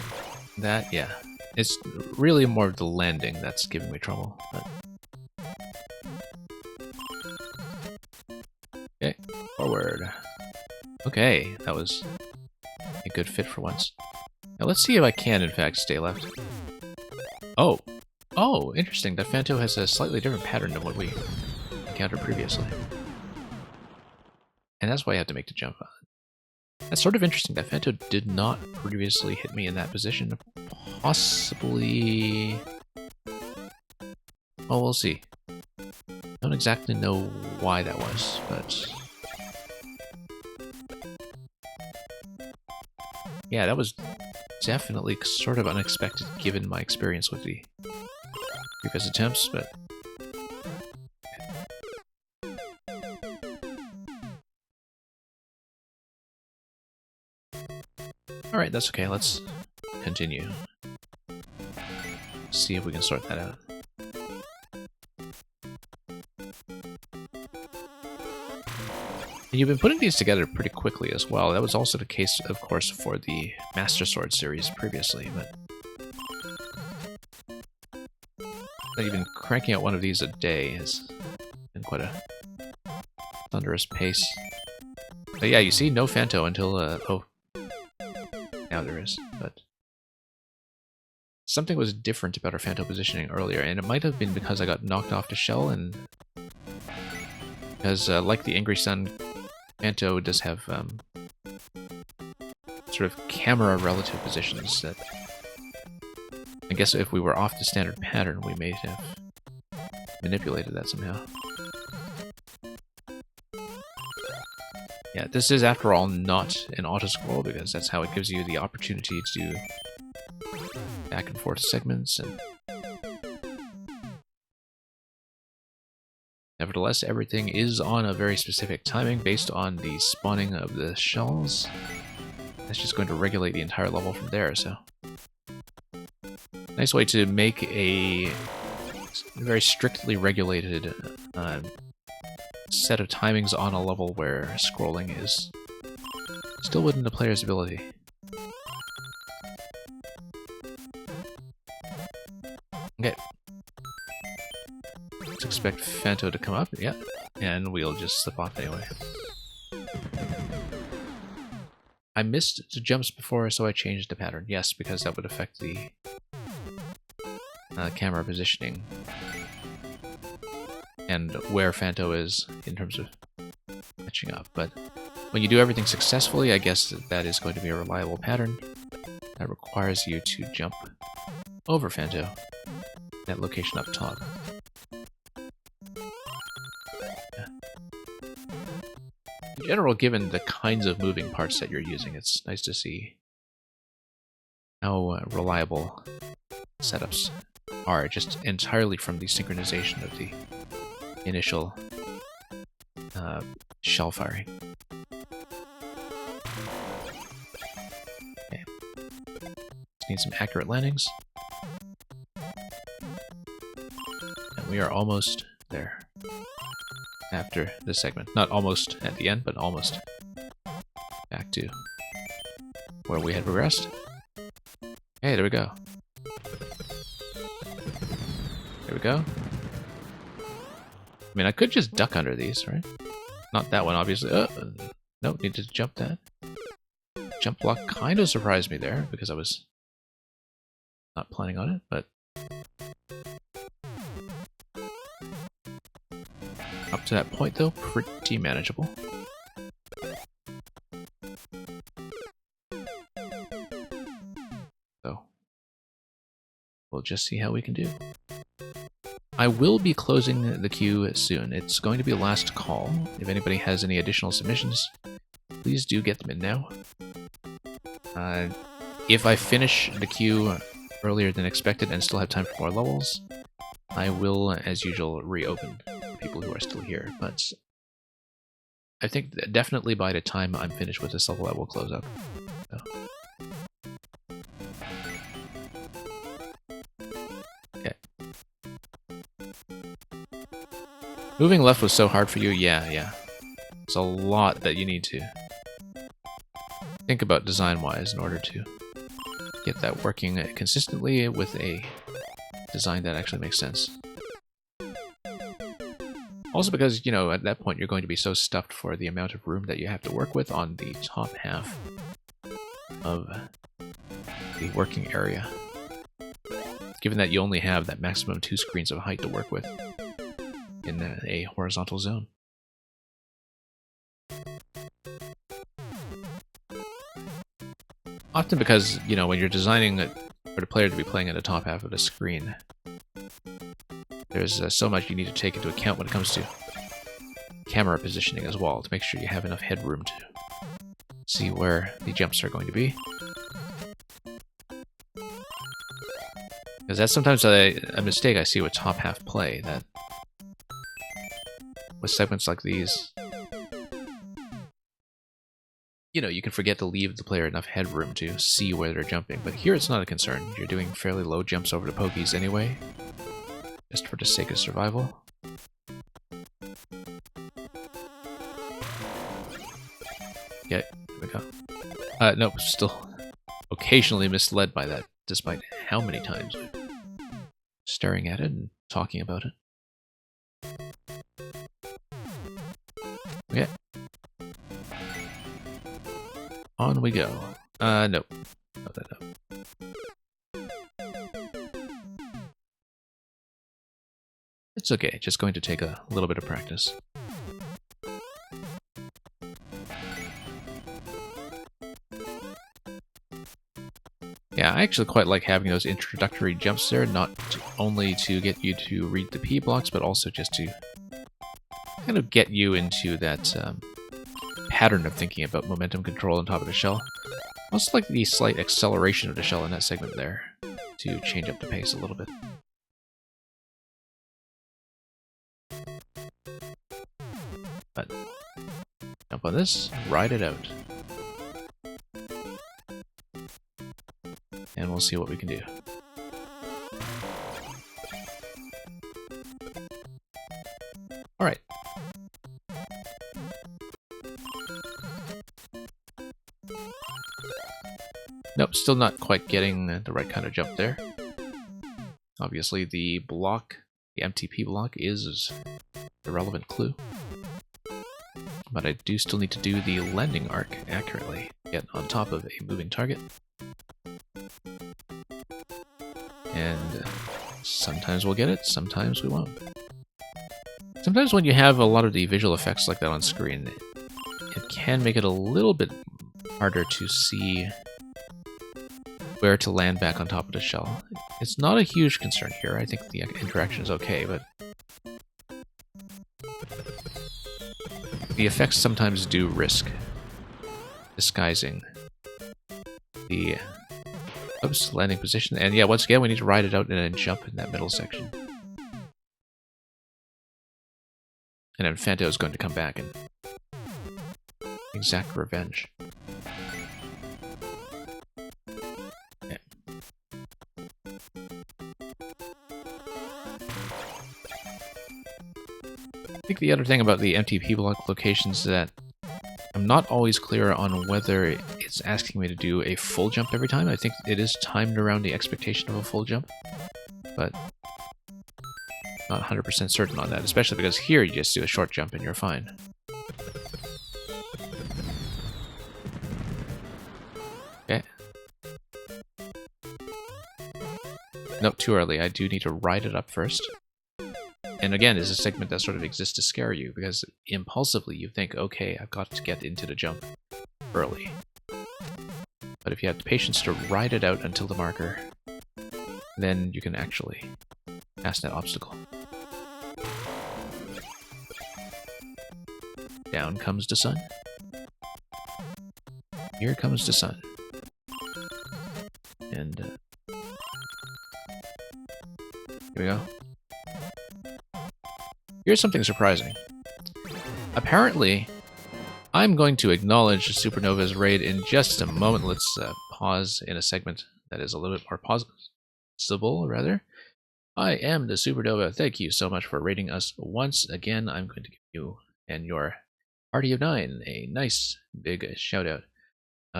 that? Yeah. It's really more of the landing that's giving me trouble. But... okay, forward. Okay, that was a good fit for once. Now let's see if I can, in fact, stay left. Oh! Oh, interesting. That Phanto has a slightly different pattern than what we encountered previously. And that's why I had to make the jump. That's sort of interesting. That Phanto did not previously hit me in that position. Possibly... well, we'll see. Don't exactly know why that was, but... yeah, that was definitely sort of unexpected given my experience with the previous attempts, but... alright, that's okay, let's continue. See if we can sort that out. And you've been putting these together pretty quickly as well. That was also the case, of course, for the Master Sword series previously, but... even cranking out one of these a day has been quite a thunderous pace. But yeah, you see, no Phanto until, oh, now there is, but something was different about our Phanto positioning earlier, and it might have been because I got knocked off the shell, and because, like the Angry Sun, Phanto does have, sort of camera relative positions that I guess if we were off the standard pattern, we may have manipulated that somehow. Yeah, this is, after all, not an auto-scroll, because that's how it gives you the opportunity to do back and forth segments, and nevertheless, everything is on a very specific timing based on the spawning of the shells. That's just going to regulate the entire level from there, so... Nice way to make a very strictly regulated set of timings on a level where scrolling is still within the player's ability. Okay. Let's expect Phanto to come up, yeah, and we'll just slip off anyway. I missed the jumps before, so I changed the pattern. Yes, because that would affect the camera positioning and where Phanto is in terms of catching up. But when you do everything successfully, I guess that is going to be a reliable pattern that requires you to jump over Phanto, that location up top. Yeah. In general, given the kinds of moving parts that you're using, it's nice to see how reliable setups are, just entirely from the synchronization of the initial shell firing. Okay. Just need some accurate landings. And we are almost there. After this segment. Not almost at the end, but almost back to where we had progressed. Hey, there we go. There we go. I mean, I could just duck under these, right? Not that one, obviously. Nope, need to jump that. Jump block kind of surprised me there, because I was not planning on it, but... Up to that point, though, pretty manageable. So, we'll just see how we can do. I will be closing the queue soon. It's going to be a last call. If anybody has any additional submissions, please do get them in now. If I finish the queue earlier than expected and still have time for more levels, I will, as usual, reopen people who are still here. But I think that definitely by the time I'm finished with this level, I will close up. So. Okay. Moving left was so hard for you? Yeah. There's a lot that you need to think about design-wise in order to get that working consistently with a design that actually makes sense. Also because, you know, at that point you're going to be so stuffed for the amount of room that you have to work with on the top half of the working area. Given that you only have that maximum 2 screens of height to work with in a horizontal zone. Often because, you know, when you're designing for the player to be playing at the top half of the screen, there's so much you need to take into account when it comes to camera positioning as well, to make sure you have enough headroom to see where the jumps are going to be. Because that's sometimes a mistake I see with top half play, that with segments like these, you know, you can forget to leave the player enough headroom to see where they're jumping. But here it's not a concern. You're doing fairly low jumps over the pokies anyway, just for the sake of survival. Yeah, here we go. Nope, still occasionally misled by that, despite how many times I'm staring at it and talking about it. On we go. Nope. No, no, no. It's okay, just going to take a little bit of practice. Yeah, I actually quite like having those introductory jumps there, not only to get you to read the P blocks, but also just to kind of get you into that pattern of thinking about momentum control on top of the shell. I also like the slight acceleration of the shell in that segment there to change up the pace a little bit. But jump on this, ride it out. And we'll see what we can do. Alright. Nope, still not quite getting the right kind of jump there. Obviously the block, the MTP block, is a relevant clue. But I do still need to do the landing arc accurately, get on top of a moving target. And sometimes we'll get it, sometimes we won't. Sometimes when you have a lot of the visual effects like that on screen, it can make it a little bit harder to see where to land back on top of the shell. It's not a huge concern here, I think the interaction is okay, but the effects sometimes do risk disguising the landing position. And yeah, once again, we need to ride it out and then jump in that middle section. And then Phanto is going to come back and exact revenge. Okay. I think the other thing about the MTP block locations is that I'm not always clear on whether it's asking me to do a full jump every time. I think it is timed around the expectation of a full jump, but not 100% certain on that, especially because here you just do a short jump and you're fine. Okay. Nope, too early. I do need to ride it up first. And again, it's a segment that sort of exists to scare you, because impulsively you think, okay, I've got to get into the jump early. But if you have the patience to ride it out until the marker, then you can actually pass that obstacle. Down comes the sun. Here comes the sun. And here we go. Here's something surprising. Apparently, I'm going to acknowledge Supernova's raid in just a moment. Let's pause in a segment that is a little bit more possible, rather. I am the Supernova. Thank you so much for raiding us once again. I'm going to give you and your party of 9 a nice big shout out.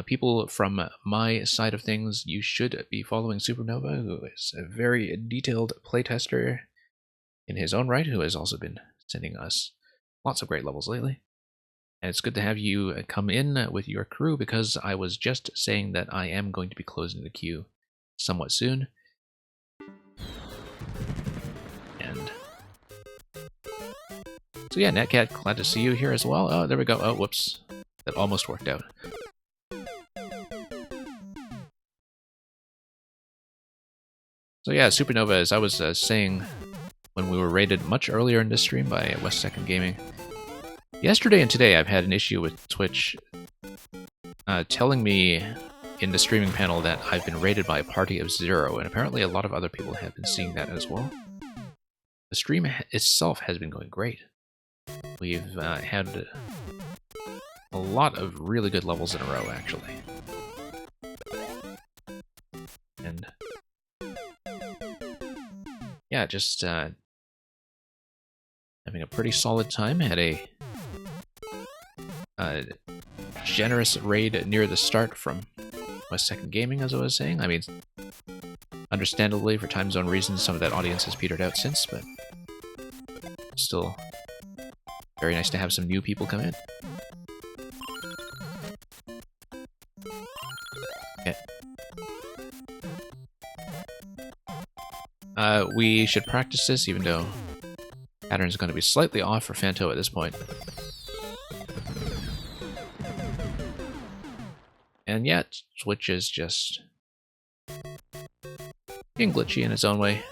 People from my side of things, you should be following Supernova, who is a very detailed playtester in his own right, who has also been sending us lots of great levels lately. And it's good to have you come in with your crew, because I was just saying that I am going to be closing the queue somewhat soon. And so yeah, Netcat, glad to see you here as well. Oh, there we go. Oh, whoops. That almost worked out. So yeah, Supernova, as I was saying when we were raided much earlier in this stream by West Second Gaming, yesterday and today I've had an issue with Twitch telling me in the streaming panel that I've been raided by a party of 0, and apparently a lot of other people have been seeing that as well. The stream itself has been going great. We've had a lot of really good levels in a row, actually. And yeah, just having a pretty solid time. Had a generous raid near the start from West Second Gaming, as I was saying. I mean, understandably, for time zone reasons, some of that audience has petered out since, but still very nice to have some new people come in. We should practice this, even though pattern is going to be slightly off for Fanto at this point. And yet, Twitch is just being glitchy in its own way.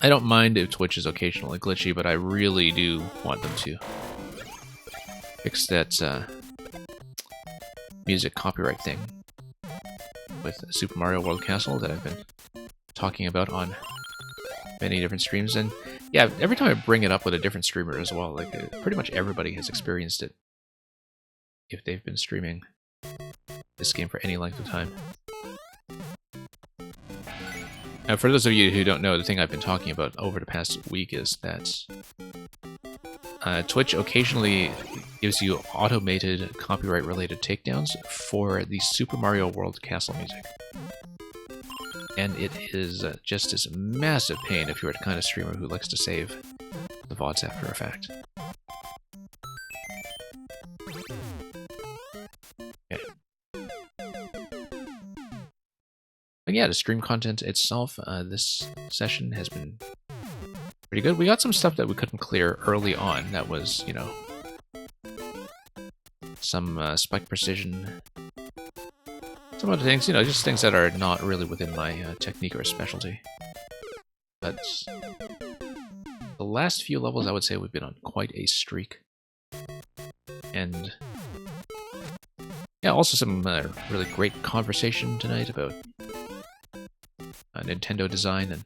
I don't mind if Twitch is occasionally glitchy, but I really do want them to fix that music copyright thing with Super Mario World Castle that I've been talking about on many different streams. And yeah, every time I bring it up with a different streamer as well, like pretty much everybody has experienced it if they've been streaming this game for any length of time. Now, for those of you who don't know, the thing I've been talking about over the past week is that Twitch occasionally gives you automated copyright-related takedowns for the Super Mario World Castle music. And it is just this massive pain if you're the kind of streamer who likes to save the VODs after a fact. Okay. But yeah, the stream content itself, this session has been pretty good. We got some stuff that we couldn't clear early on. That was, you know, some spike precision. Some other things, you know, just things that are not really within my technique or specialty. But the last few levels, I would say we've been on quite a streak. And yeah, also some really great conversation tonight about Nintendo design and,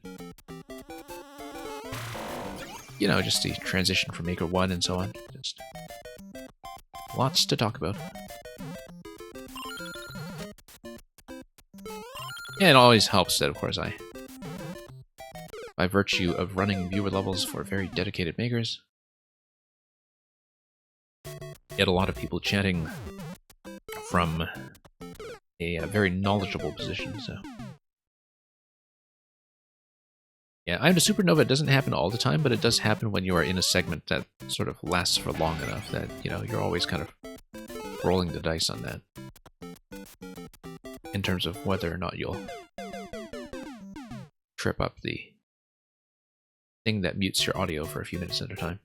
you know, just the transition from Maker 1 and so on. Just lots to talk about. Yeah, it always helps that, of course, by virtue of running viewer levels for very dedicated makers, get a lot of people chatting from a very knowledgeable position, so. Yeah, I'm a Supernova. It doesn't happen all the time, but it does happen when you are in a segment that sort of lasts for long enough that, you know, you're always kind of rolling the dice on that. In terms of whether or not you'll trip up the thing that mutes your audio for a few minutes at a time.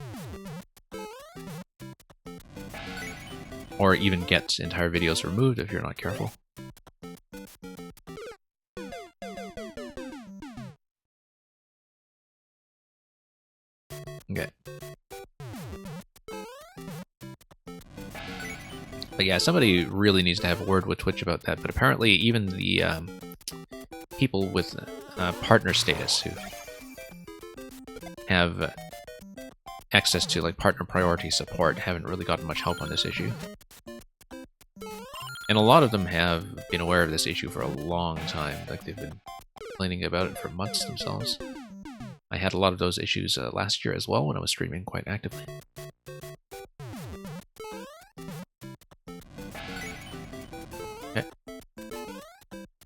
Or even get entire videos removed if you're not careful. Okay. But yeah, somebody really needs to have a word with Twitch about that. But apparently even the people with partner status who have access to like partner priority support haven't really gotten much help on this issue. And a lot of them have been aware of this issue for a long time. Like they've been complaining about it for months themselves. I had a lot of those issues last year as well when I was streaming quite actively. Okay.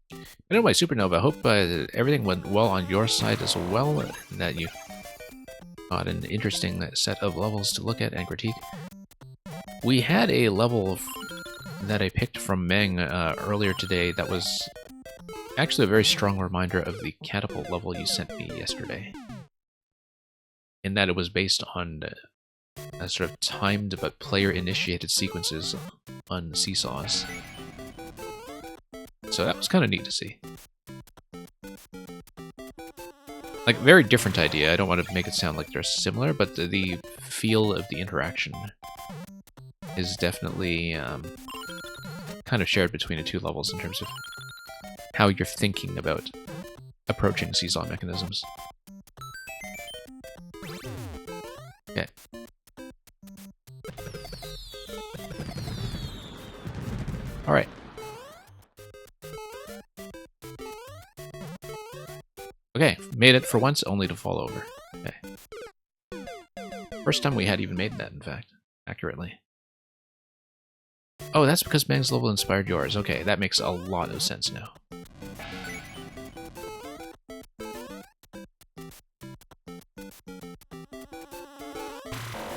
But anyway, Supernova, I hope everything went well on your side as well, and that you got an interesting set of levels to look at and critique. We had a level that I picked from Meng earlier today that was actually a very strong reminder of the catapult level you sent me yesterday. In that it was based on sort of timed but player-initiated sequences on seesaws. So that was kind of neat to see. Like, very different idea. I don't want to make it sound like they're similar, but the feel of the interaction is definitely kind of shared between the two levels in terms of how you're thinking about approaching seesaw mechanisms. Okay. Alright. Okay, made it for once, only to fall over. Okay. First time we had even made that, in fact, accurately. Oh, that's because Meng's level inspired yours. Okay, that makes a lot of sense now.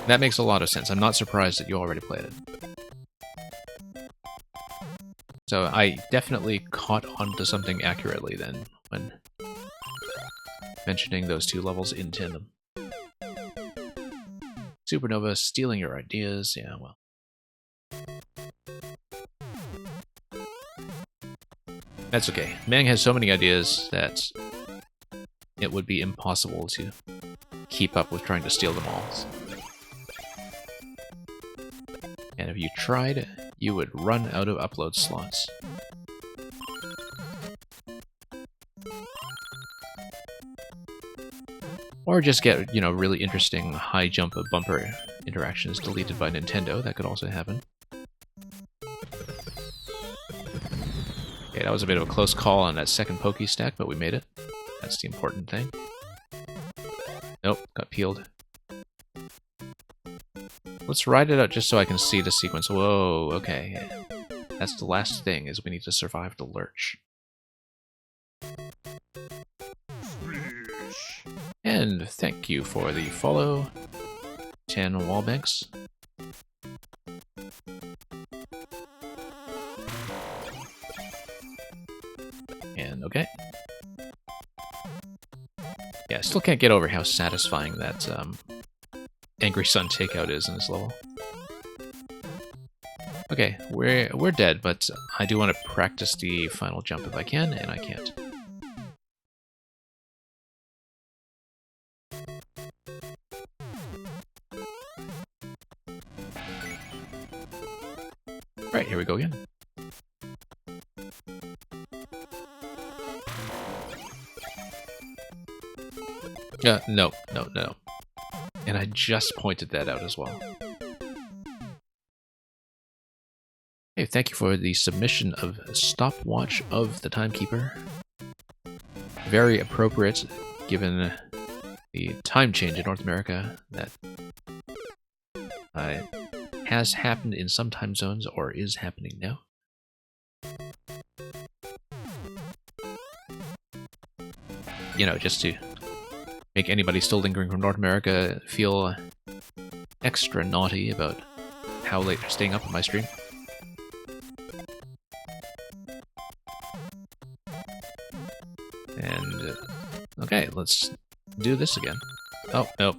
That makes a lot of sense. I'm not surprised that you already played it. So I definitely caught onto something accurately then when mentioning those two levels in tandem. Supernova stealing your ideas, yeah, well. That's okay. Mang has so many ideas that it would be impossible to keep up with trying to steal them all. And if you tried, you would run out of upload slots. Or just get, you know, really interesting high jump bumper interactions deleted by Nintendo. That could also happen. Okay, that was a bit of a close call on that second Poke stack, but we made it. That's the important thing. Nope, got peeled. Let's ride it out just so I can see the sequence. Whoa, okay. That's the last thing, is we need to survive the lurch. And thank you for the follow, 10 wallbanks. And okay. Yeah, I still can't get over how satisfying that Angry Sun takeout is in this level. Okay, we're dead, but I do want to practice the final jump if I can, and I can't. Right, here we go again. No. And I just pointed that out as well. Hey, thank you for the submission of Stopwatch of the Timekeeper. Very appropriate, given the time change in North America that has happened in some time zones or is happening now. You know, just to make anybody still lingering from North America feel extra naughty about how late they're staying up on my stream. And, okay, let's do this again. Oh, no.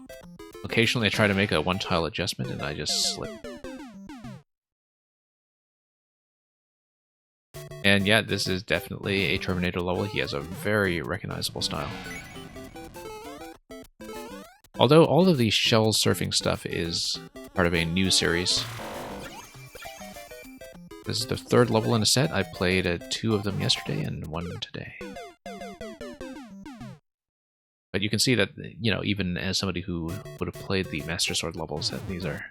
Occasionally I try to make a one-tile adjustment and I just slip. And yeah, this is definitely a Terminator level. He has a very recognizable style. Although all of the shell surfing stuff is part of a new series. This is the third level in a set. I played 2 of them yesterday and 1 today. But you can see that, you know, even as somebody who would have played the Master Sword levels, that these are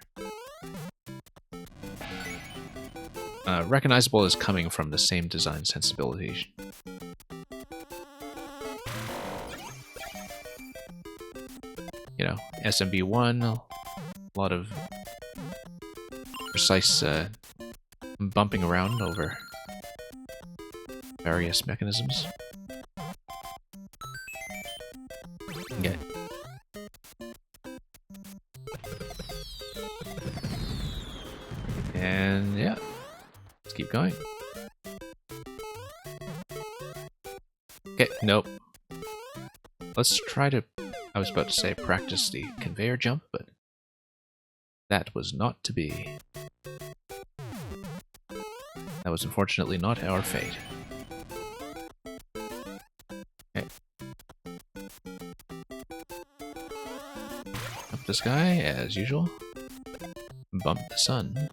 recognizable as coming from the same design sensibilities. You know, SMB1, a lot of precise bumping around over various mechanisms. Okay. And yeah, let's keep going. Okay, nope. Let's try to, I was about to say practice the conveyor jump, but that was not to be. That was unfortunately not our fate. Okay. Up this guy, as usual. Bump the sun.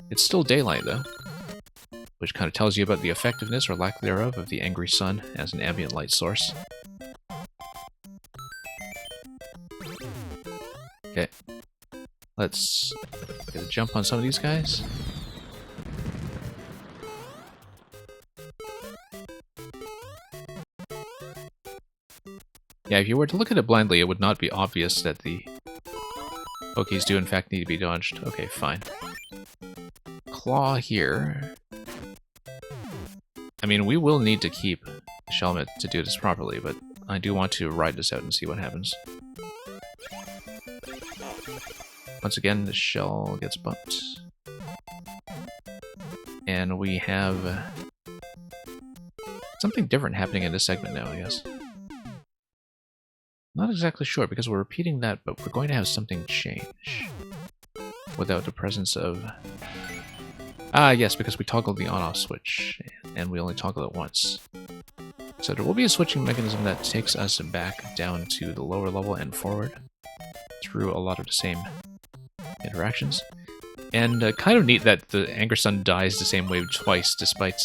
It's still daylight, though, which kind of tells you about the effectiveness or lack thereof of the Angry Sun as an ambient light source. Okay. Let's get a jump on some of these guys. Yeah, if you were to look at it blindly, it would not be obvious that the Pokies do in fact need to be dodged. Okay, fine. Claw here. I mean, we will need to keep Shelmet to do this properly, but I do want to ride this out and see what happens. Once again, the shell gets bumped. And we have something different happening in this segment now, I guess. Not exactly sure, because we're repeating that, but we're going to have something change. Without the presence of... Ah, yes, because we toggled the on-off switch, and we only toggle it once. So there will be a switching mechanism that takes us back down to the lower level and forward through a lot of the same interactions. And kind of neat that the Anger Sun dies the same way twice, despite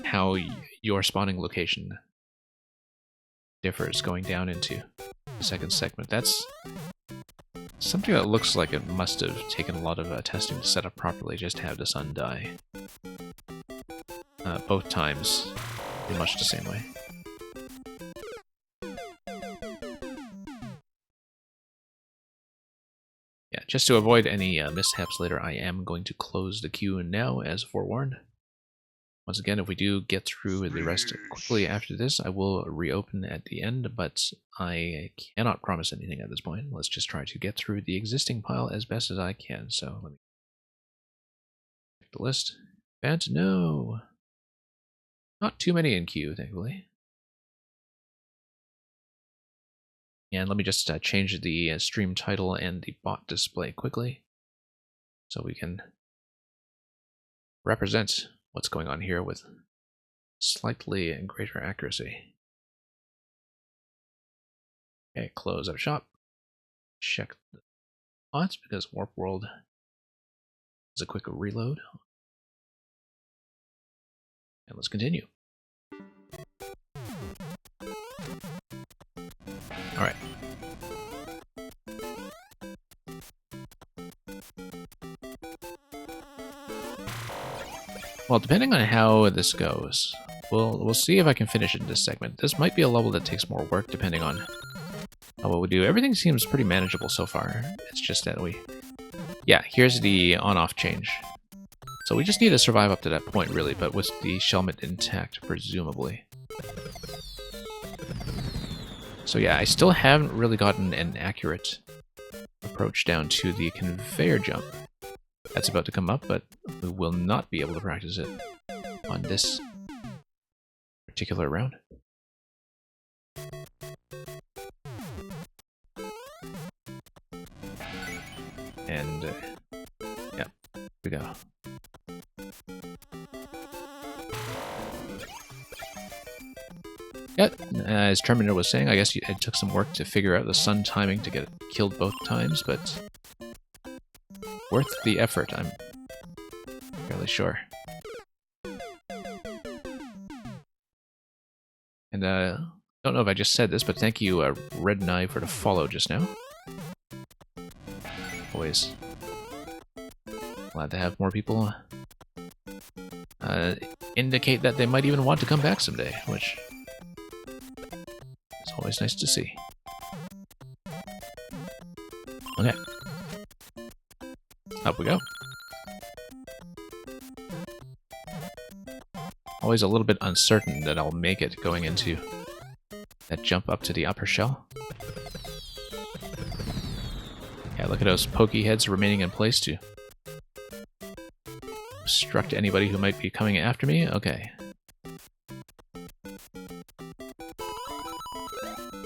how your spawning location differs going down into the second segment. That's something that looks like it must have taken a lot of testing to set up properly just to have the sun die. Both times in much the same way. Yeah, just to avoid any mishaps later, I am going to close the queue now, as forewarned. Once again, if we do get through the rest quickly after this, I will reopen at the end, but I cannot promise anything at this point. Let's just try to get through the existing pile as best as I can. So let me check the list. Bant, no. Not too many in queue, thankfully. And let me just change the stream title and the bot display quickly, so we can represent what's going on here with slightly greater accuracy. Okay, close up shop. Check the bots because Warp World is a quick reload. And let's continue. Alright. Well, depending on how this goes, we'll see if I can finish it in this segment. This might be a level that takes more work depending on what we do. Everything seems pretty manageable so far. It's just that yeah, here's the on-off change. So we just need to survive up to that point, really, but with the Shelmet intact, presumably. So yeah, I still haven't really gotten an accurate approach down to the conveyor jump. That's about to come up, but we will not be able to practice it on this particular round. And, yeah, here we go. Yeah, as Terminator was saying, I guess it took some work to figure out the sun timing to get it killed both times, but worth the effort, I'm fairly sure. And don't know if I just said this, but thank you, Red Knight, for the follow just now. Always glad to have more people indicate that they might even want to come back someday, which is always nice to see. Okay. Up we go. Always a little bit uncertain that I'll make it going into that jump up to the upper shell. Yeah, look at those pokey heads remaining in place to obstruct anybody who might be coming after me. Okay.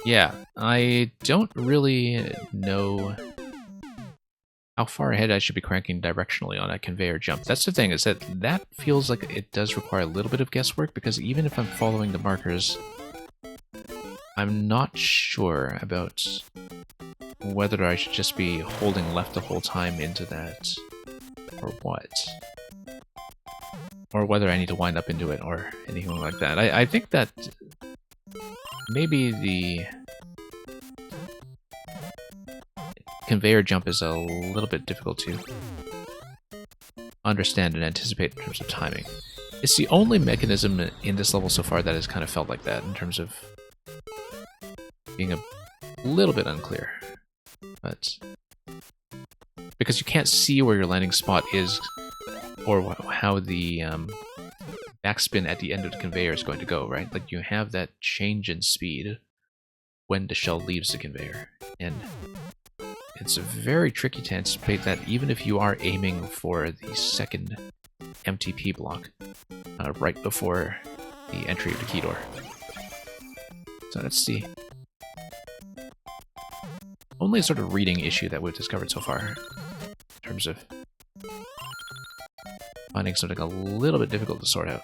Yeah, I don't really know how far ahead I should be cranking directionally on a conveyor jump. That's the thing, is that feels like it does require a little bit of guesswork, because even if I'm following the markers, I'm not sure about whether I should just be holding left the whole time into that, or what. Or whether I need to wind up into it, or anything like that. I think that maybe the conveyor jump is a little bit difficult to understand and anticipate in terms of timing. It's the only mechanism in this level so far that has kind of felt like that, in terms of being a little bit unclear. But because you can't see where your landing spot is, or how the backspin at the end of the conveyor is going to go, right? Like, you have that change in speed when the shell leaves the conveyor, and it's very tricky to anticipate that even if you are aiming for the second MTP block right before the entry of the key door. So let's see. Only sort of reading issue that we've discovered so far in terms of finding something a little bit difficult to sort out.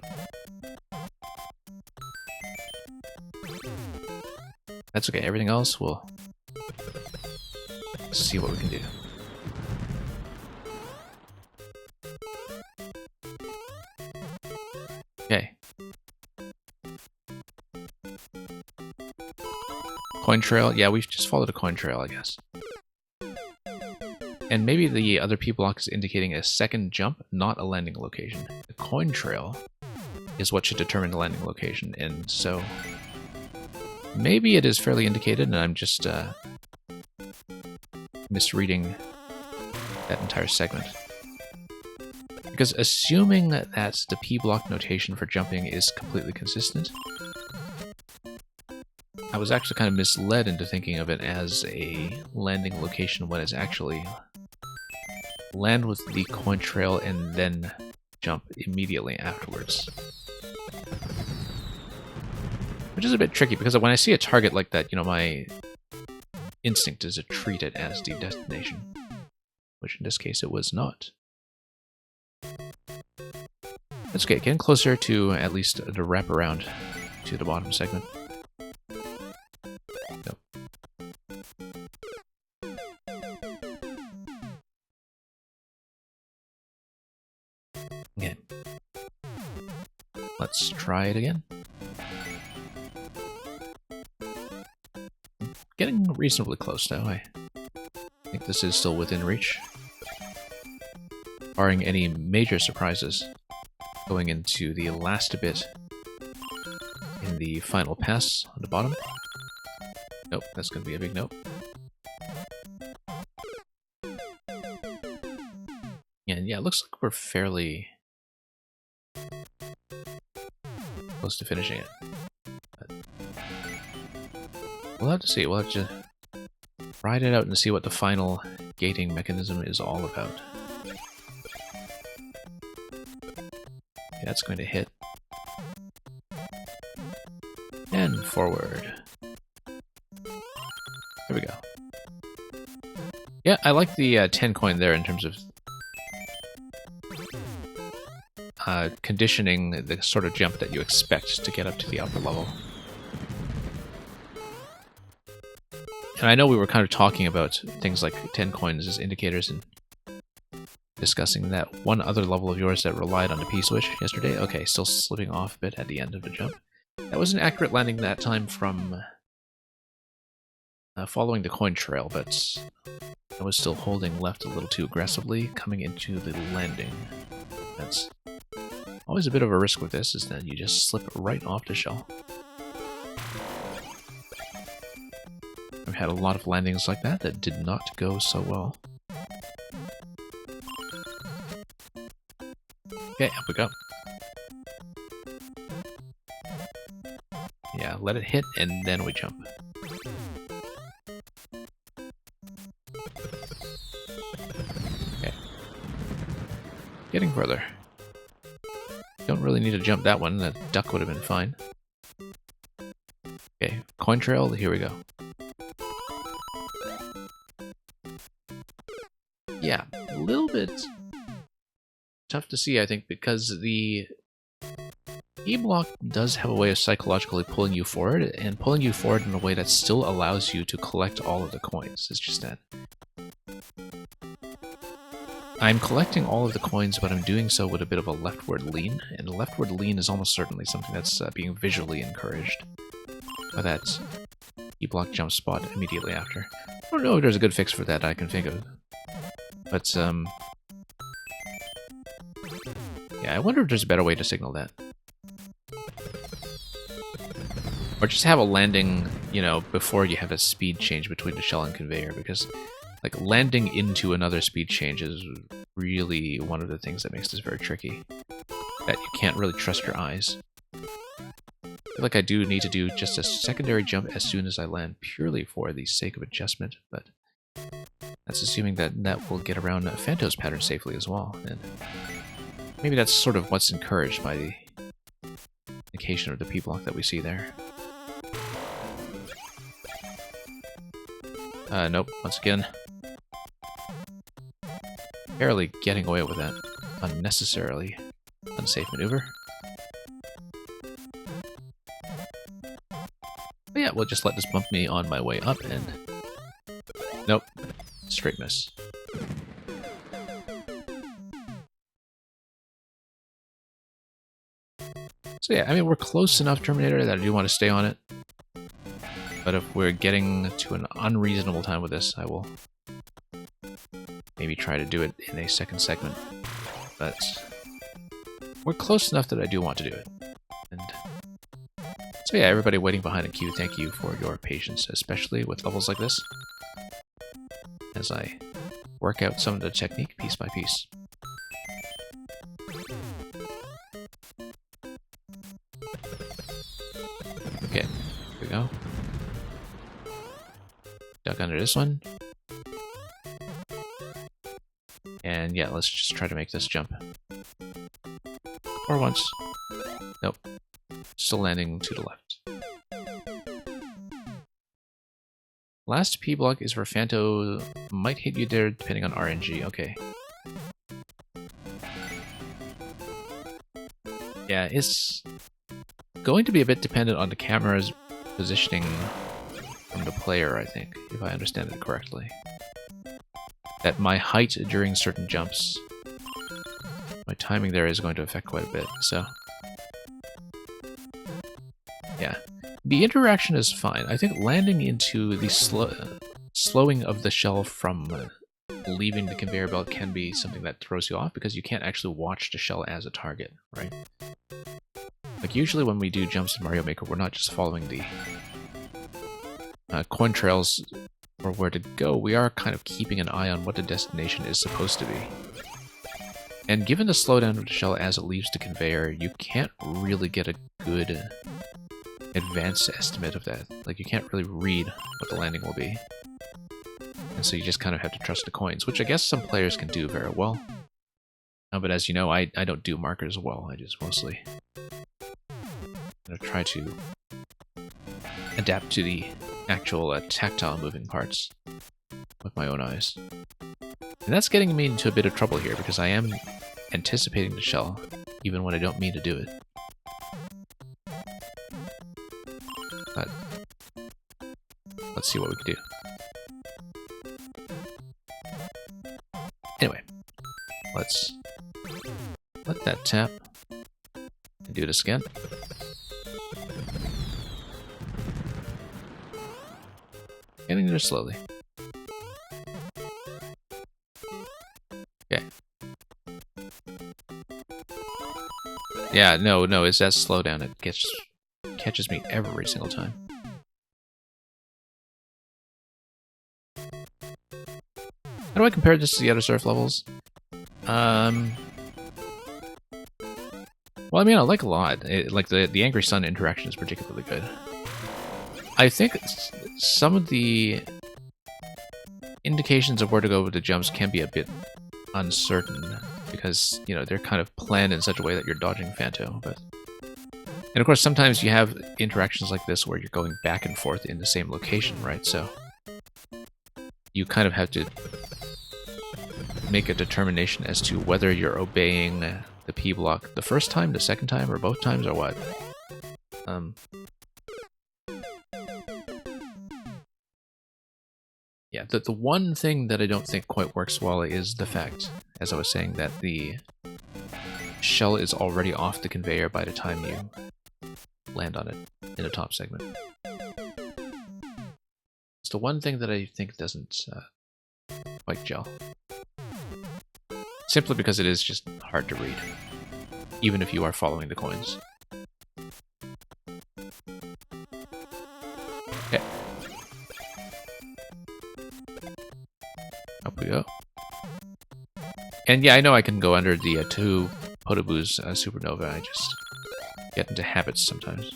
That's okay, everything else we'll see what we can do. Okay. Coin trail, yeah, we've just followed a coin trail, I guess. And maybe the other P block is indicating a second jump, not a landing location. The coin trail is what should determine the landing location, and so maybe it is fairly indicated, and I'm just misreading that entire segment. Because assuming that the P block notation for jumping is completely consistent, I was actually kind of misled into thinking of it as a landing location when it's actually land with the coin trail and then jump immediately afterwards. Which is a bit tricky because when I see a target like that, you know, my instinct is to treat it as the destination, which in this case it was not. That's okay, getting closer to at least the wraparound to the bottom segment. Nope. Okay. Let's try it again. Getting reasonably close though. I think this is still within reach. Barring any major surprises going into the last bit in the final pass on the bottom. Nope, that's going to be a big nope. And yeah, it looks like we're fairly close to finishing it. But we'll have to see. We'll have to ride it out and see what the final gating mechanism is all about. Okay, that's going to hit. And forward. There we go. Yeah, I like the 10 coin there in terms of conditioning the sort of jump that you expect to get up to the upper level. And I know we were kind of talking about things like 10 coins as indicators and discussing that one other level of yours that relied on the P-switch yesterday. Okay, still slipping off a bit at the end of the jump. That was an accurate landing that time from following the coin trail, but I was still holding left a little too aggressively coming into the landing. That's always a bit of a risk with this, is that you just slip right off the shell. I've had a lot of landings like that that did not go so well. Okay, up we go. Yeah, let it hit and then we jump. Okay. Getting further. Don't really need to jump that one, that duck would have been fine. Okay, coin trail, here we go. Yeah, a little bit tough to see, I think, because the E-block does have a way of psychologically pulling you forward, and pulling you forward in a way that still allows you to collect all of the coins. It's just that I'm collecting all of the coins, but I'm doing so with a bit of a leftward lean, and the leftward lean is almost certainly something that's being visually encouraged by that E-block jump spot immediately after. I don't know if there's a good fix for that I can think of, but yeah, I wonder if there's a better way to signal that. Or just have a landing, you know, before you have a speed change between the shell and conveyor, because like landing into another speed change is really one of the things that makes this very tricky. That you can't really trust your eyes. I feel like I do need to do just a secondary jump as soon as I land, purely for the sake of adjustment, but That's assuming that that will get around Phantos pattern safely as well. And maybe that's sort of what's encouraged by the indication of the P-block that we see there. Nope, once again. Barely getting away with that unnecessarily unsafe maneuver. But yeah, we'll just let this bump me on my way up and... Nope. Straight miss. So yeah, I mean, we're close enough, Terminator, that I do want to stay on it. But if we're getting to an unreasonable time with this, I will maybe try to do it in a second segment. But we're close enough that I do want to do it. And so yeah, everybody waiting behind a queue, thank you for your patience, especially with levels like this, as I work out some of the technique piece by piece. Okay, here we go. Duck under this one. And yeah, let's just try to make this jump. Or once. Nope. Still landing to the left. Last P block is for Phanto. Might hit you there depending on RNG. Okay. Yeah, it's going to be a bit dependent on the camera's positioning from the player, I think, if I understand it correctly. That my height during certain jumps, my timing there is going to affect quite a bit, so... yeah. The interaction is fine. I think landing into the slowing of the shell from leaving the conveyor belt can be something that throws you off, because you can't actually watch the shell as a target, right? Like, usually when we do jumps in Mario Maker, we're not just following the coin trails or where to go. We are kind of keeping an eye on what the destination is supposed to be. And given the slowdown of the shell as it leaves the conveyor, you can't really get a good advanced estimate of that. Like, you can't really read what the landing will be. And so you just kind of have to trust the coins, which I guess some players can do very well. But as you know, I don't do markers well. I just mostly try to adapt to the actual tactile moving parts with my own eyes. And that's getting me into a bit of trouble here, because I am anticipating the shell, even when I don't mean to do it. But let's see what we can do. Anyway, let's let that tap and do this again. Getting there slowly. Okay. Yeah, no, it's that slowdown. It catches me every single time. How do I compare this to the other surf levels? Well, I mean, I like a lot. Like, the Angry Sun interaction is particularly good. I think some of the indications of where to go with the jumps can be a bit uncertain, because, you know, they're kind of planned in such a way that you're dodging Phanto, but... And of course, sometimes you have interactions like this where you're going back and forth in the same location, right? So you kind of have to make a determination as to whether you're obeying the P block the first time, the second time, or both times, or what. Yeah, the one thing that I don't think quite works well is the fact, as I was saying, that the shell is already off the conveyor by the time you land on it in the top segment. It's the one thing that I think doesn't quite gel. Simply because it is just hard to read, even if you are following the coins. Okay. Up we go. And yeah, I know I can go under the two Podoboo's Supernova. I just get into habits sometimes.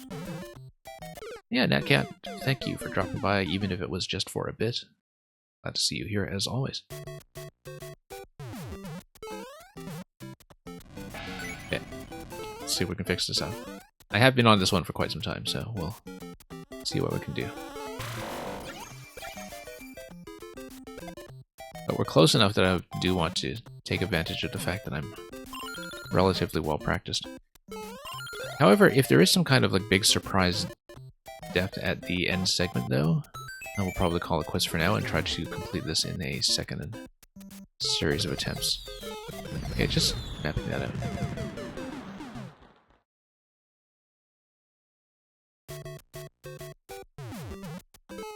Yeah, Natcat, thank you for dropping by, even if it was just for a bit. Glad to see you here as always. Okay, let's see if we can fix this out. I have been on this one for quite some time, so we'll see what we can do. But we're close enough that I do want to take advantage of the fact that I'm relatively well practiced. However, if there is some kind of like big surprise death at the end segment though, I will probably call it quits for now and try to complete this in a second series of attempts. Okay, just mapping that out.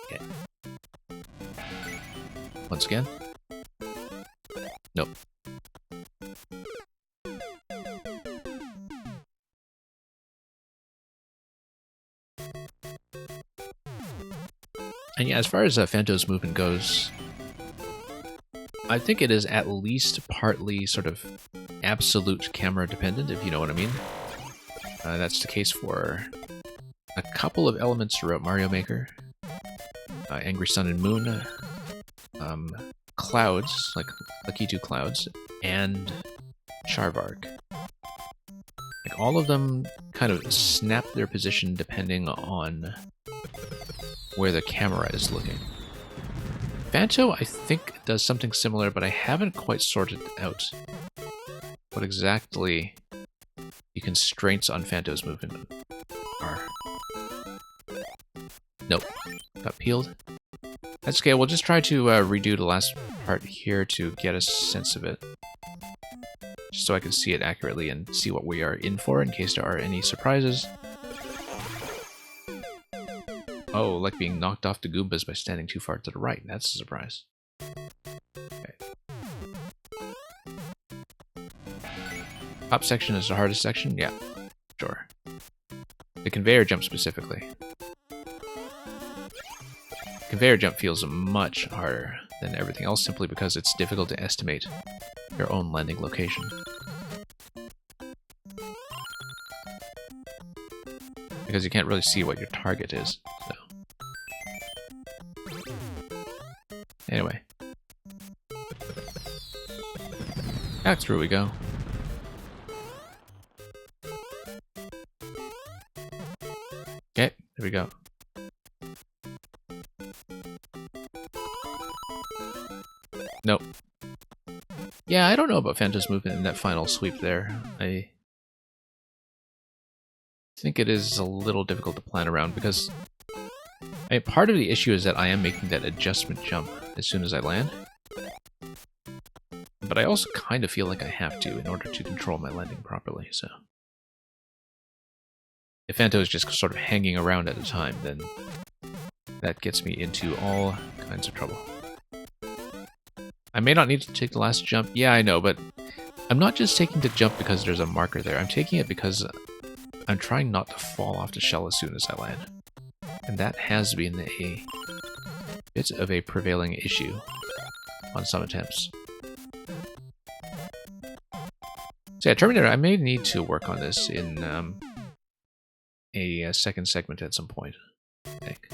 Okay. Once again. Nope. And yeah, as far as Phanto's movement goes, I think it is at least partly sort of absolute camera dependent, if you know what I mean. That's the case for a couple of elements throughout Mario Maker. Angry Sun and Moon, Clouds, like Lakitu Clouds, and Charvark. Like all of them kind of snap their position depending on where the camera is looking. Phanto, I think, does something similar, but I haven't quite sorted out what exactly the constraints on Phanto's movement are. Nope. Got peeled. That's okay, we'll just try to redo the last part here to get a sense of it. Just so I can see it accurately and see what we are in for in case there are any surprises. Oh, like being knocked off the Goombas by standing too far to the right. That's a surprise. Okay. Top section is the hardest section? Yeah, sure. The conveyor jump specifically. Conveyor jump feels much harder than everything else simply because it's difficult to estimate your own landing location. Because you can't really see what your target is. So. Anyway. Back through we go. Okay, there we go. Nope. Yeah, I don't know about Phanto's movement in that final sweep there. I think it is a little difficult to plan around because part of the issue is that I am making that adjustment jump as soon as I land. But I also kind of feel like I have to in order to control my landing properly, so... If Phanto is just sort of hanging around at a time, then that gets me into all kinds of trouble. I may not need to take the last jump. Yeah, I know, but I'm not just taking the jump because there's a marker there. I'm taking it because I'm trying not to fall off the shell as soon as I land. And that has been a bit of a prevailing issue on some attempts. So yeah, Terminator, I may need to work on this in a second segment at some point, I think.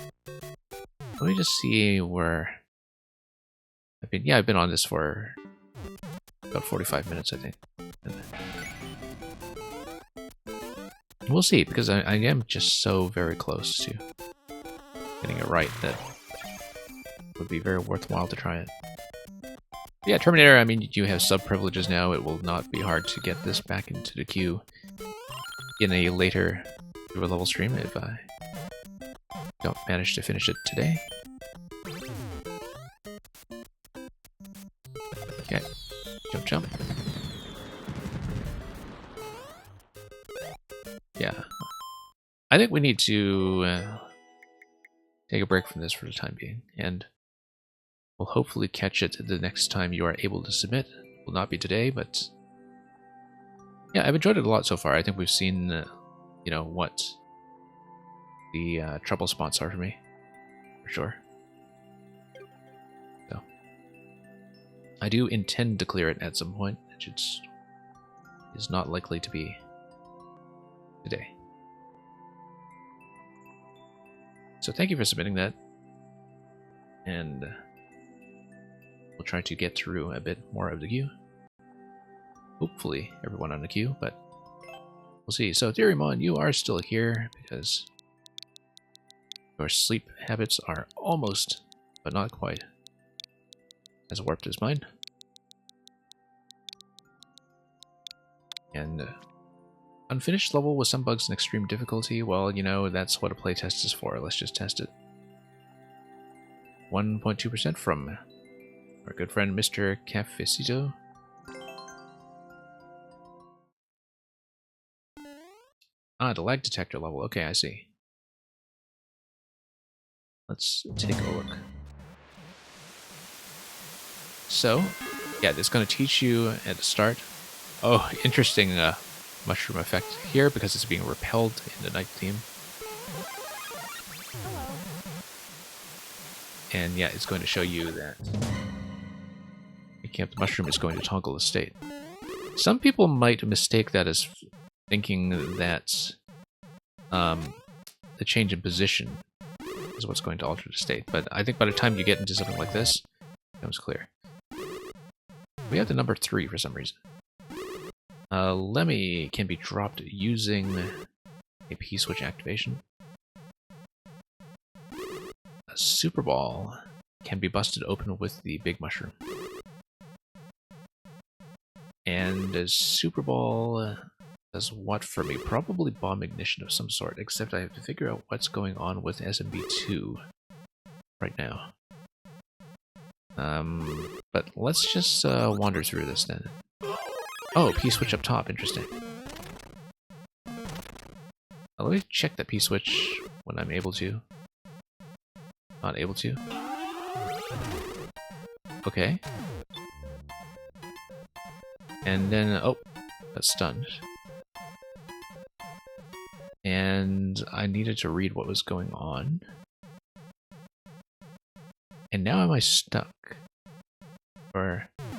Let me just see where... I've been on this for about 45 minutes, I think. We'll see, because I am just so very close to getting it right that it would be very worthwhile to try it. Yeah, Terminator, I mean, you have sub-privileges now. It will not be hard to get this back into the queue in a later level stream if I don't manage to finish it today. Okay, jump, jump. Yeah. I think we need to take a break from this for the time being, and we'll hopefully catch it the next time you are able to submit. It will not be today, but yeah, I've enjoyed it a lot so far. I think we've seen, you know, what the trouble spots are for me, for sure. So, I do intend to clear it at some point, which is not likely to be today. So thank you for submitting that, and we'll try to get through a bit more of the queue. Hopefully everyone on the queue, but we'll see. So Theorymon, you are still here because your sleep habits are almost, but not quite, as warped as mine. And unfinished level with some bugs and extreme difficulty, well, you know, that's what a playtest is for. Let's just test it. 1.2% from our good friend Mr. Cafecito. Ah, the lag detector level. Okay, I see. Let's take a look. So, yeah, it's going to teach you at the start. Oh, interesting mushroom effect here because it's being repelled in the night theme. And yeah, it's going to show you that the mushroom is going to toggle the state. Some people might mistake that as thinking that the change in position is what's going to alter the state, but I think by the time you get into something like this, it becomes clear. We have the number 3 for some reason. Lemmy can be dropped using a P-switch activation. A Super Ball can be busted open with the Big Mushroom. And a Super Ball does what for me? Probably bomb ignition of some sort, except I have to figure out what's going on with SMB2 right now. But let's just wander through this then. Oh, P-switch up top, interesting. Let me check that P-switch when I'm able to. Not able to. Okay. And then, oh, that's stunned. And I needed to read what was going on. And now am I stuck? Or... let's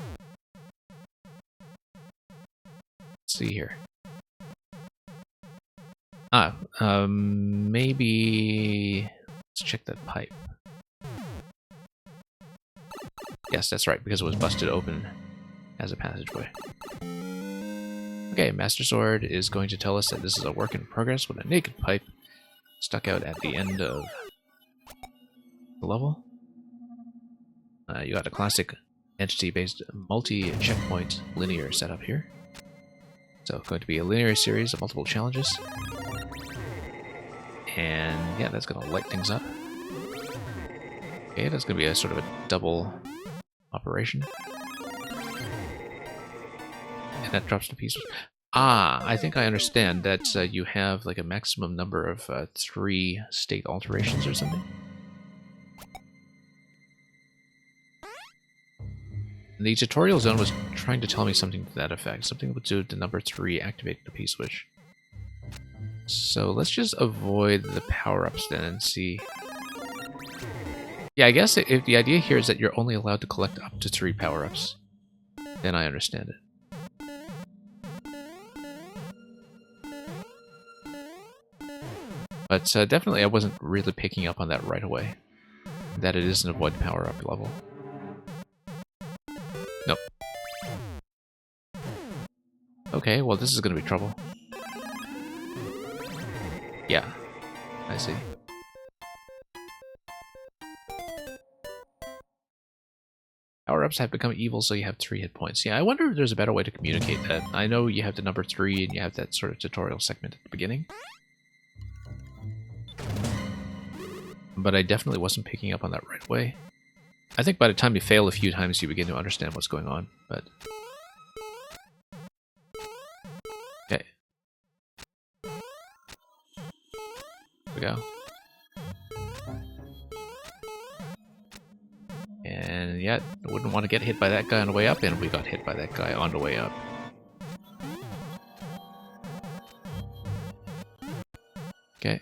see here. Maybe... let's check that pipe. Yes, that's right, because it was busted open as a passageway. Okay, Master Sword is going to tell us that this is a work in progress with a naked pipe stuck out at the end of the level. You got a classic entity-based multi-checkpoint linear setup here. So it's going to be a linear series of multiple challenges. And yeah, that's going to light things up. Okay, that's going to be a sort of a double operation. And that drops the piece. Ah, I think I understand that you have like a maximum number of 3 state alterations or something. The tutorial zone was trying to tell me something to that effect. Something would do the number 3 activate the P-switch. So let's just avoid the power-ups then and see. Yeah, I guess if the idea here is that you're only allowed to collect up to 3 power-ups, then I understand it. But definitely I wasn't really picking up on that right away. That it is an avoid power-up level. Nope. Okay, well this is going to be trouble. Yeah, I see. Power-ups have become evil, so you have 3 hit points. Yeah, I wonder if there's a better way to communicate that. I know you have the number 3 and you have that sort of tutorial segment at the beginning. But I definitely wasn't picking up on that right away. I think by the time you fail a few times, you begin to understand what's going on, but... okay. Here we go. And yeah, I wouldn't want to get hit by that guy on the way up, and we got hit by that guy on the way up. Okay.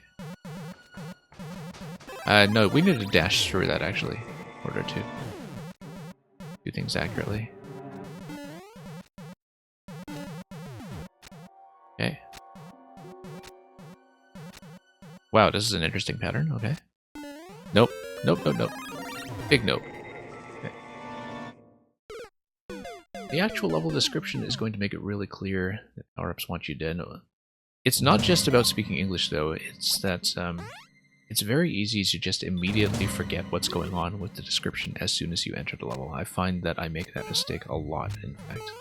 No, we need to dash through that, actually, in order to do things accurately. Okay. Wow, this is an interesting pattern, okay. Nope, nope, nope, nope. Big nope. Okay. the actual level description is going to make it really clear that power-ups want you dead. It's not just about speaking English, though. It's that it's very easy to just immediately forget what's going on with the description as soon as you enter the level. I find that I make that mistake a lot, in fact.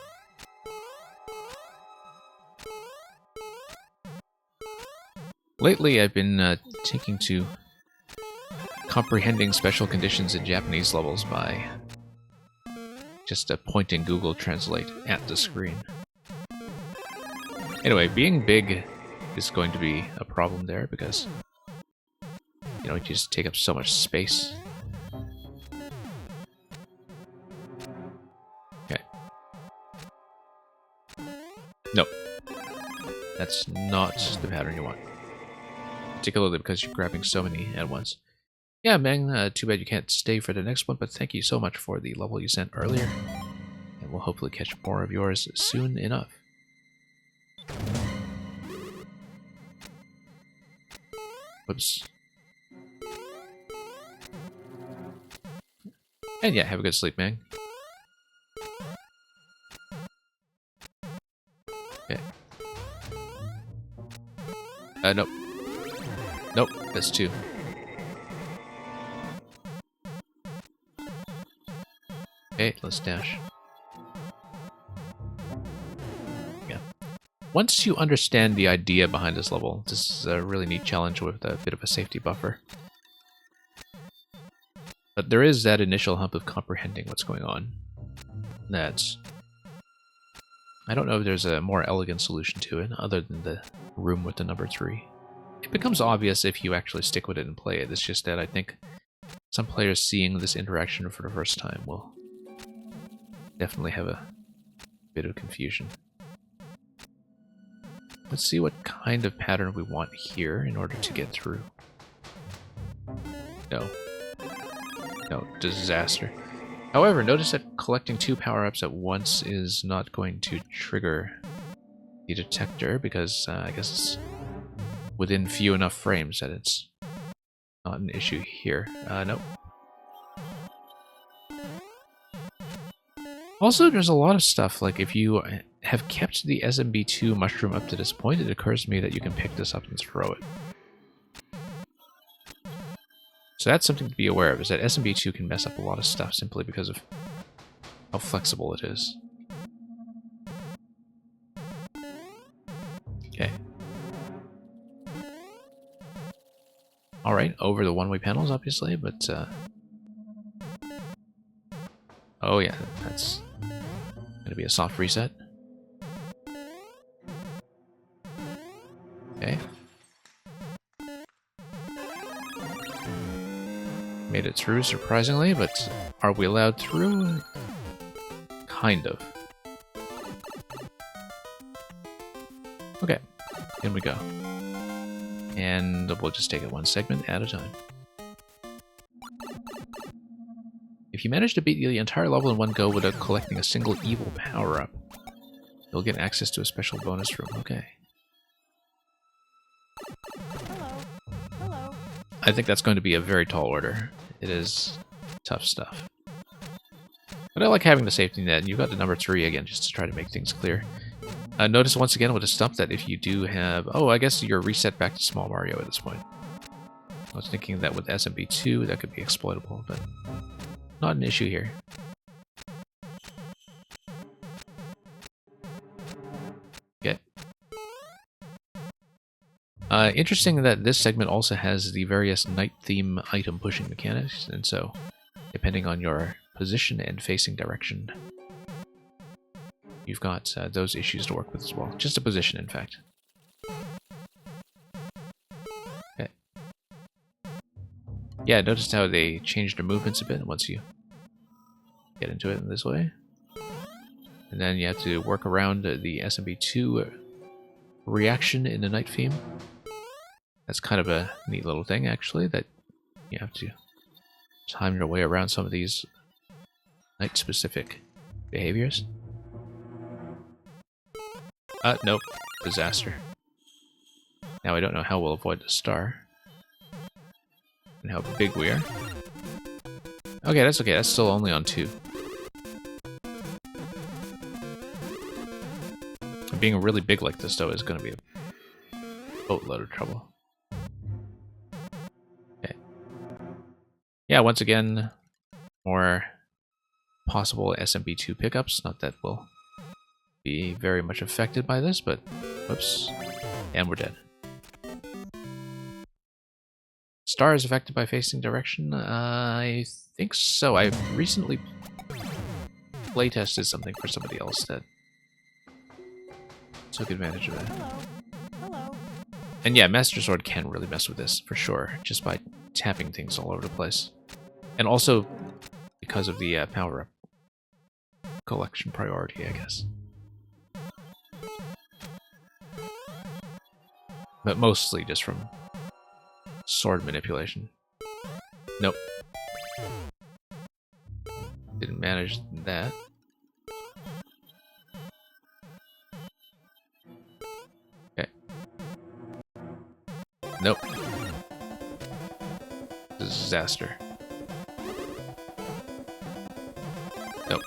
Lately, I've been taking to comprehending special conditions in Japanese levels by just pointing Google Translate at the screen. Anyway, being big is going to be a problem there because, you know, you just take up so much space. Okay. Nope. That's not the pattern you want. Particularly because you're grabbing so many at once. Yeah, Meng, too bad you can't stay for the next one, but thank you so much for the level you sent earlier. And we'll hopefully catch more of yours soon enough. Whoops. And yeah, have a good sleep, Meng. Okay. Nope. Nope, that's 2. Okay, let's dash. Yeah. Once you understand the idea behind this level, this is a really neat challenge with a bit of a safety buffer. But there is that initial hump of comprehending what's going on. That's... I don't know if there's a more elegant solution to it, other than the room with the number 3. It becomes obvious if you actually stick with it and play it. It's just that I think some players seeing this interaction for the first time will definitely have a bit of confusion. Let's see what kind of pattern we want here in order to get through. No. No, disaster. However, notice that collecting 2 power-ups at once is not going to trigger the detector because I guess it's within few enough frames that it's not an issue here. Nope. Also, there's a lot of stuff, like if you have kept the SMB2 mushroom up to this point, it occurs to me that you can pick this up and throw it. So that's something to be aware of, is that SMB2 can mess up a lot of stuff simply because of how flexible it is. Okay. Alright, over the one-way panels, obviously, but... Oh yeah, that's gonna be a soft reset. Okay. Made it through, surprisingly, but are we allowed through? Kind of. Okay, in we go. And we'll just take it one segment at a time. If you manage to beat the entire level in one go without collecting a single evil power-up, you'll get access to a special bonus room. Okay. Hello. I think that's going to be a very tall order. It is tough stuff. But I like having the safety net, and you've got the number 3 again, just to try to make things clear. Notice once again with a stump that if you do have... Oh, I guess you're reset back to Small Mario at this point. I was thinking that with SMB2, that could be exploitable, but not an issue here. Okay. Interesting that this segment also has the various night theme item pushing mechanics, and so, depending on your position and facing direction, you've got those issues to work with as well. Just a position, in fact. Okay. Yeah, noticed how they changed their movements a bit once you get into it in this way. And then you have to work around the SMB2 reaction in the night theme. That's kind of a neat little thing, actually, that you have to time your way around some of these night-specific behaviors. Nope. Disaster. Now I don't know how we'll avoid the star. And how big we are. Okay, that's okay. That's still only on 2. Being really big like this, though, is going to be a boatload of trouble. Okay. Yeah, once again, more possible SMB2 pickups. Not that we'll be very much affected by this, but whoops. And we're dead. Star is affected by facing direction? I think so. I recently playtested something for somebody else that took advantage of that. Hello. And yeah, Master Sword can really mess with this, for sure, just by tapping things all over the place. And also because of the power-up collection priority, I guess. But mostly just from sword manipulation. Nope. Didn't manage that. Okay. Nope. Disaster. Nope.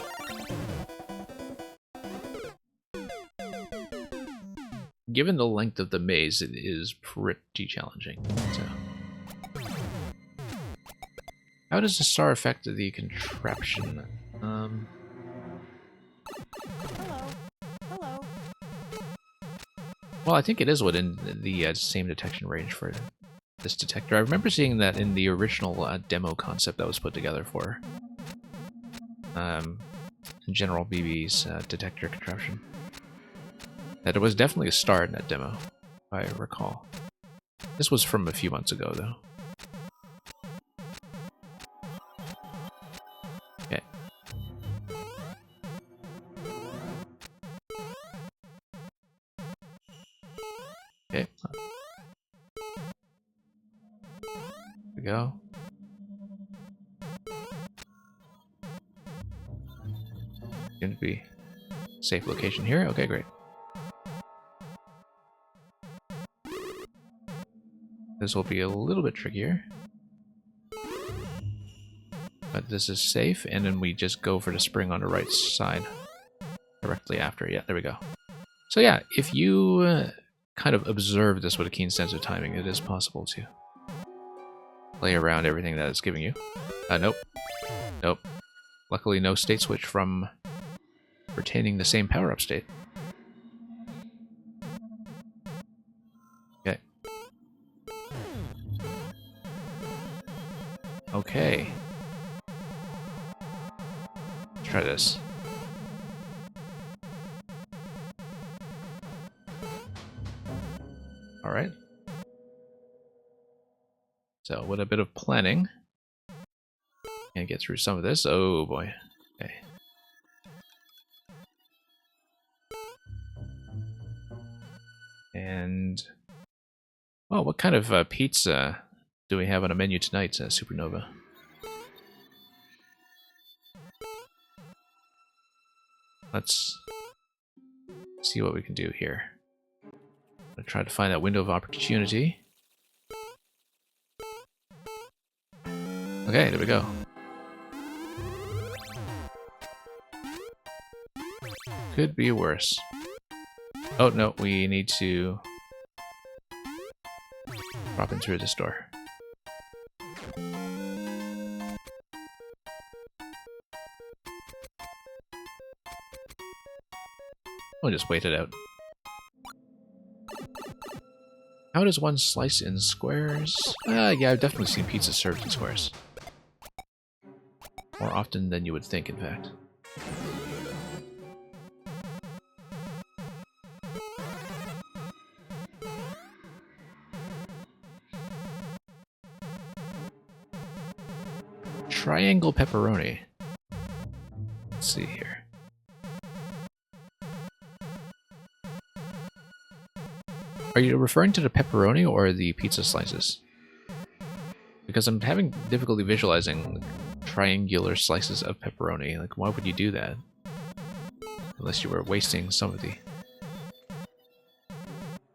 Given the length of the maze, it is pretty challenging. So. How does the star affect the contraption? Hello. Well, I think it is within the same detection range for this detector. I remember seeing that in the original demo concept that was put together for General BB's detector contraption. That it was definitely a star in that demo, if I recall. This was from a few months ago, though. Okay. Okay. There we go. Going to be safe location here. Okay, great. This will be a little bit trickier. But this is safe, and then we just go for the spring on the right side directly after. Yeah, there we go. So yeah, if you kind of observe this with a keen sense of timing, it is possible to play around everything that it's giving you. Nope. Nope. Luckily, no state switch from retaining the same power-up state. Okay. Okay. Let's try this. Alright. So, with a bit of planning, and get through some of this. Oh boy. Okay. And well, what kind of pizza do we have on a menu tonight, Supernova? Let's see what we can do here. I'm gonna try to find that window of opportunity. Okay, there we go. Could be worse. Oh no, we need to drop in through this door. We'll just wait it out. How does one slice in squares? Yeah, I've definitely seen pizza served in squares. More often than you would think, in fact. Triangle pepperoni. Let's see here. Are you referring to the pepperoni or the pizza slices? Because I'm having difficulty visualizing triangular slices of pepperoni. Like, why would you do that? Unless you were wasting some of the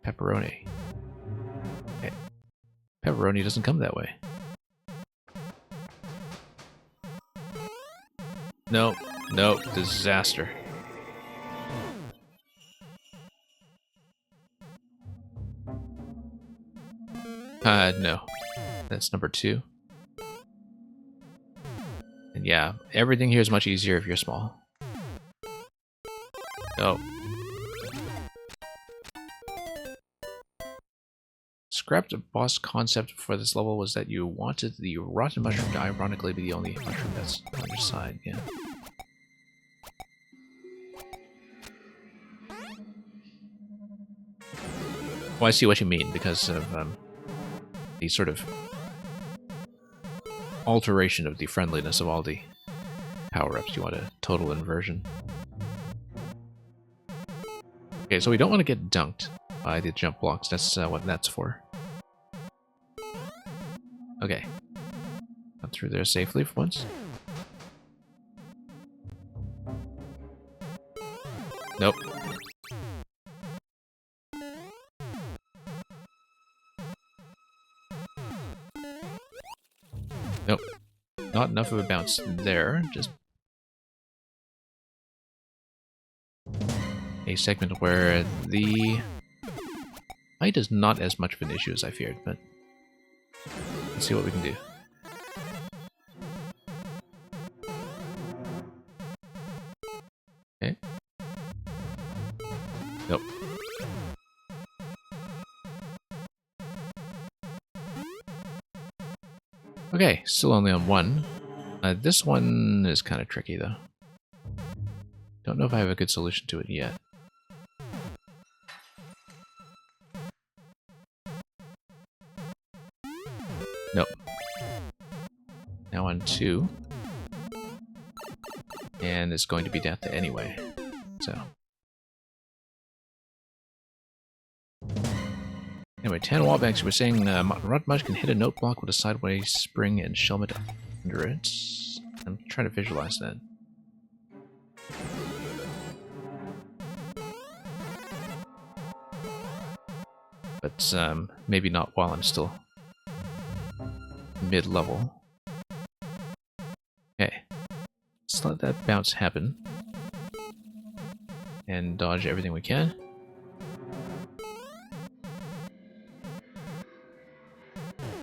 pepperoni. Okay. Pepperoni doesn't come that way. Nope. Nope. Disaster. No. That's number 2. And yeah, everything here is much easier if you're small. Oh. Scrapped boss concept for this level was that you wanted the rotten mushroom to ironically be the only mushroom that's on your side, yeah. Well, I see what you mean, because of the sort of alteration of the friendliness of all the power-ups. You want a total inversion. Okay, so we don't want to get dunked by the jump blocks. That's what that's for. Okay. Got through there safely for once. Nope. Nope. Not enough of a bounce there. Just a segment where the height is not as much of an issue as I feared, but let's see what we can do. Okay. Nope. Okay, still only on 1. This one is kind of tricky, though. Don't know if I have a good solution to it yet. Nope. Now on 2. And it's going to be death anyway, so. Anyway, 10 wallbanks, you were saying Rotmush can hit a note block with a sideways spring and shelmet under it. I'm trying to visualize that. But maybe not while I'm still mid-level. Okay. Let's let that bounce happen. And dodge everything we can.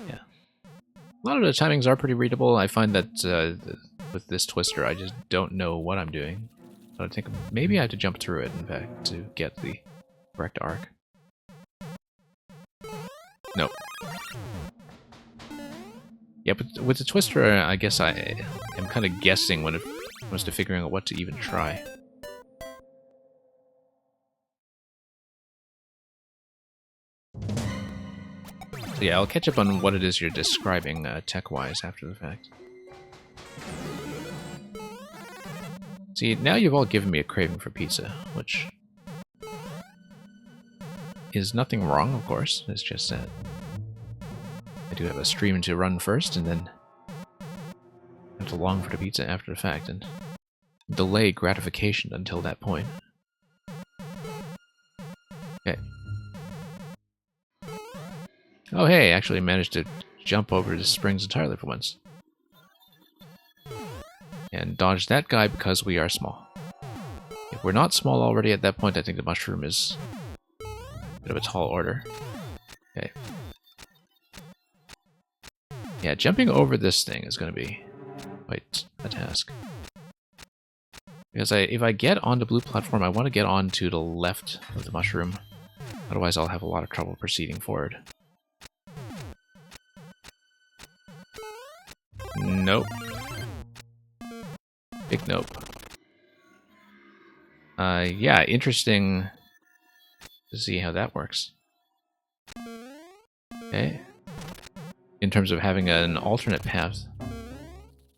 Yeah. A lot of the timings are pretty readable. I find that with this twister, I just don't know what I'm doing. So I think maybe I have to jump through it, in fact, to get the correct arc. Nope. Yeah, but with the twister, I guess I am kind of guessing when it comes to figuring out what to even try. So yeah, I'll catch up on what it is you're describing tech-wise after the fact. See, now you've all given me a craving for pizza, which is nothing wrong, of course. It's just that I do have a stream to run first, and then have to long for the pizza after the fact, and delay gratification until that point. Okay. Oh hey, actually managed to jump over the springs entirely for once. And dodge that guy because we are small. If we're not small already at that point, I think the mushroom is a bit of a tall order. Okay. Yeah, jumping over this thing is going to be quite a task. Because if I get on the blue platform, I want to get on to the left of the mushroom. Otherwise, I'll have a lot of trouble proceeding forward. Nope. Big nope. Yeah, interesting to see how that works. Okay. In terms of having an alternate path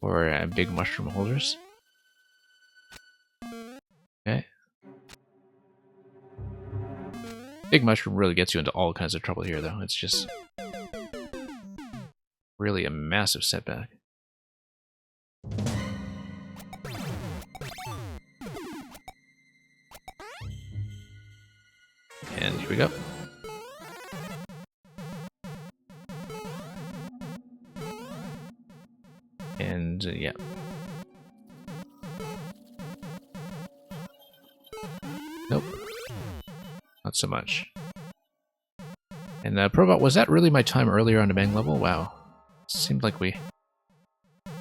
for big mushroom holders. Okay. Big mushroom really gets you into all kinds of trouble here, though. It's just really a massive setback. And here we go. And yeah. Nope. Not so much. And And Probot, was that really my time earlier on the main level? Wow. Seemed like we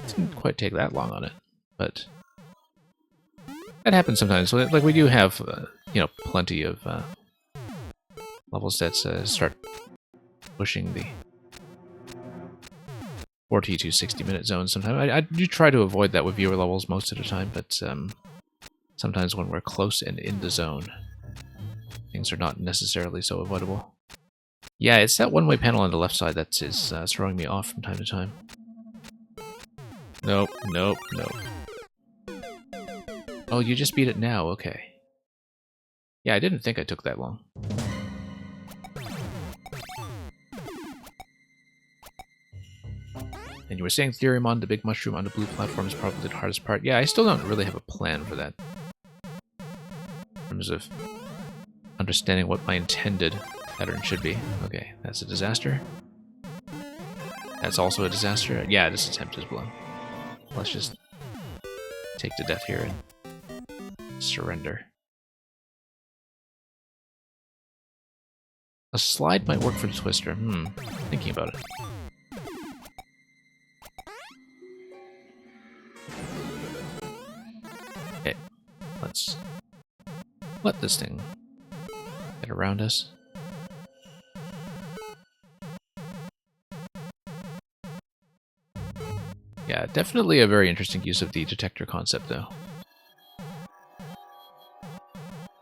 didn't quite take that long on it, but that happens sometimes. Like we do have, you know, plenty of levels that start pushing the 40 to 60-minute zones sometimes. I do try to avoid that with viewer levels most of the time, but sometimes when we're close and in the zone, things are not necessarily so avoidable. Yeah, it's that one-way panel on the left side that is throwing me off from time to time. Nope, nope, nope. Oh, you just beat it now, okay. Yeah, I didn't think I took that long. And you were saying Theoremon, the big mushroom on the blue platform, is probably the hardest part. Yeah, I still don't really have a plan for that. In terms of understanding what my intended pattern should be. Okay, that's a disaster. That's also a disaster. Yeah, this attempt is blown. Let's just take to death here and surrender. A slide might work for the Twister. Thinking about it. Okay, let's let this thing get around us. Yeah, definitely a very interesting use of the detector concept, though.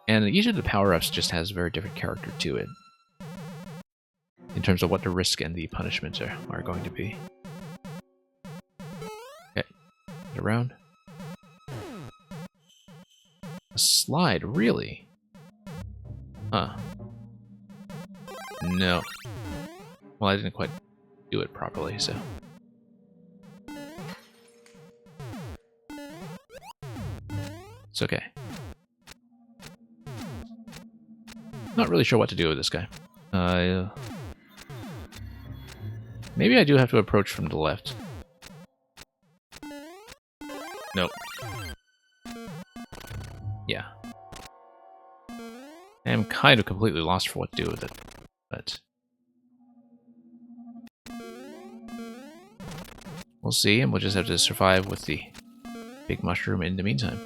And each of the power-ups just has a very different character to it, in terms of what the risk and the punishments are going to be. Okay, get around. A slide, really? Huh. No. Well, I didn't quite do it properly, so... It's okay. Not really sure what to do with this guy. Maybe I do have to approach from the left. Nope. Yeah. I am kind of completely lost for what to do with it, but... we'll see, and we'll just have to survive with the big mushroom in the meantime.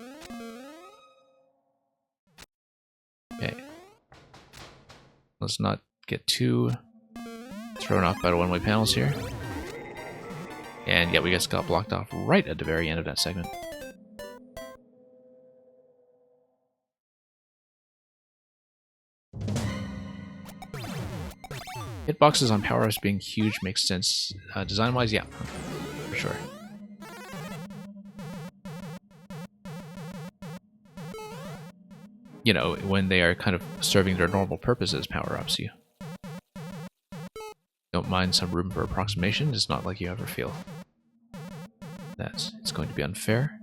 Okay. Let's not get too thrown off by the one-way panels here. And yeah, we just got blocked off right at the very end of that segment. Hitboxes on power-ups being huge makes sense. Design-wise, yeah, for sure. You know, when they are kind of serving their normal purpose as power-ups, you don't mind some room for approximation. It's not like you ever feel that it's going to be unfair.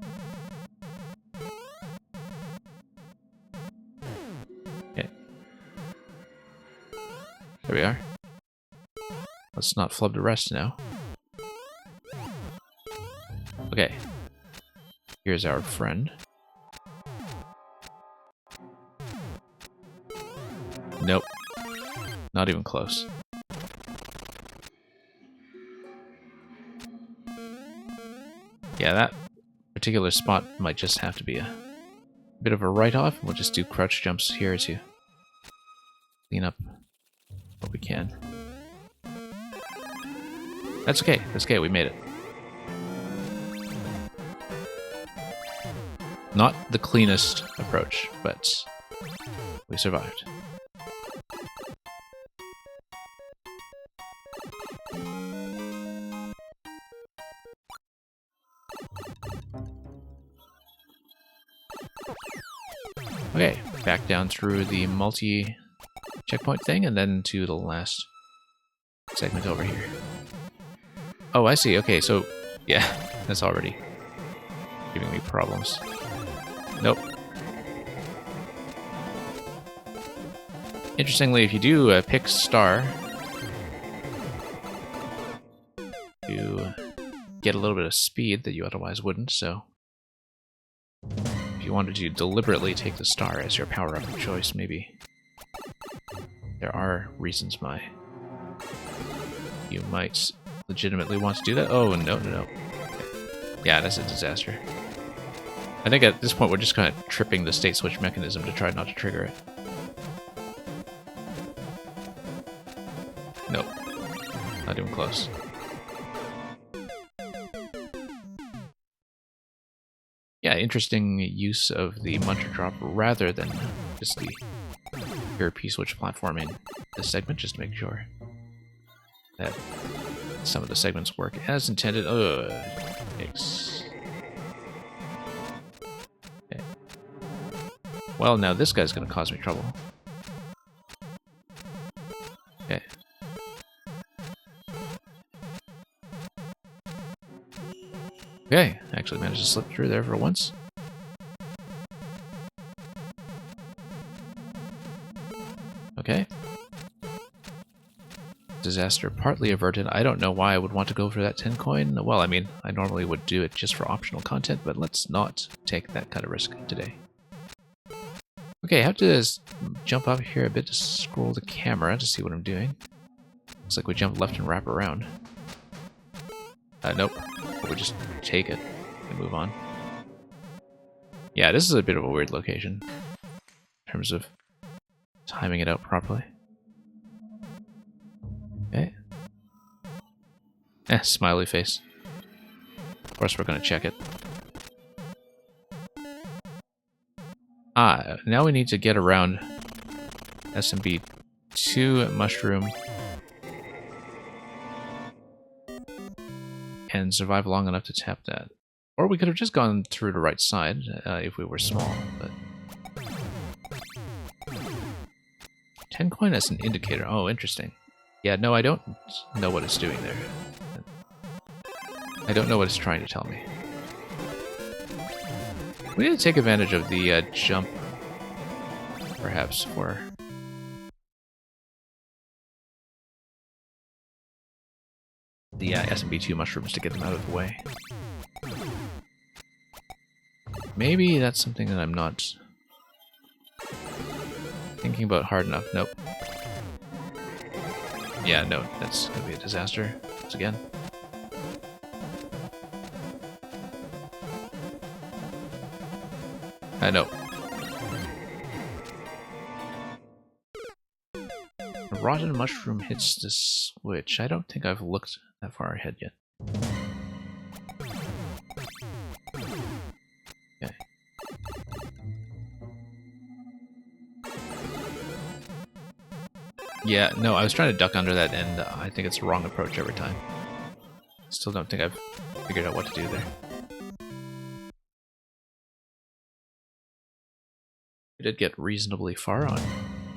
Okay. There we are. Let's not flub the rest now. Okay. Here's our friend. Nope. Not even close. Yeah, that particular spot might just have to be a bit of a write-off. We'll just do crouch jumps here to clean up what we can. That's okay. That's okay. We made it. Not the cleanest approach, but we survived. Okay, back down through the multi-checkpoint thing, and then to the last segment over here. Oh, I see. Okay, so, yeah, that's already giving me problems. Nope. Interestingly, if you do pick star, you get a little bit of speed that you otherwise wouldn't, so... if you wanted to deliberately take the star as your power-up of choice, maybe there are reasons why you might legitimately want to do that. Oh, no, no, no. Okay. Yeah, that's a disaster. I think at this point we're just kind of tripping the state switch mechanism to try not to trigger it. Nope. Not even close. Yeah, interesting use of the Muncher Drop rather than just the pure P-switch platform in this segment, just to make sure that some of the segments work as intended. Yikes. Okay. Well, now this guy's going to cause me trouble. Okay. Okay, actually managed to slip through there for once. Okay. Disaster partly averted. I don't know why I would want to go for that 10 coin. Well, I mean, I normally would do it just for optional content, but let's not take that kind of risk today. Okay, I have to jump up here a bit to scroll the camera to see what I'm doing. Looks like we jump left and wrap around. Nope. We'll just take it and move on. Yeah, this is a bit of a weird location in terms of timing it out properly. Okay. Smiley face. Of course we're going to check it. Now we need to get around SMB2 mushroom and survive long enough to tap that. Or we could have just gone through the right side if we were small, but 10 coin as an indicator. Oh, interesting. Yeah, no, I don't know what it's doing there. I don't know what it's trying to tell me. We need to take advantage of the jump, perhaps, for the SMB2 mushrooms to get them out of the way. Maybe that's something that I'm not thinking about hard enough. Nope. Yeah, no, that's gonna be a disaster once again. I know. A rotten mushroom hits the switch. I don't think I've looked that far ahead yet. Okay. Yeah, no, I was trying to duck under that, and I think it's the wrong approach every time. Still don't think I've figured out what to do there. We did get reasonably far on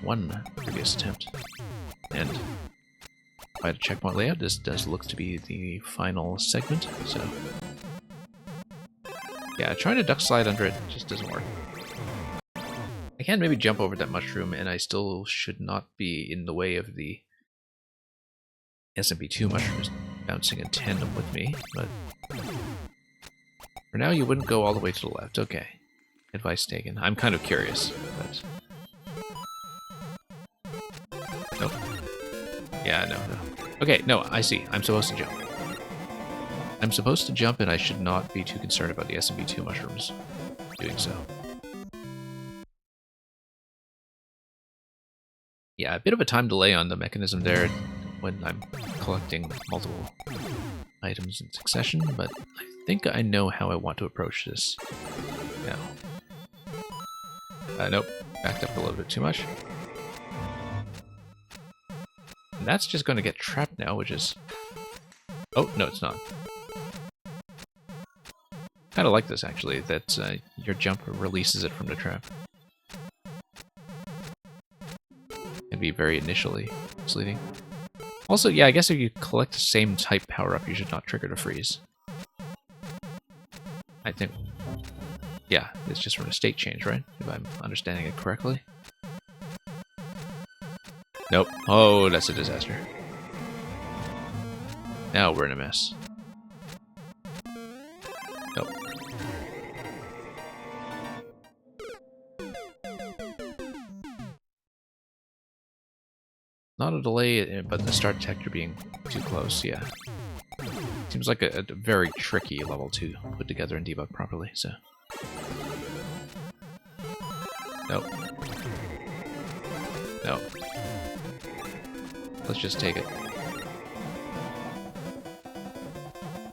one previous attempt. And by the checkpoint layout, this does look to be the final segment, so... yeah, trying to duck slide under it just doesn't work. I can maybe jump over that mushroom, and I still should not be in the way of the SMB2 mushrooms bouncing in tandem with me, but... for now, you wouldn't go all the way to the left. Okay. Advice taken. I'm kind of curious, but... nope. Yeah, no. Okay, no, I see. I'm supposed to jump. I'm supposed to jump, and I should not be too concerned about the SMB2 mushrooms doing so. Yeah, a bit of a time delay on the mechanism there when I'm collecting multiple items in succession, but I think I know how I want to approach this now. Nope, backed up a little bit too much. And that's just going to get trapped now, which is... oh, no, it's not. Kind of like this, actually, that your jump releases it from the trap. Can be very initially misleading. Also, yeah, I guess if you collect the same type power-up, you should not trigger the freeze. I think... yeah, it's just from a state change, right? If I'm understanding it correctly. Nope. Oh, that's a disaster. Now we're in a mess. Nope. Not a delay, but the start detector being too close, yeah. Seems like a very tricky level to put together and debug properly, so... Nope. Nope. Let's just take it.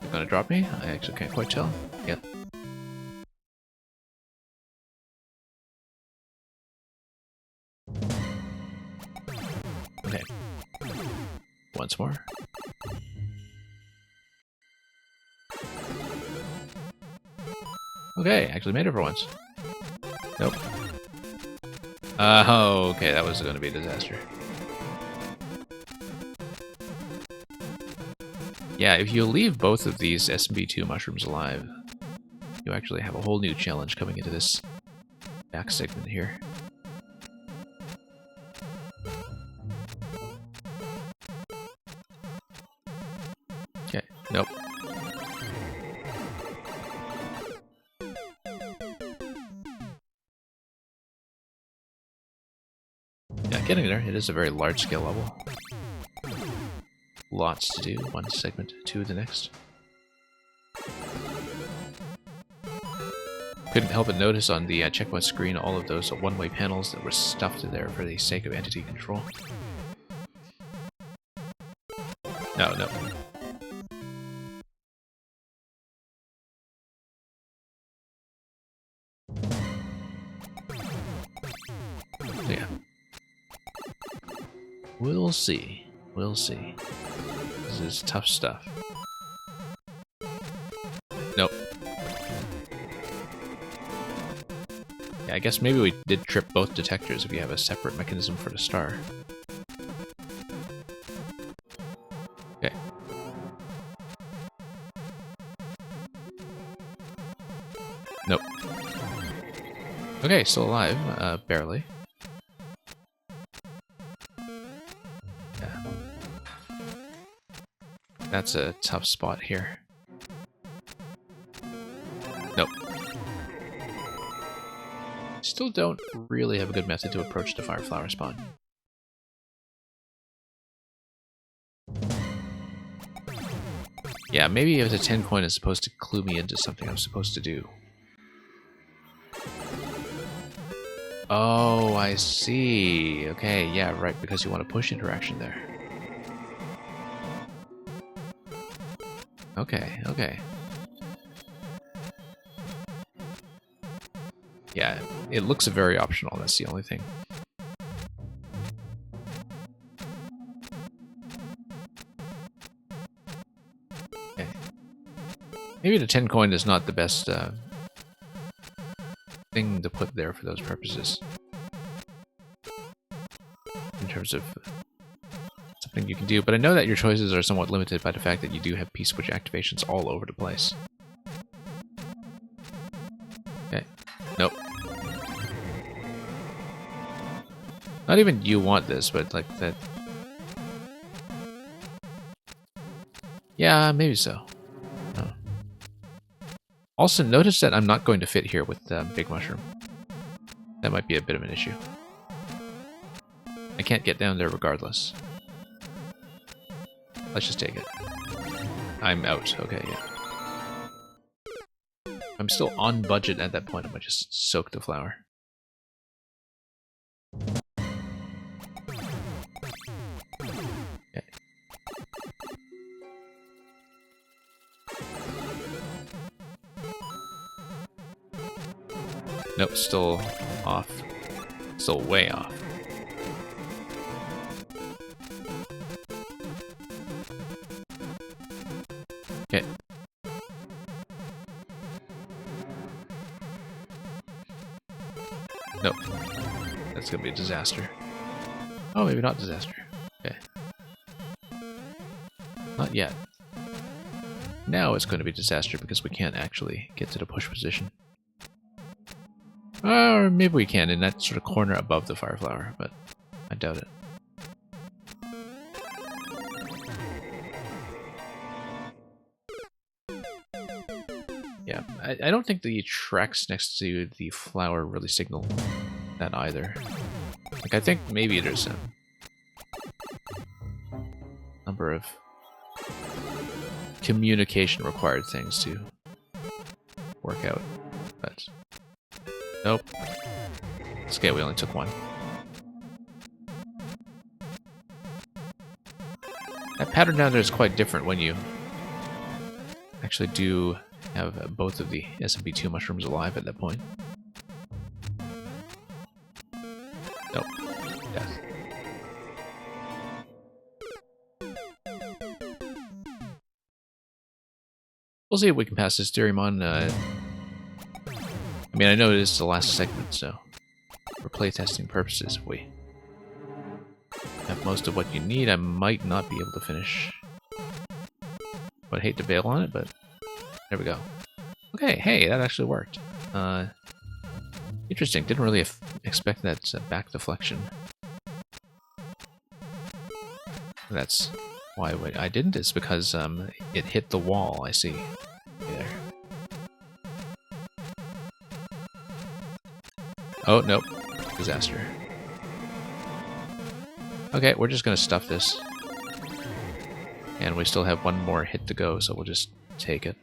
You're gonna drop me? I actually can't quite tell. Yep. Okay. Once more. Okay, actually made it for once. Nope. Oh, okay, that was going to be a disaster. Yeah, if you leave both of these SMB2 mushrooms alive, you actually have a whole new challenge coming into this back segment here. Okay, nope. Yeah, getting there. It is a very large-scale level. Lots to do, one segment to the next. Couldn't help but notice on the checkpoint screen all of those one-way panels that were stuffed in there for the sake of entity control. No, no. Yeah. We'll see. We'll see. This is tough stuff. Nope. Yeah, I guess maybe we did trip both detectors if you have a separate mechanism for the star. Okay. Nope. Okay, still alive, barely. Yeah. That's a tough spot here. Nope. Still don't really have a good method to approach the fire flower spawn. Yeah, maybe if the 10 coin is supposed to clue me into something I'm supposed to do. Oh, I see. Okay, yeah, right, because you want a push interaction there. Okay, okay. Yeah, it looks very optional, that's the only thing. Okay. Maybe the 10 coin is not the best thing to put there for those purposes. In terms of something you can do, but I know that your choices are somewhat limited by the fact that you do have P-switch activations all over the place. Okay. Nope. Not even you want this, but like that... Yeah, maybe so. Oh. Also, notice that I'm not going to fit here with Big Mushroom. That might be a bit of an issue. I can't get down there regardless. Let's just take it. I'm out. Okay, yeah. I'm still on budget at that point. I might just soak the flower. Okay. Nope, still off. Still way off. Okay. Nope. That's gonna be a disaster. Oh, maybe not disaster. Okay. Not yet. Now it's going to be disaster because we can't actually get to the push position. Or maybe we can in that sort of corner above the fire flower, but I doubt it. Yeah, I don't think the tracks next to the flower really signal that either. Like, I think maybe there's number of communication required things to work out. But nope. It's okay, we only took one. That pattern down there is quite different when you actually do have both of the SMP2 mushrooms alive at that point. Nope. Death. We'll see if we can pass this Theoremon. I mean, I know it is the last segment, so for playtesting purposes, if we have most of what you need, I might not be able to finish. I'd hate to bail on it, but there we go. Okay, hey, that actually worked. Interesting, didn't really expect that back deflection. That's why I didn't, it's because it hit the wall, I see. There. Oh, nope. Disaster. Okay, we're just gonna stuff this. And we still have one more hit to go, so we'll just take it.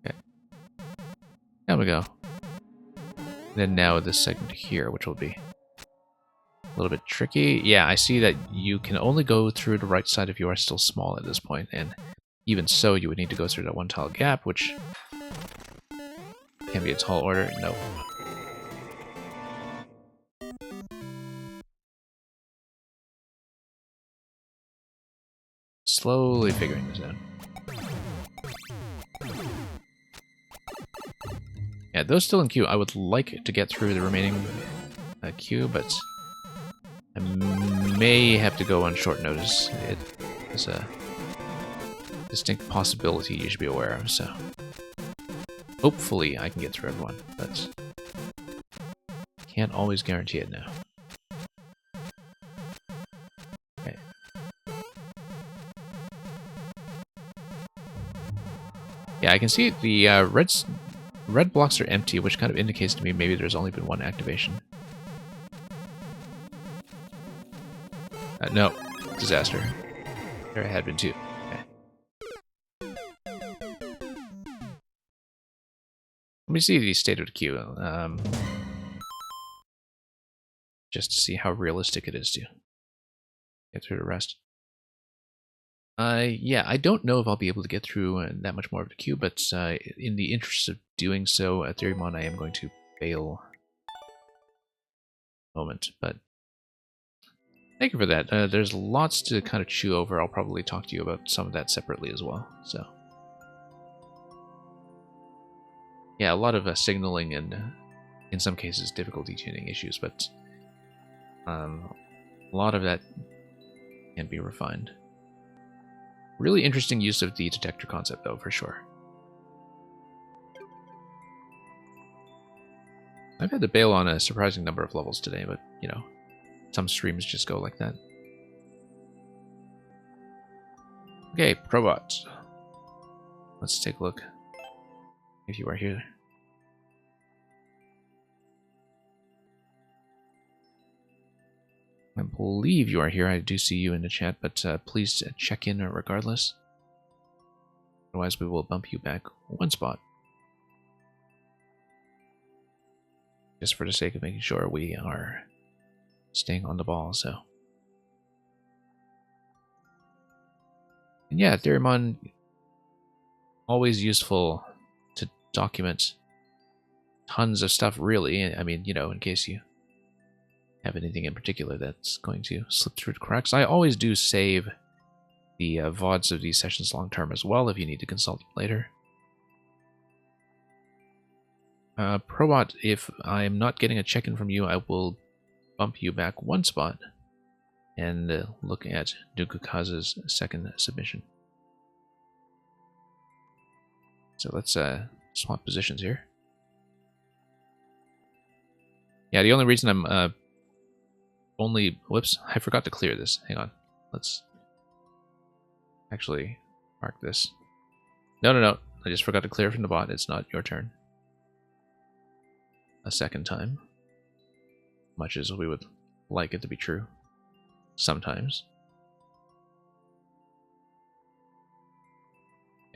Okay. There we go. Then now this segment here, which will be a little bit tricky. Yeah, I see that you can only go through the right side if you are still small at this point, and even so, you would need to go through that one tile gap, which can be a tall order. Nope. Slowly figuring this out. Yeah, those still in queue. I would like to get through the remaining queue, but I may have to go on short notice. It is a distinct possibility you should be aware of, so hopefully I can get through everyone, but can't always guarantee it now. Okay. Yeah, I can see the red blocks are empty, which kind of indicates to me maybe there's only been one activation. No, disaster. There had been two. Okay. Let me see the state of the queue, just to see how realistic it is to get through the rest. Yeah, I don't know if I'll be able to get through that much more of the queue, but in the interest of doing so, at Theoremon, I am going to bail a moment, but thank you for that. There's lots to kind of chew over. I'll probably talk to you about some of that separately as well, so. Yeah, a lot of signaling and, in some cases, difficulty tuning issues, but a lot of that can be refined. Really interesting use of the detector concept, though, for sure. I've had to bail on a surprising number of levels today, but, you know, some streams just go like that. Okay, Probot. Let's take a look. If you are here. I believe you are here. I do see you in the chat, but please check in regardless. Otherwise, we will bump you back one spot. Just for the sake of making sure we are staying on the ball, so. And yeah, Theoremon, always useful to document tons of stuff, really. I mean, you know, in case you have anything in particular that's going to slip through the cracks. I always do save the VODs of these sessions long term as well if you need to consult them later. Probot, if I'm not getting a check-in from you, I will bump you back one spot and look at Nukukaza's second submission. So let's swap positions here. Yeah, the only reason I'm whoops, I forgot to clear this. Hang on. Let's actually mark this. No. I just forgot to clear from the bot. It's not your turn. A second time. Much as we would like it to be true. sometimes.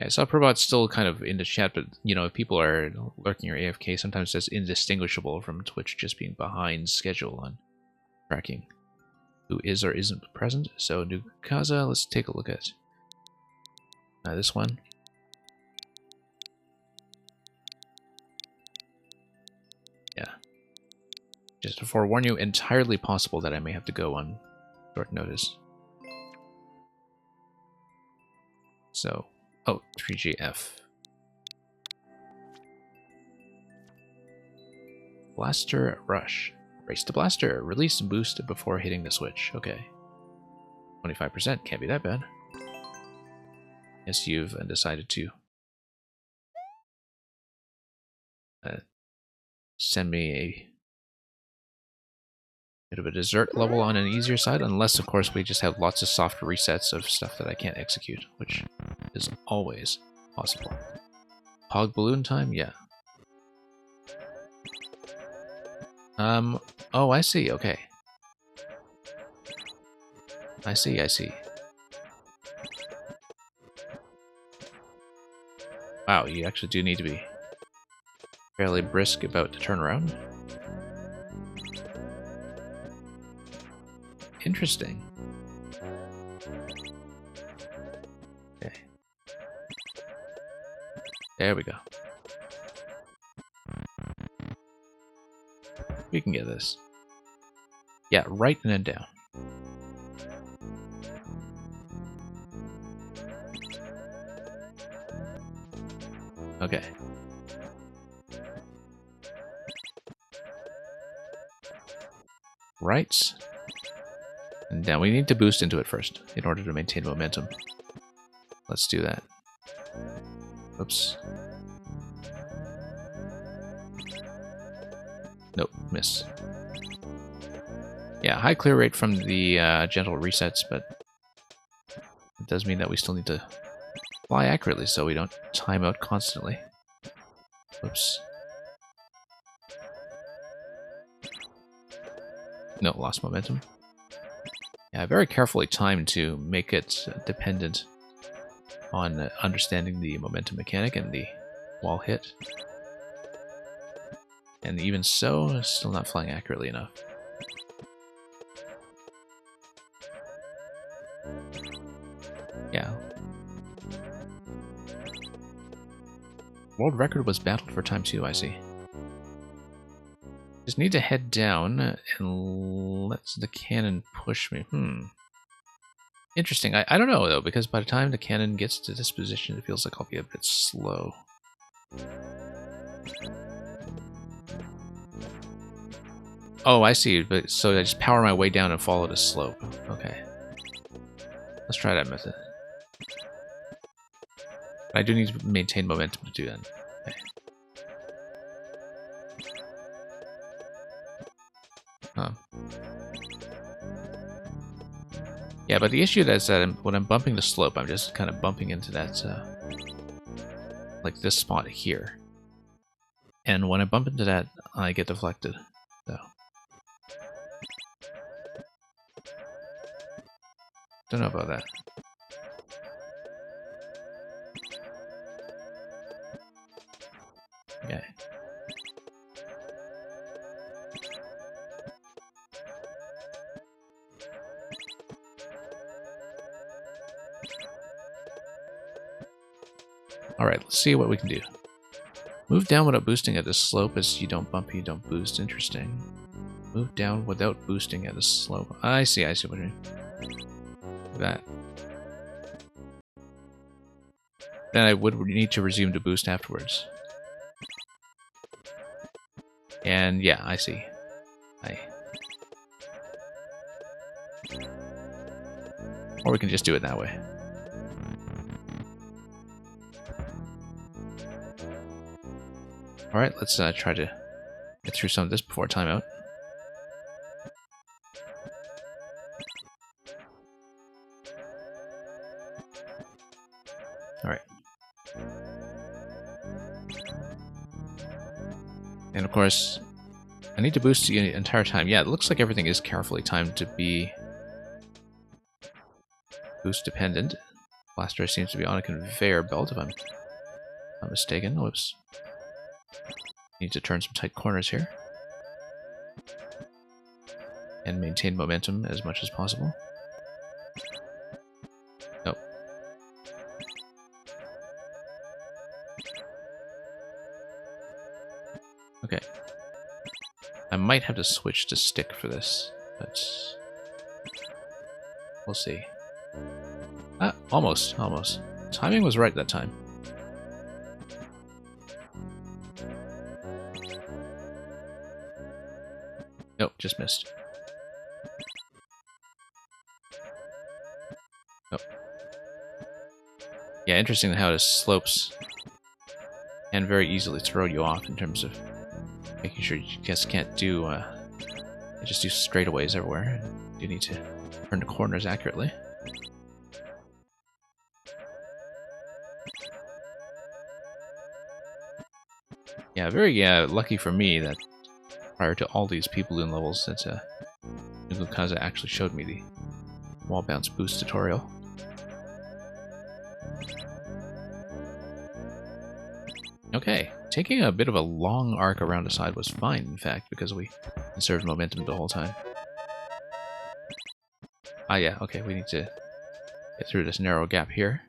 Yeah, I saw Probot still kind of in the chat, but you know, if people are lurking or AFK, sometimes that's indistinguishable from Twitch just being behind schedule on tracking who is or isn't present. So Nukaza, let's take a look at this one. Yeah. Just to forewarn you, entirely possible that I may have to go on short notice. So, oh, 3GF. Blaster Rush. Race to Blaster. Release and boost before hitting the switch. Okay. 25%. Can't be that bad. Yes, you've decided to send me a bit of a dessert level on an easier side, unless, of course, we just have lots of soft resets of stuff that I can't execute, which is always possible. Hog balloon time? Yeah. Oh, I see, okay. I see. Wow, you actually do need to be fairly brisk about the turnaround. Interesting. Okay. There we go. We can get this. Yeah, right and then down. Okay. Right. And now we need to boost into it first in order to maintain momentum. Let's do that. Oops. Nope, miss. Yeah, high clear rate from the gentle resets, but it does mean that we still need to fly accurately so we don't time out constantly. Oops. No, lost momentum. Yeah, very carefully timed to make it dependent on understanding the momentum mechanic and the wall hit. And even so, still not flying accurately enough. Yeah. World record was battled for time 2, I see. Just need to head down and let the cannon push me. Interesting. I don't know, though, because by the time the cannon gets to this position, it feels like I'll be a bit slow. Oh, I see. But so I just power my way down and follow the slope. Okay. Let's try that method. I do need to maintain momentum to do that. Okay. Huh. Yeah, but the issue is that when I'm bumping the slope, I'm just kind of bumping into that, like this spot here. And when I bump into that, I get deflected. So. Don't know about that. Okay. Alright, let's see what we can do. Move down without boosting at the slope as you don't bump, you don't boost. Interesting. Move down without boosting at the slope. I see what you mean. That. Then I would need to resume to boost afterwards. And yeah, I see. Or we can just do it that way. Alright, let's try to get through some of this before timeout. Alright. And of course, I need to boost the entire time. Yeah, it looks like everything is carefully timed to be boost dependent. Blaster seems to be on a conveyor belt, if I'm not mistaken. Whoops. Need to turn some tight corners here. And maintain momentum as much as possible. Nope. Okay. I might have to switch to stick for this, but we'll see. Ah, almost. Timing was right that time. Nope, just missed. Nope. Yeah, interesting how it slopes and very easily throw you off in terms of making sure you just can't do just do straightaways everywhere. You need to turn the corners accurately. Yeah, very lucky for me that prior to all these P-Balloon levels, that Nuka Kaza actually showed me the wall bounce boost tutorial. Okay, taking a bit of a long arc around the side was fine, in fact, because we conserved momentum the whole time. Ah yeah, okay, we need to get through this narrow gap here.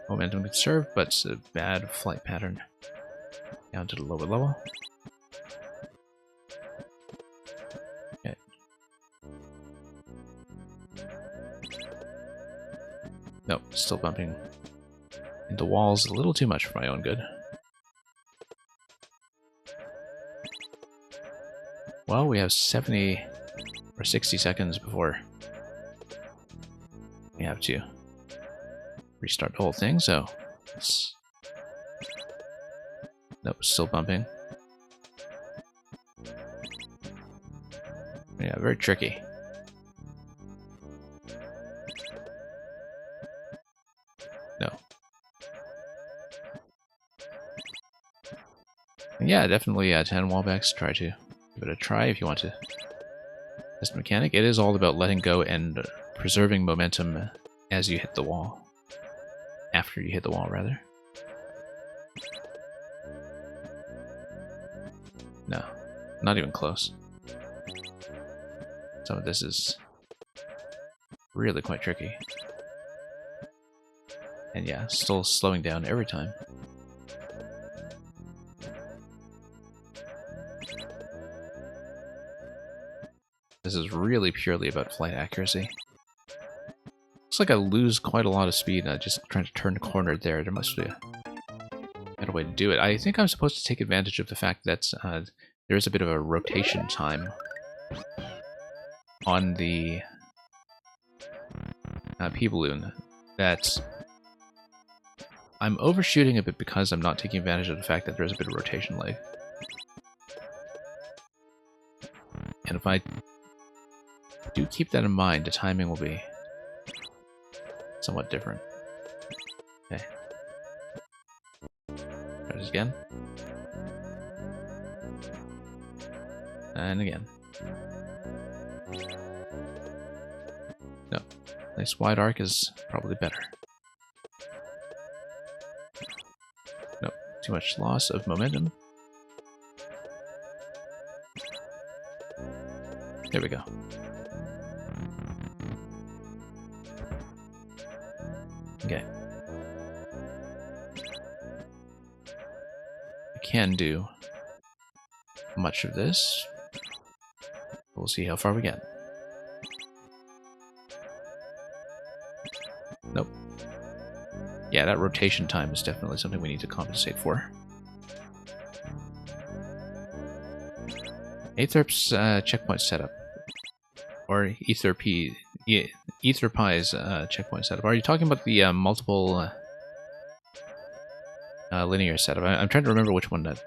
Momentum conserved, but it's a bad flight pattern. Down to the lower level. Okay. Nope, still bumping into walls a little too much for my own good. Well, we have 70 or 60 seconds before we have to restart the whole thing, so it's... Nope, still bumping. Yeah, very tricky. No. And yeah, definitely 10 wallbacks. Try to give it a try if you want to test the mechanic. It is all about letting go and preserving momentum as you hit the wall. After you hit the wall, rather. No, not even close. Some of this is really quite tricky. And yeah, still slowing down every time. This is really purely about flight accuracy. Looks like I lose quite a lot of speed just trying to turn the corner there. There must be a better way to do it. I think I'm supposed to take advantage of the fact that there is a bit of a rotation time on the P-Balloon that I'm overshooting a bit because I'm not taking advantage of the fact that there's a bit of rotation lag. And if I do keep that in mind, the timing will be somewhat different. Okay. Try this again. And again. No. Nice wide arc is probably better. No. Too much loss of momentum. There we go. Okay. I can do much of this. We'll see how far we get. Nope. Yeah, that rotation time is definitely something we need to compensate for. Aetherp's checkpoint setup. Or Etherpie's checkpoint setup. Are you talking about the multiple linear setup? I'm trying to remember which one that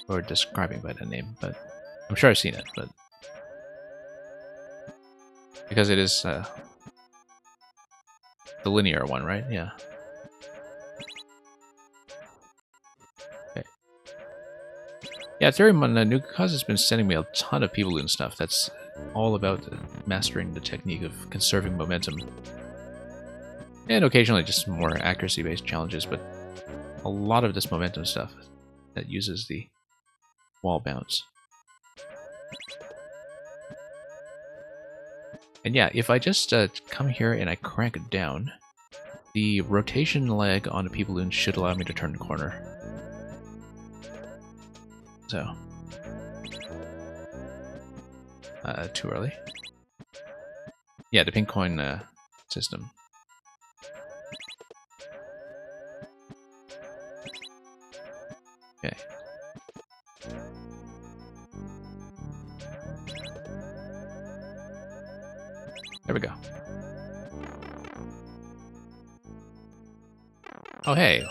we're describing by that name, but I'm sure I've seen it, but because it is the linear one, right? Yeah. Okay. Yeah, Ethereum on Nuka Kaza has been sending me a ton of P-Balloon stuff. That's all about mastering the technique of conserving momentum. And occasionally just more accuracy-based challenges, but a lot of this momentum stuff that uses the wall bounce. And yeah, if I just come here and I crank it down, the rotation lag on a P-Balloon should allow me to turn the corner. So. Too early. Yeah, the pink coin system. Okay. There we go. Oh, hey.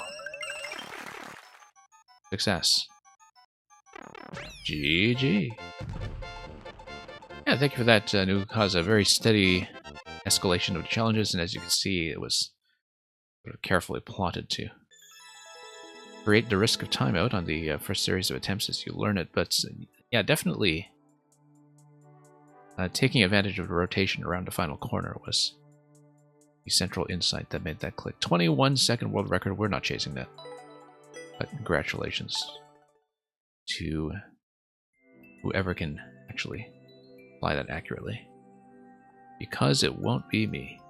Success. GG. Yeah, thank you for that, Nukaza. A very steady escalation of challenges, and as you can see, it was sort of carefully plotted to create the risk of timeout on the first series of attempts as you learn it. But yeah, definitely taking advantage of the rotation around the final corner was the central insight that made that click. 21-second world record. We're not chasing that. But congratulations to whoever can actually apply that accurately. Because it won't be me.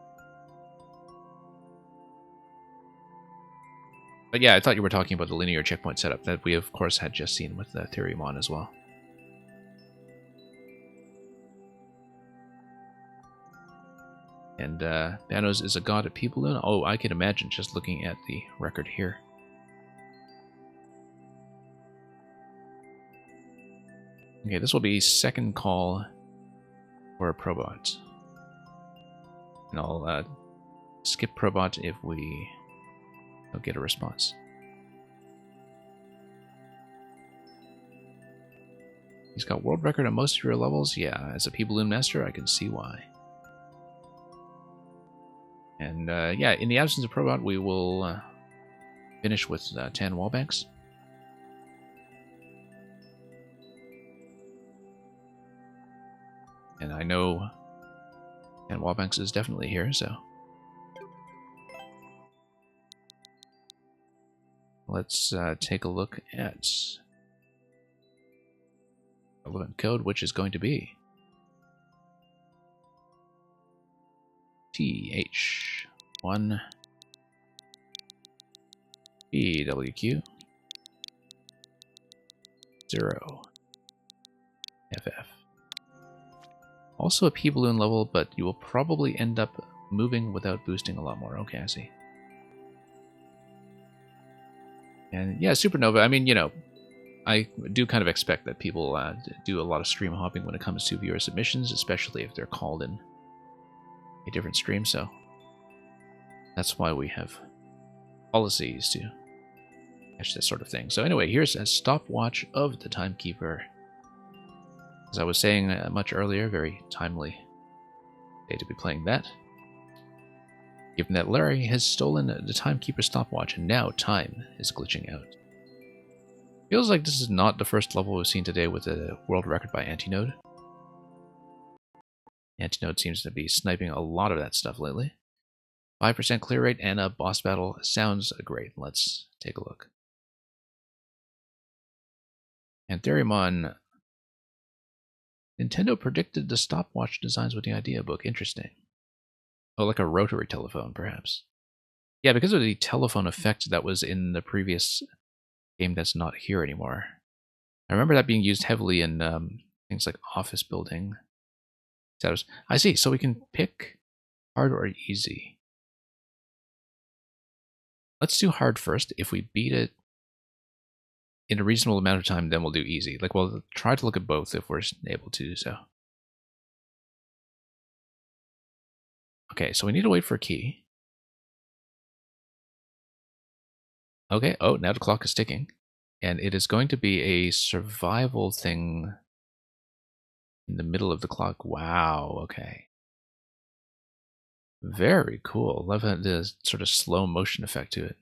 But yeah, I thought you were talking about the linear checkpoint setup that we, of course, had just seen with Theoremon as well. And Banos is a god at P-Balloon. Oh, I can imagine just looking at the record here. Okay, this will be second call for a Probot. And I'll skip Probot if we don't get a response. He's got world record on most of your levels. Yeah, as a P-Balloon master, I can see why. And yeah, in the absence of Probot, we will finish with 10 wallbanks. And I know 10 wallbanks is definitely here, so let's take a look at relevant code, which is going to be TH1 BWQ 0 FF. Also a P-Balloon level, but you will probably end up moving without boosting a lot more. Okay, I see. And yeah, Supernova, I mean, you know, I do kind of expect that people do a lot of stream hopping when it comes to viewer submissions, especially if they're called in a different stream, so that's why we have policies to catch this sort of thing. So anyway, here's a stopwatch of the Timekeeper. As I was saying much earlier, very timely day to be playing that. Given that Larry has stolen the Timekeeper stopwatch and now time is glitching out. Feels like this is not the first level we've seen today with a world record by Antinode. Antinode seems to be sniping a lot of that stuff lately. 5% clear rate and a boss battle sounds great. Let's take a look. And Theoremon, Nintendo predicted the stopwatch designs with the idea book. Interesting. Oh, like a rotary telephone, perhaps. Yeah, because of the telephone effect that was in the previous game that's not here anymore. I remember that being used heavily in things like office building setups. I see, so we can pick hard or easy. Let's do hard first. If we beat it in a reasonable amount of time, then we'll do easy. Like, we'll try to look at both if we're able to do so. Okay, so we need to wait for a key. Okay, oh, now the clock is ticking. And it is going to be a survival thing in the middle of the clock. Wow, okay. Very cool. Love the sort of slow motion effect to it.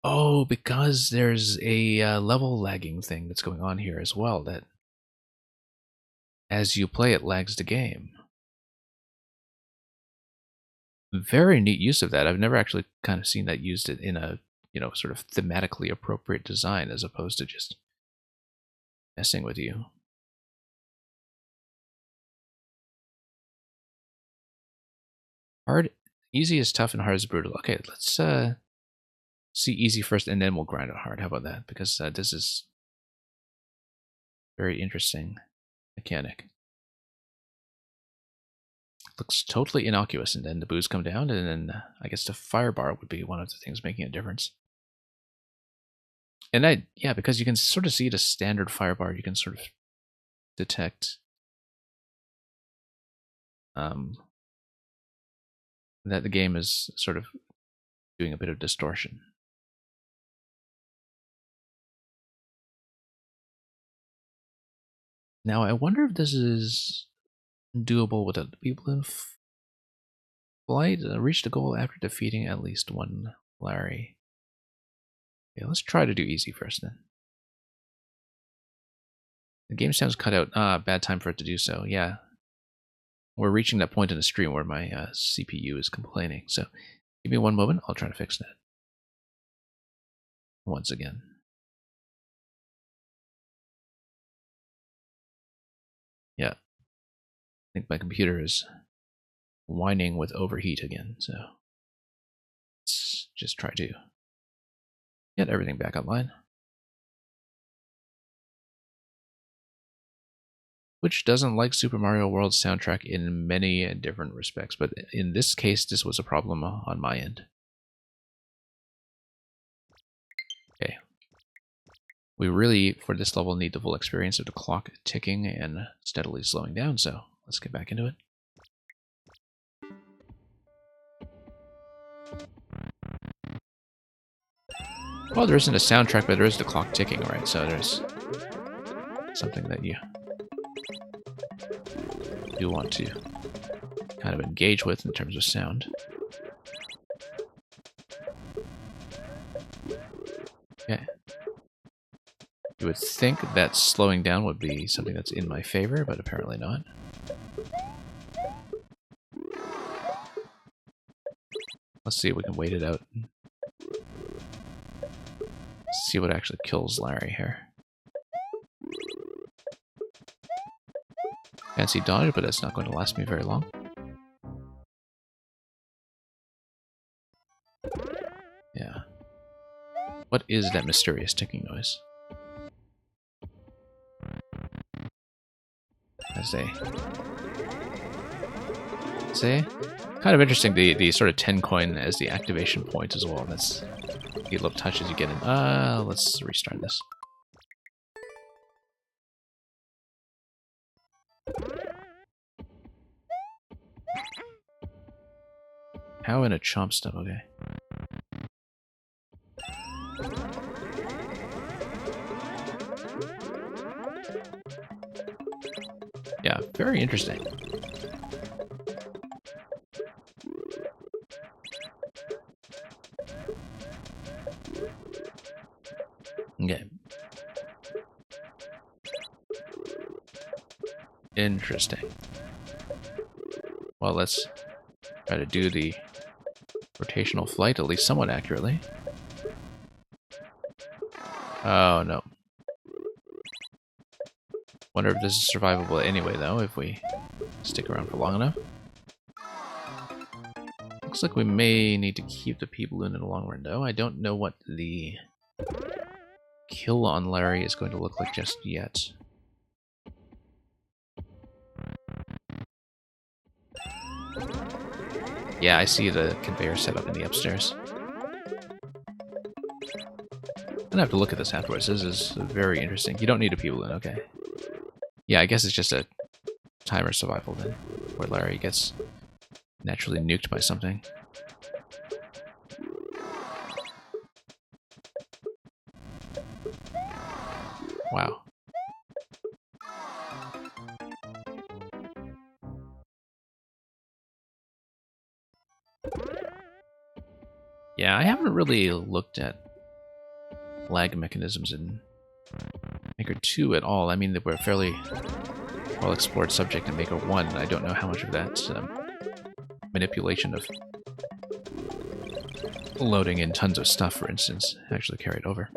Oh, because there's a level lagging thing that's going on here as well. That as you play, it lags the game. Very neat use of that. I've never actually kind of seen that used in a, sort of thematically appropriate design as opposed to just messing with you. Hard, easy is tough and hard is brutal. Okay, let's see easy first and then we'll grind it hard. How about that? Because this is very interesting mechanic. Looks totally innocuous, and then the boos come down, and then I guess the fire bar would be one of the things making a difference. And yeah, because you can sort of see the standard fire bar, you can sort of detect that the game is sort of doing a bit of distortion. Now, I wonder if this is doable without the people in flight. Reach the goal after defeating at least one Larry. Okay, let's try to do easy first then. The game sounds cut out. Bad time for it to do so. Yeah. We're reaching that point in the stream where my CPU is complaining. So give me one moment. I'll try to fix that. Once again. Yeah. I think my computer is whining with overheat again. So let's just try to get everything back online. Which doesn't like Super Mario World's soundtrack in many different respects, but in this case, this was a problem on my end. Okay. We really, for this level, need the full experience of the clock ticking and steadily slowing down, so let's get back into it. Well, there isn't a soundtrack, but there is the clock ticking, right? So there's something that you do want to kind of engage with in terms of sound. Okay. You would think that slowing down would be something that's in my favor, but apparently not. Let's see if we can wait it out. See what actually kills Larry here. Fancy dodge, but that's not going to last me very long. Yeah. What is that mysterious ticking noise? As they say. Kind of interesting, the sort of 10 coin as the activation point as well. That's a little touch as you get in. Let's restart this. How in a chomp stuff, okay. Yeah, very interesting. Okay. Interesting. Well, let's try to do the rotational flight at least somewhat accurately. Oh, no. Wonder if this is survivable anyway, though, if we stick around for long enough. Looks like we may need to keep the P-balloon in the long run, though. I don't know what the kill on Larry is going to look like just yet. Yeah, I see the conveyor set up in the upstairs. I'm gonna have to look at this afterwards. This is very interesting. You don't need a P-balloon, okay. Yeah, I guess it's just a timer survival then, where Larry gets naturally nuked by something. Wow. Yeah, I haven't really looked at lag mechanisms in Maker 2 at all. I mean, they were fairly Well, explored subject in Maker 1. I don't know how much of that manipulation of loading in tons of stuff, for instance, actually carried over.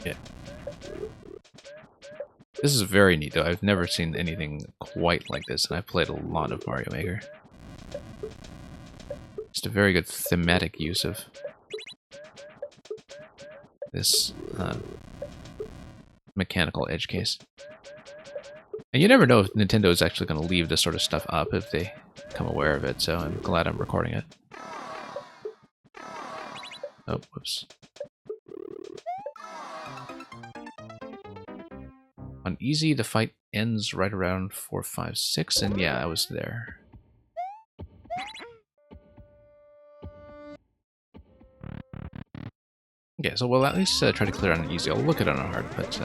Yeah. This is very neat, though. I've never seen anything quite like this, and I've played a lot of Mario Maker. Just a very good thematic use of this mechanical edge case. And you never know if Nintendo is actually going to leave this sort of stuff up if they become aware of it, so I'm glad I'm recording it. Oh, whoops. On easy, the fight ends right around 4, 5, 6, and yeah, I was there. Okay, so we'll at least try to clear on easy. I'll look at it on hard, but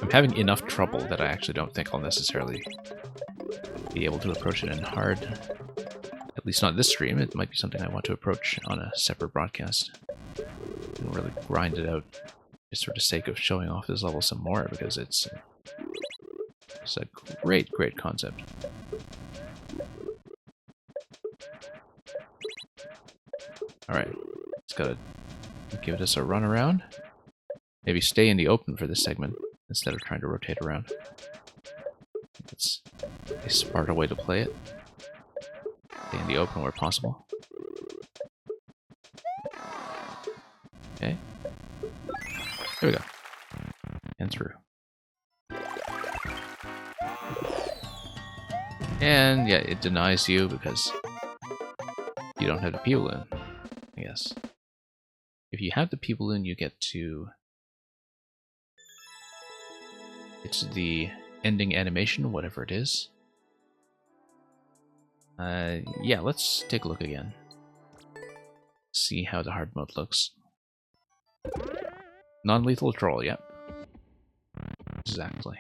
I'm having enough trouble that I actually don't think I'll necessarily be able to approach it in hard. At least not this stream. It might be something I want to approach on a separate broadcast and really grind it out just for the sake of showing off this level some more, because it's a great, great concept. Alright, let's gotta give this a run around. Maybe stay in the open for this segment instead of trying to rotate around. It's a smarter way to play it. Stay in the open where possible. Okay. There we go. And through. And yeah, it denies you because you don't have the P-Balloon, I guess. If you have the P-Balloon, you get to... It's the ending animation, whatever it is. Yeah, let's take a look again. See how the hard mode looks. Non-lethal troll, yep. Exactly.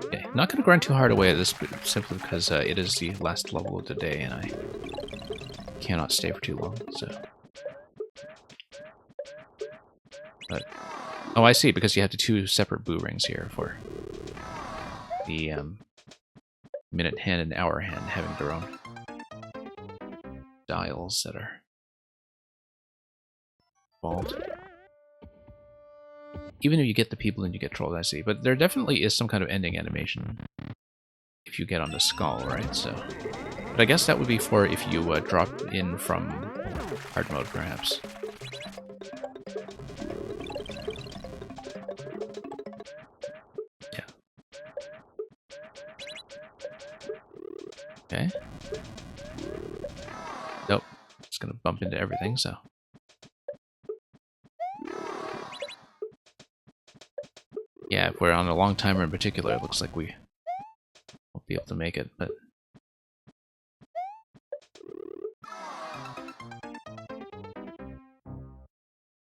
Okay, not going to grind too hard away at this, simply because it is the last level of the day and I cannot stay for too long, so... But, oh, I see, because you have the 2 separate boo rings here for the minute hand and hour hand having their own dials that are involved. Even if you get the people and you get trolled, I see. But there definitely is some kind of ending animation if you get on the skull, right? So, but I guess that would be for if you drop in from hard mode, perhaps. Yeah. Okay. Nope. It's gonna bump into everything, so. Yeah, if we're on a long timer in particular, it looks like we won't be able to make it, but...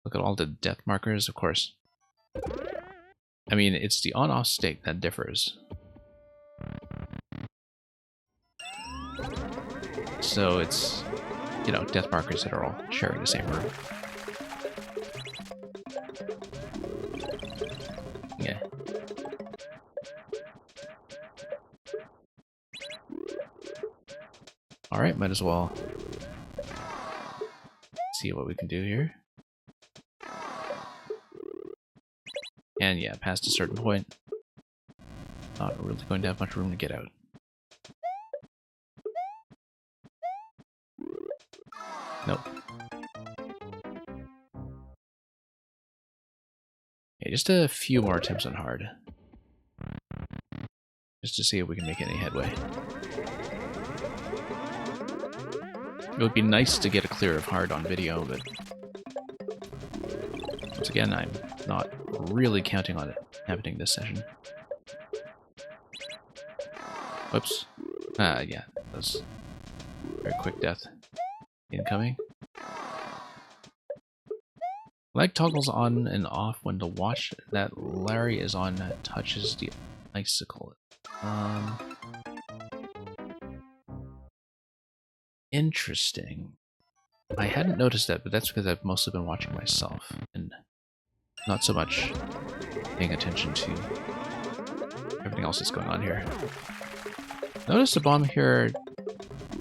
Look at all the death markers, of course. I mean, it's the on-off state that differs. So it's, you know, death markers that are all sharing the same room. Yeah. Alright, might as well see what we can do here. And yeah, past a certain point, not really going to have much room to get out. Nope. Okay, just a few more attempts on hard. Just to see if we can make any headway. It would be nice to get a clear of hard on video, but once again, I'm not really counting on it happening this session. Whoops. Yeah, that was very quick death. Incoming. Leg toggles on and off when the watch that Larry is on touches the icicle. Interesting. I hadn't noticed that, but that's because I've mostly been watching myself and not so much paying attention to everything else that's going on here. Notice the bomb here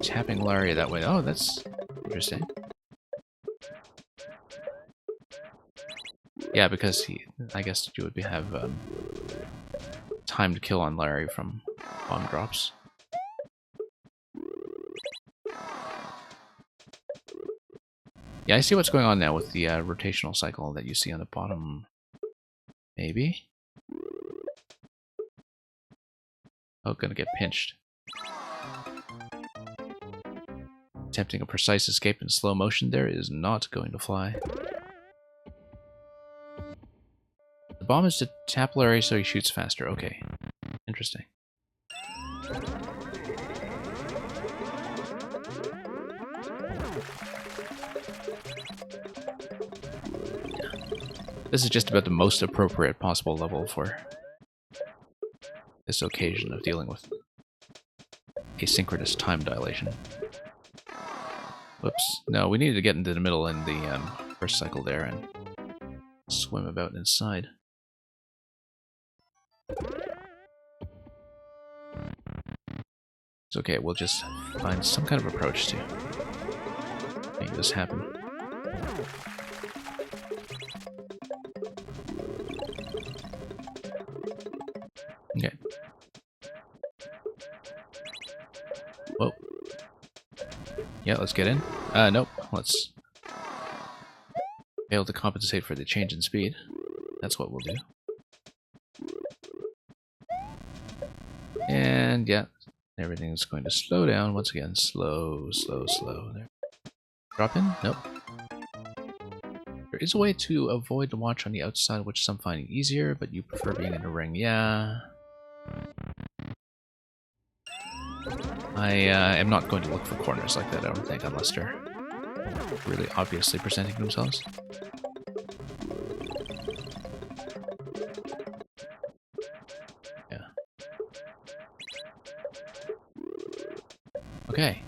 tapping Larry that way. Oh, that's interesting. Yeah, because I guess you would have time to kill on Larry from bomb drops. Yeah, I see what's going on now with the rotational cycle that you see on the bottom. Maybe? Oh, gonna get pinched. Attempting a precise escape in slow motion there is not going to fly. The bomb is to tap Larry so he shoots faster. Okay. Interesting. This is just about the most appropriate possible level for this occasion of dealing with asynchronous time dilation. Whoops. No, we needed to get into the middle in the first cycle there and swim about inside. It's okay, we'll just find some kind of approach to make this happen. Okay. Whoa. Yeah, let's get in. Nope. Let's fail to compensate for the change in speed. That's what we'll do. And yeah, everything's going to slow down once again. Slow, slow, slow. There. Drop in? Nope. There is a way to avoid the watch on the outside, which some find easier, but you prefer being in the ring. Yeah. I am not going to look for corners like that, I don't think, unless they're really obviously presenting themselves. Yeah. Okay.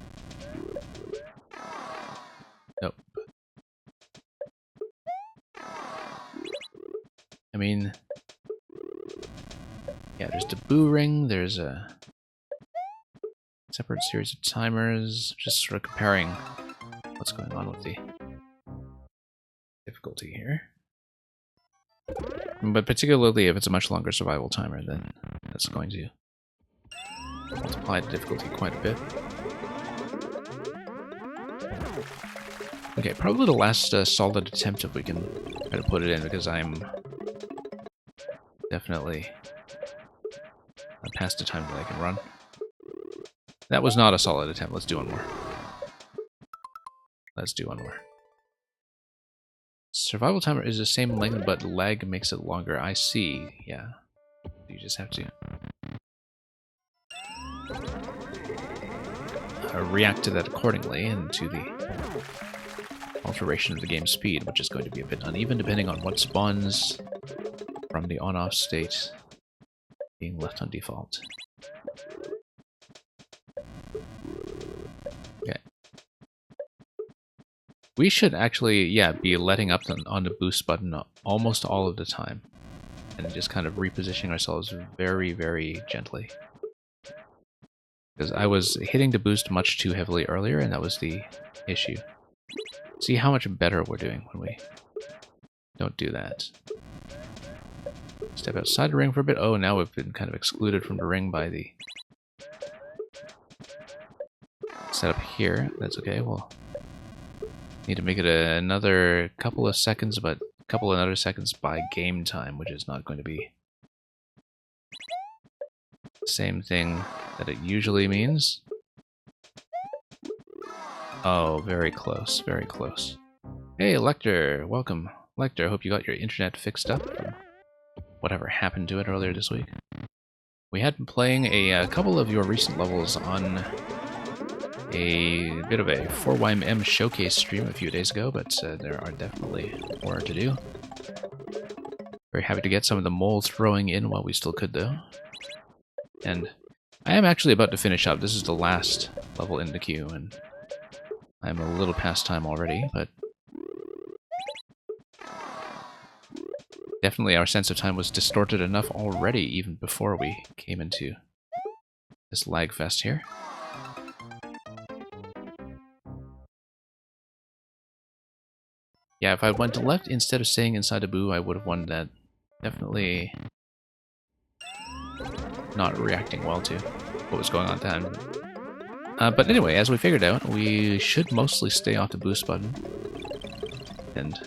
Nope. I mean... yeah, there's the boo ring, there's a separate series of timers, just sort of comparing what's going on with the difficulty here. But particularly if it's a much longer survival timer, then that's going to multiply the difficulty quite a bit. Okay, probably the last solid attempt if we can try to put it in, because I'm definitely past the time that I can run. That was not a solid attempt. Let's do one more. Let's do one more. Survival timer is the same length, but lag makes it longer. I see. Yeah. You just have to react to that accordingly, and to the alteration of the game speed, which is going to be a bit uneven depending on what spawns from the on-off state being left on default. Okay. We should actually, yeah, be letting up on the boost button almost all of the time, and just kind of repositioning ourselves very, very gently. Because I was hitting the boost much too heavily earlier, and that was the issue. See how much better we're doing when we don't do that. Step outside the ring for a bit. Oh, now we've been kind of excluded from the ring by the setup here. That's okay. We'll need to make it another couple of seconds, but a couple of other seconds by game time, which is not going to be the same thing that it usually means. Oh, very close, very close. Hey, Lecter, welcome. Lecter, hope you got your internet fixed up from whatever happened to it earlier this week. We had been playing a couple of your recent levels on a bit of a 4YM showcase stream a few days ago, but there are definitely more to do. Very happy to get some of the mole throwing in while we still could, though. And I am actually about to finish up. This is the last level in the queue, and I'm a little past time already, but definitely our sense of time was distorted enough already, even before we came into this lag fest here. Yeah, if I went to left instead of staying inside a boo, I would have won that. Definitely not reacting well to what was going on then. But anyway, as we figured out, we should mostly stay off the boost button. And...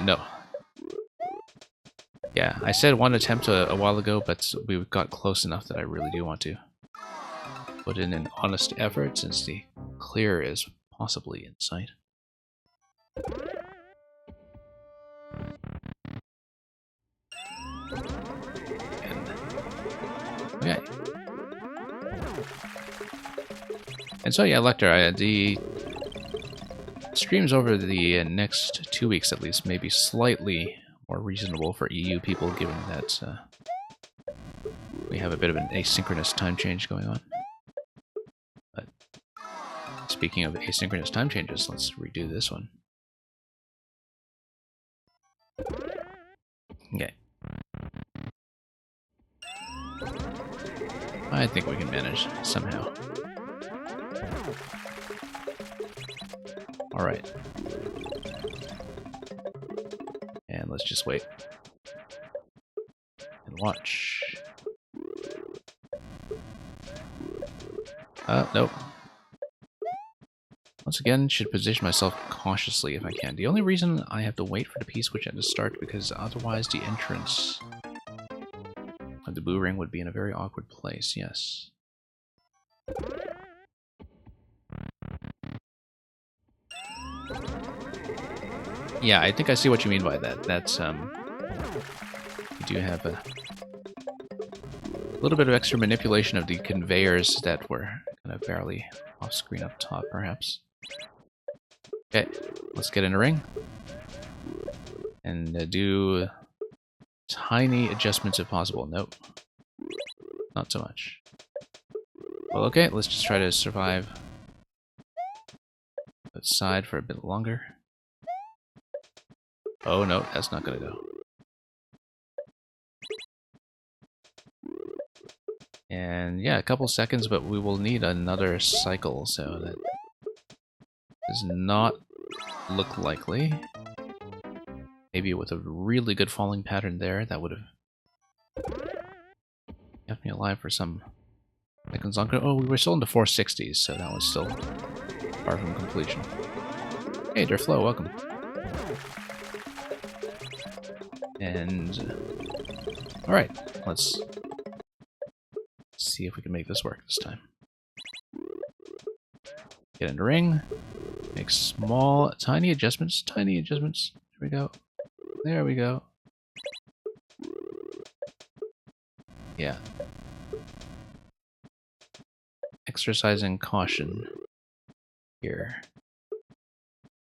no. Yeah, I said one attempt a while ago, but we got close enough that I really do want to put in an honest effort, since the clear is possibly in sight. Okay. And so yeah, Lecter, the streams over the next 2 weeks at least may be slightly more reasonable for EU people, given that we have a bit of an asynchronous time change going on. But speaking of asynchronous time changes, let's redo this one. Okay. I think we can manage somehow. Alright. And let's just wait. And watch. Nope. Once again, should position myself cautiously if I can. The only reason I have to wait for the P-switch to start, because otherwise the entrance of the Boo Ring would be in a very awkward place, yes. Yeah, I think I see what you mean by that. That's, you do have a little bit of extra manipulation of the conveyors that were kind of barely off-screen up top, perhaps. Okay, let's get in a ring. And do tiny adjustments if possible. Nope. Not so much. Well, okay, let's just try to survive outside for a bit longer. Oh no, that's not gonna go. And yeah, a couple seconds, but we will need another cycle, so that does not look likely. Maybe with a really good falling pattern there, that would have kept me alive for some seconds longer. Oh, we were still into 460s, so that was still far from completion. Hey, Derflo, welcome. And alright, let's see if we can make this work this time. Get in the ring, make small, tiny adjustments, There we go. There we go. Yeah. Exercising caution here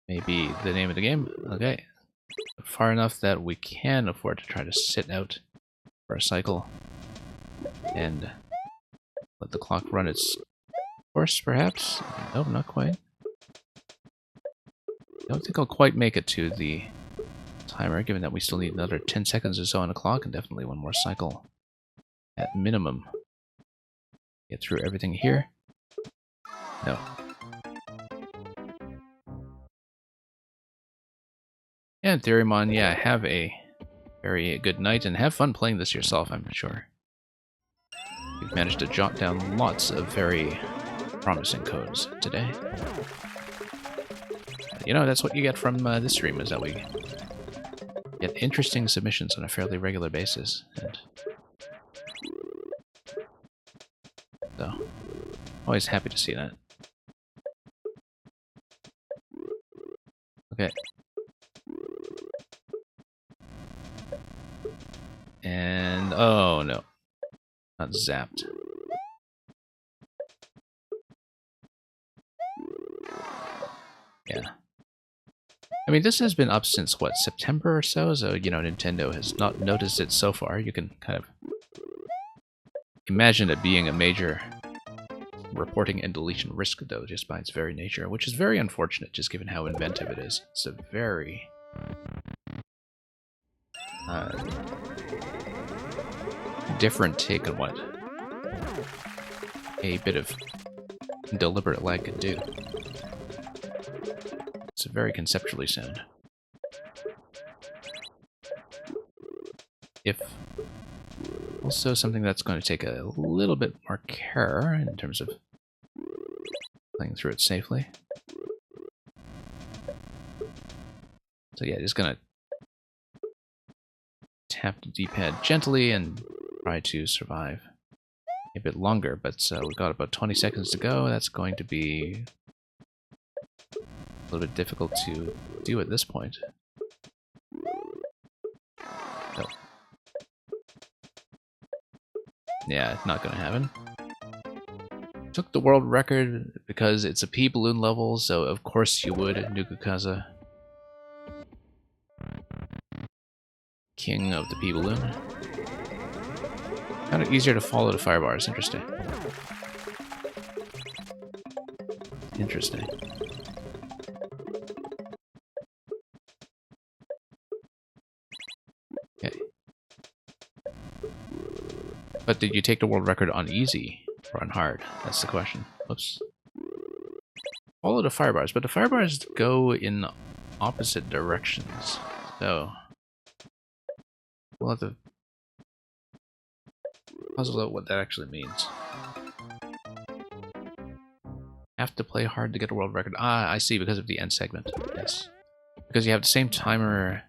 may be the name of the game. Okay. Far enough that we can afford to try to sit out for a cycle and let the clock run its course, perhaps? Nope, not quite. I don't think I'll quite make it to the timer, given that we still need another 10 seconds or so on the clock, and definitely one more cycle at minimum. Get through everything here. No. And Theoremon, yeah, have a very good night, and have fun playing this yourself, I'm sure. You've managed to jot down lots of very promising codes today. You know, that's what you get from this stream, is that we get interesting submissions on a fairly regular basis. And so, always happy to see that. Okay. And, oh no. Not zapped. Yeah. I mean, this has been up since, what, September or so? So, you know, Nintendo has not noticed it so far. You can kind of imagine it being a major reporting and deletion risk, though, just by its very nature, which is very unfortunate, just given how inventive it is. It's a very different take on what a bit of deliberate lag can do. It's very conceptually sound. If also something that's going to take a little bit more care in terms of playing through it safely. So yeah, just gonna tap the D-pad gently and try to survive a bit longer, but we've got about 20 seconds to go. That's going to be a little bit difficult to do at this point. Nope. Yeah, not gonna happen. Took the world record because it's a P balloon level, so of course you would, Nukukaza. King of the P balloon. Kind of easier to follow the fire bars. Interesting. Interesting. Okay. But did you take the world record on easy or on hard? That's the question. Whoops. Follow the fire bars, but the fire bars go in opposite directions. So we'll have to puzzle out what that actually means. Have to play hard to get a world record. Ah, I see, because of the end segment. Yes. Because you have the same timer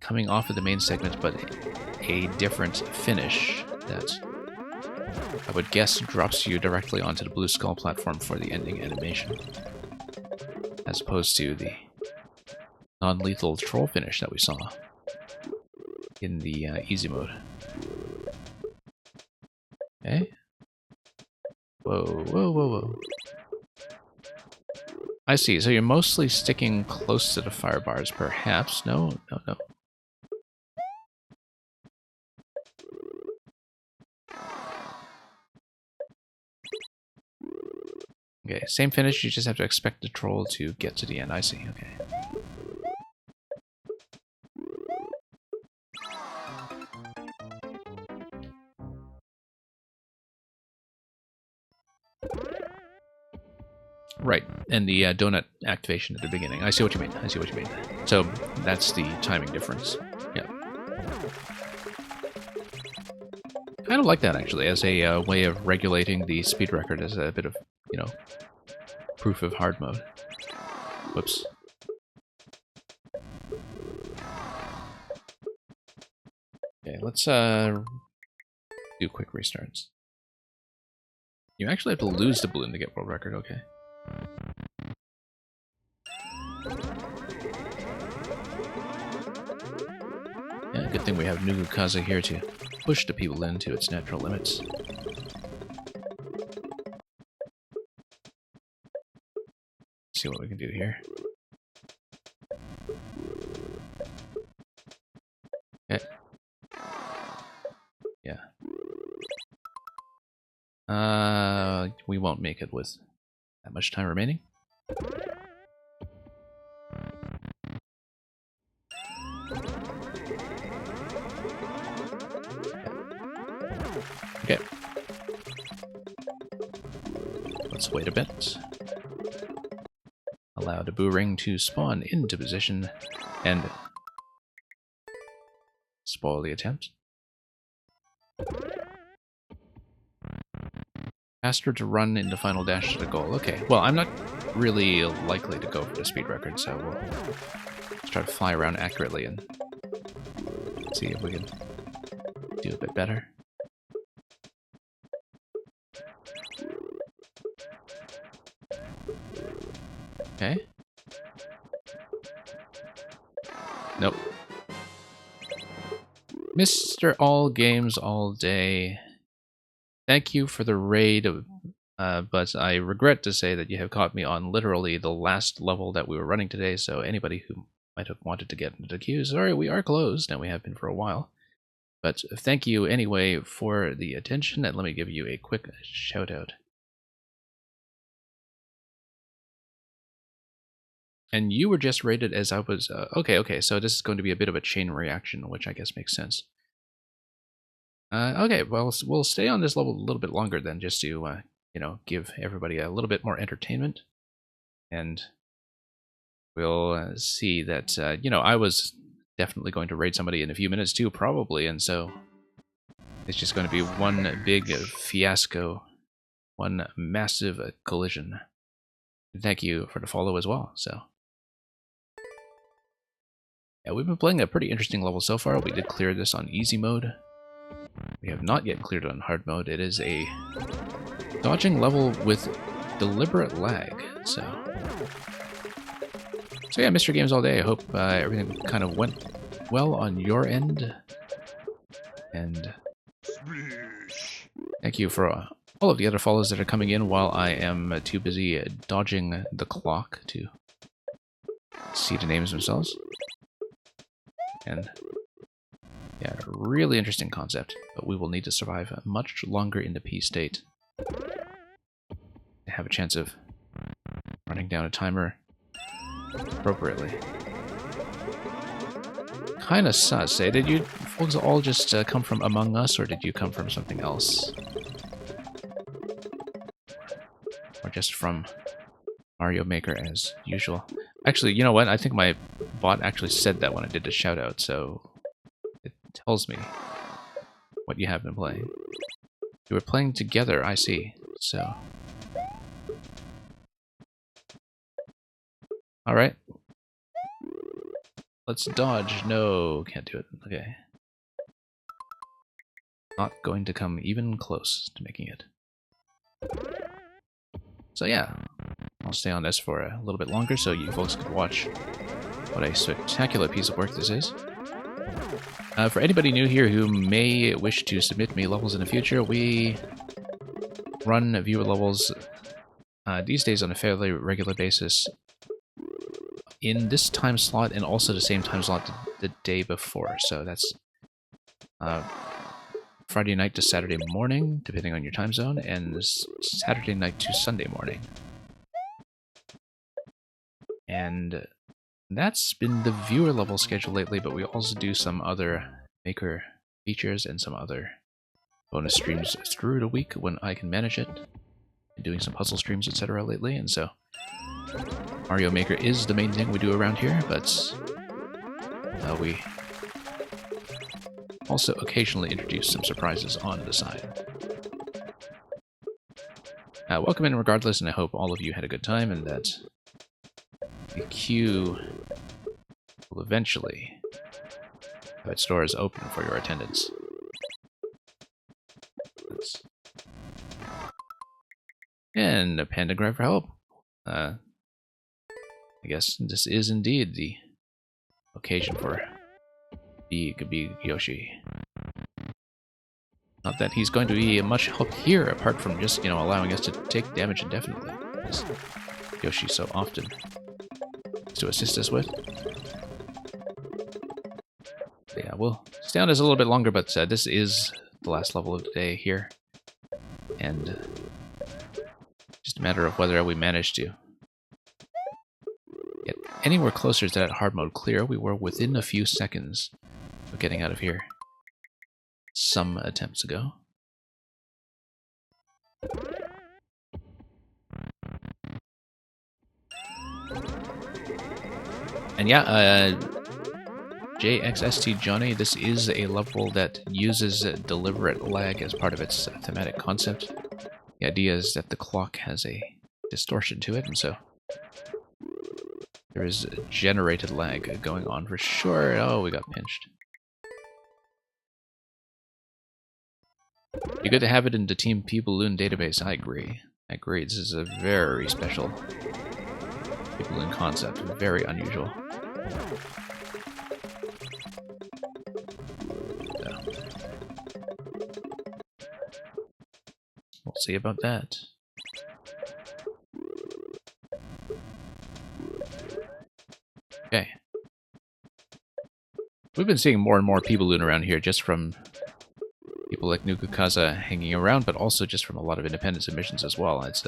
coming off of the main segment, but a different finish that I would guess drops you directly onto the Blue Skull platform for the ending animation. As opposed to the non-lethal troll finish that we saw in the easy mode. Okay. Whoa, whoa, whoa, whoa. I see, so you're mostly sticking close to the fire bars, perhaps. No, no, no. Okay, same finish, you just have to expect the troll to get to the end. I see, okay. Right, and the donut activation at the beginning. I see what you mean, I see what you mean. So, that's the timing difference. Yeah. Kind of like that, actually, as a way of regulating the speed record as a bit of, you know, proof of hard mode. Whoops. Okay, let's do quick restarts. You actually have to lose the balloon to get world record, okay. Yeah, good thing we have Nukukaza here to push the people into its natural limits. See what we can do here. Okay. Yeah. We won't make it with that much time remaining. Okay. Let's wait a bit. Allow the boo ring to spawn into position and spoil the attempt. Faster to run into final dash to the goal. Okay, well, I'm not really likely to go for the speed record, so we'll try to fly around accurately and see if we can do a bit better. Okay. Nope. Mr. All Games All Day, thank you for the raid, but I regret to say that you have caught me on literally the last level that we were running today, so anybody who might have wanted to get into the queue, sorry, we are closed, and we have been for a while. But thank you anyway for the attention, and let me give you a quick shout out. And you were just rated as I was... okay, so this is going to be a bit of a chain reaction, which I guess makes sense. Okay, well, we'll stay on this level a little bit longer then, just to, you know, give everybody a little bit more entertainment. And we'll see that, you know, I was definitely going to raid somebody in a few minutes too, probably, and so it's just going to be one big fiasco, one massive collision. Thank you for the follow as well, so... Yeah, we've been playing a pretty interesting level so far. We did clear this on easy mode. We have not yet cleared it on hard mode. It is a dodging level with deliberate lag, so... So yeah, Mr. Games All Day, I hope everything kind of went well on your end. And thank you for all of the other follows that are coming in while I am too busy dodging the clock to see the names themselves. And yeah, really interesting concept, but we will need to survive much longer in the P state to have a chance of running down a timer appropriately. Kinda sus, eh? Did you folks all just come from Among Us, or did you come from something else? Or just from Mario Maker as usual? Actually, you know what? I think my bot actually said that when I did the shoutout, so it tells me what you have been playing. You were playing together, I see, so... Alright. Let's dodge. No, can't do it. Okay. Not going to come even close to making it. So yeah, I'll stay on this for a little bit longer so you folks can watch what a spectacular piece of work this is. For anybody new here who may wish to submit me levels in the future, we run viewer levels these days on a fairly regular basis in this time slot and also the same time slot the day before. So that's Friday night to Saturday morning, depending on your time zone, and Saturday night to Sunday morning. And that's been the viewer level schedule lately, but we also do some other Maker features and some other bonus streams through the week when I can manage it. Been doing some puzzle streams, etc. lately, and so Mario Maker is the main thing we do around here, but we also occasionally introduce some surprises on the side. Welcome in regardless, and I hope all of you had a good time and that the queue will eventually have its doors open for your attendance. And a panda cry for help. I guess this is indeed the occasion for Big Yoshi. Not that he's going to be much help here, apart from just, you know, allowing us to take damage indefinitely, as Yoshi so often to assist us with. Yeah, we'll stay on this a little bit longer, but this is the last level of the day here, and just a matter of whether we manage to get anywhere closer to that hard mode clear. We were within a few seconds of getting out of here some attempts ago. And yeah, JXST Johnny, this is a level that uses deliberate lag as part of its thematic concept. The idea is that the clock has a distortion to it, and so there is generated lag going on for sure. Oh, we got pinched. Be good to have it in the Team P-Balloon database. I agree. I agree. This is a very special P-Balloon concept. Very unusual. So, we'll see about that. Okay. We've been seeing more and more P-Balloon around here just from people like Nukukaza hanging around, but also just from a lot of independent submissions as well. It's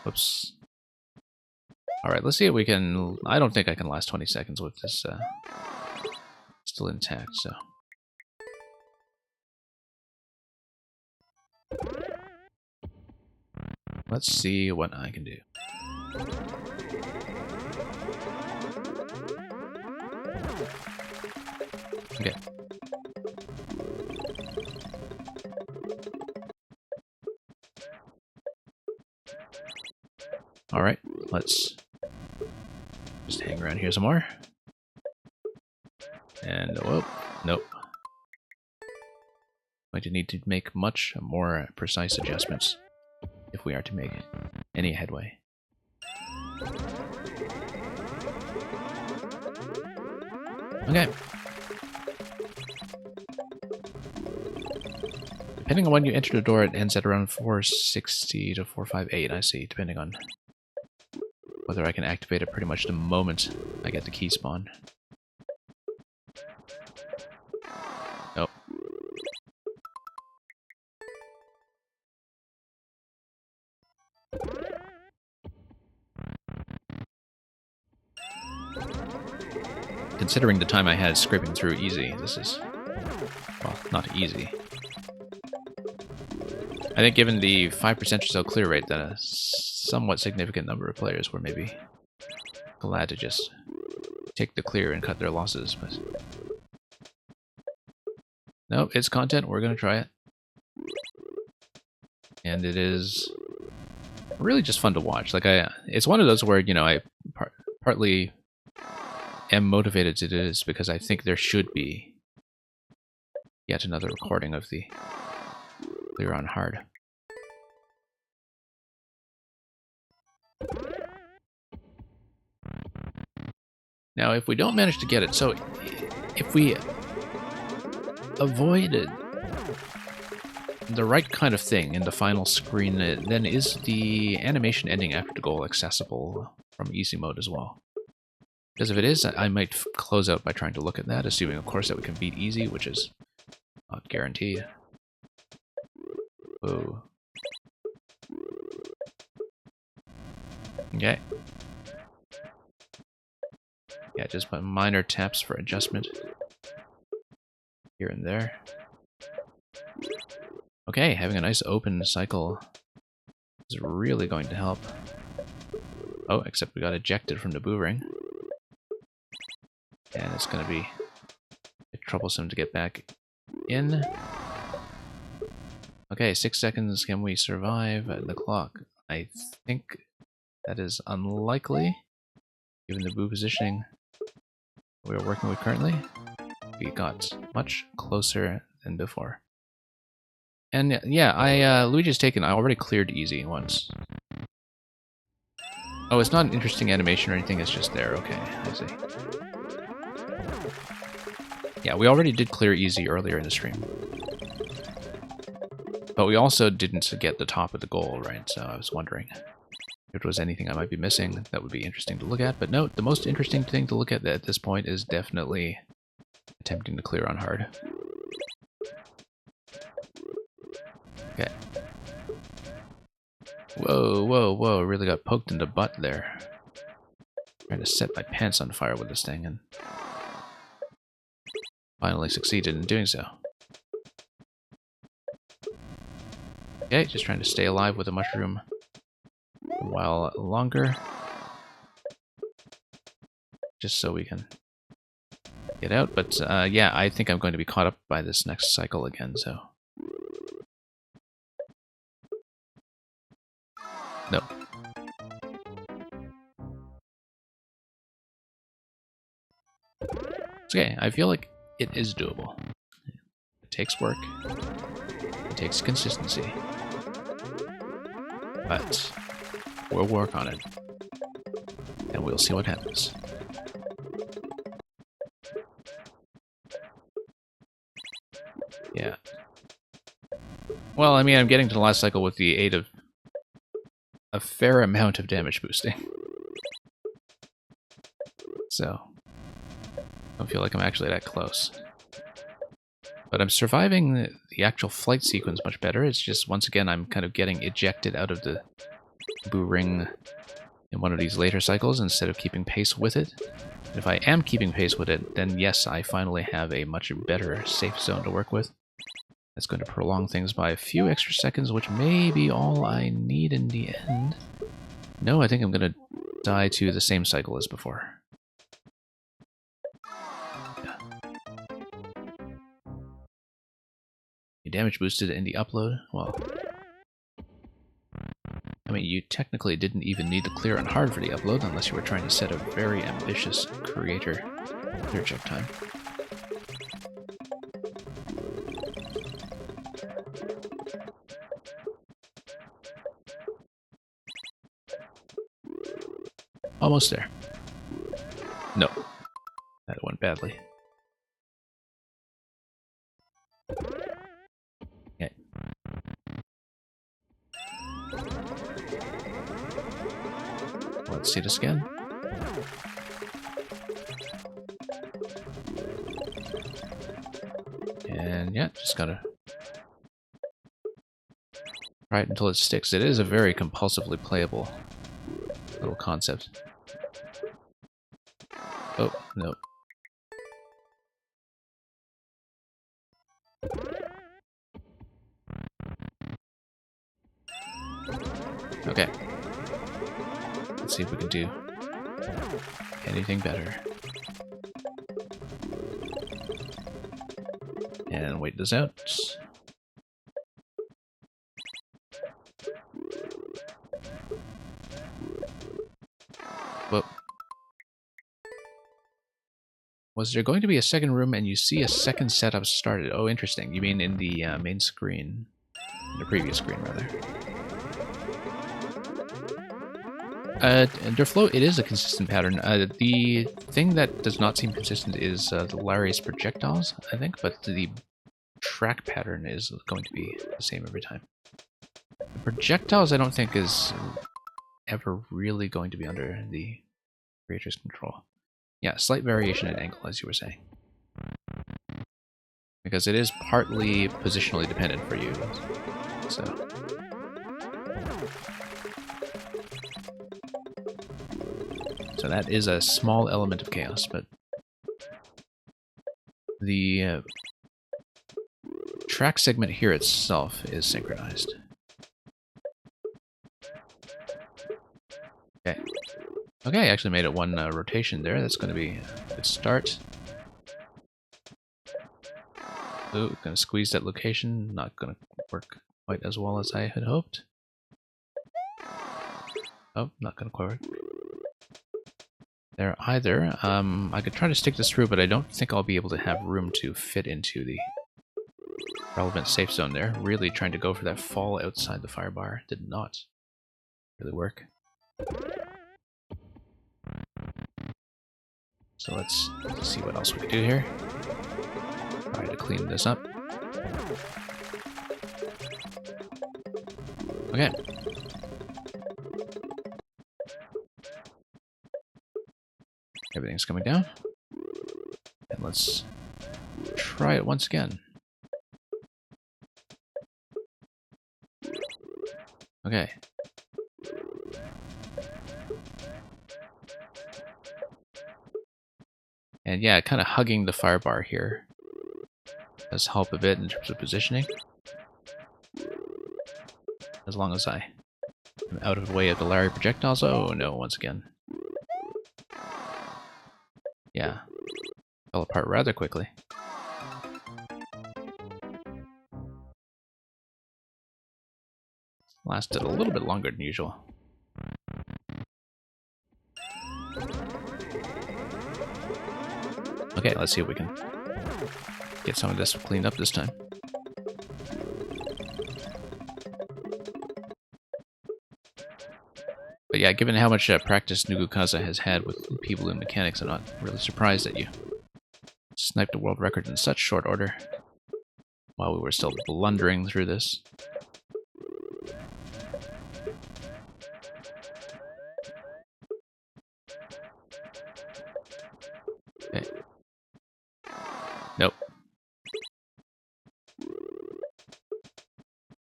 whoops. Alright, let's see if we can... I don't think I can last 20 seconds with this still intact, so... Let's see what I can do. Okay. Alright, let's just hang around here some more. And, whoop, nope. Going to need to make much more precise adjustments if we are to make any headway. Okay. Depending on when you enter the door, it ends at around 460 to 458, I see, depending on whether I can activate it pretty much the moment I get the key spawn. Nope. Considering the time I had scraping through easy, this is, well, not easy. I think given the 5% or so clear rate, that a somewhat significant number of players were maybe glad to just take the clear and cut their losses, but... Nope, it's content, we're gonna try it. And it is really just fun to watch. Like, it's one of those where, you know, I partly am motivated to do this because I think there should be yet another recording of the Clear on Hard. Now, if we don't manage to get it, so if we avoid the right kind of thing in the final screen, then is the animation ending after the goal accessible from easy mode as well? Because if it is, I might close out by trying to look at that, assuming, of course, that we can beat easy, which is not guaranteed. Oh. Okay. Yeah, just minor taps for adjustment here and there. Okay, having a nice open cycle is really going to help. Oh, except we got ejected from the boo ring. And it's going to be a bit troublesome to get back in. Okay, 6 seconds. Can we survive the clock? I think that is unlikely, given the boo positioning we are working with currently. We got much closer than before. And yeah, Luigi's Taken, I already cleared easy once. Oh, it's not an interesting animation or anything, it's just there. Okay, I see. Yeah, we already did clear easy earlier in the stream. But we also didn't get the top of the goal, right? So I was wondering if there was anything I might be missing that would be interesting to look at. But no, the most interesting thing to look at this point is definitely attempting to clear on hard. Okay. Whoa, whoa, whoa, really got poked in the butt there. Trying to set my pants on fire with this thing and finally succeeded in doing so. Okay, just trying to stay alive with a mushroom a while longer. Just so we can get out. But yeah, I think I'm going to be caught up by this next cycle again, so... No. It's okay, I feel like it is doable. It takes work. It takes consistency. But we'll work on it. And we'll see what happens. Yeah. Well, I mean, I'm getting to the last cycle with the aid of a fair amount of damage boosting. So, I don't feel like I'm actually that close. But I'm surviving the actual flight sequence much better. It's just, once again, I'm kind of getting ejected out of the boo ring in one of these later cycles instead of keeping pace with it. If I am keeping pace with it, then yes, I finally have a much better safe zone to work with. That's going to prolong things by a few extra seconds, which may be all I need in the end. No, I think I'm going to die to the same cycle as before. Yeah. Your damage boosted in the upload? Well, I mean, you technically didn't even need to clear on hard for the upload unless you were trying to set a very ambitious creator clear check time. Almost there. No. That went badly. Okay. Let's see this again. And yeah, just gotta try it until it sticks. It is a very compulsively playable little concept. Oh, no. Okay. Let's see if we can do anything better. And wait this out. Whoa. Was there going to be a second room and you see a second setup started? Oh, interesting. You mean in the main screen? In the previous screen, rather. Under flow, it is a consistent pattern. The thing that does not seem consistent is the Larry's projectiles, I think, but the track pattern is going to be the same every time. The projectiles, I don't think, is ever really going to be under the creator's control. Yeah, slight variation in angle, as you were saying. Because it is partly positionally dependent for you, so... So that is a small element of chaos, but the track segment here itself is synchronized. Okay. Okay, I actually made it one rotation there. That's going to be a good start. Ooh, going to squeeze that location. Not going to work quite as well as I had hoped. Oh, not going to quite work there either. I could try to stick this through, but I don't think I'll be able to have room to fit into the relevant safe zone there. Really trying to go for that fall outside the fire bar did not really work. So let's see what else we can do here. Try to clean this up. Okay. Everything's coming down. And let's try it once again. Okay. And yeah, kind of hugging the fire bar here does help a bit in terms of positioning. As long as I am out of the way of the Larry projectiles. Oh no, once again. Yeah. Fell apart rather quickly. Lasted a little bit longer than usual. Okay, let's see if we can get some of this cleaned up this time. But yeah, given how much practice Nugukaza has had with people in mechanics, I'm not really surprised that you sniped a world record in such short order while we were still blundering through this. Okay. Nope.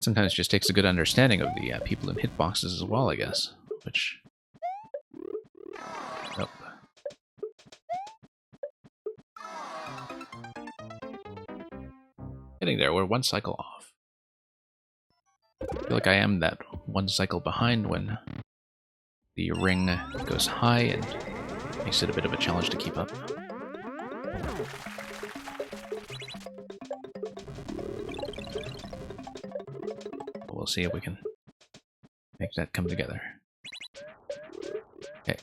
Sometimes it just takes a good understanding of the people in hitboxes as well, I guess. Which Getting there, we're one cycle off. I feel like I am that one cycle behind when the ring goes high and makes it a bit of a challenge to keep up. We'll see if we can make that come together. Okay.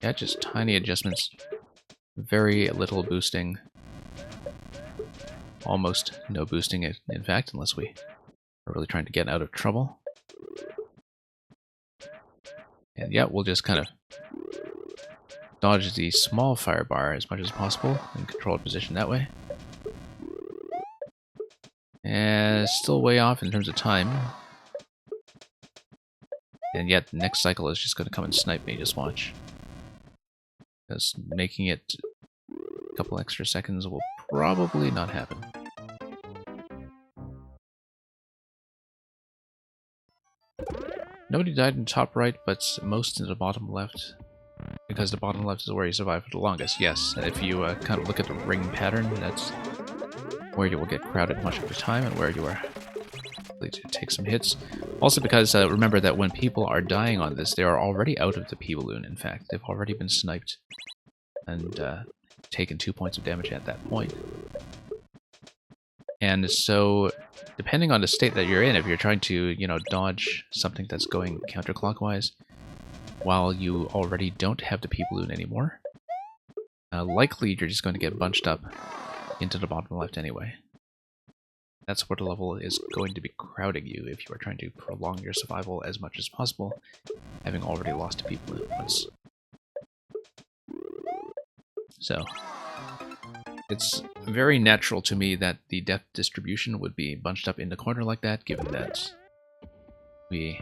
Yeah, just tiny adjustments. Very little boosting. Almost no boosting, in fact, unless we are really trying to get out of trouble. And yeah, we'll just kind of dodge the small fire bar as much as possible and control a position that way. And still way off in terms of time. And yet, the next cycle is just going to come and snipe me, just watch. Because making it a couple extra seconds will probably not happen. Nobody died in top right, but most in the bottom left. Because the bottom left is where you survive for the longest, yes. And if you kind of look at the ring pattern, that's where you will get crowded much of the time and where you are likely to take some hits. Also because remember that when people are dying on this, they are already out of the P-Balloon, in fact. They've already been sniped and taken 2 points of damage at that point. And so, depending on the state that you're in, if you're trying to, you know, dodge something that's going counterclockwise, while you already don't have the P-Balloon anymore, likely you're just going to get bunched up into the bottom left anyway. That's where the level is going to be crowding you if you are trying to prolong your survival as much as possible, having already lost a P-Balloon once. So, it's very natural to me that the depth distribution would be bunched up in the corner like that, given that we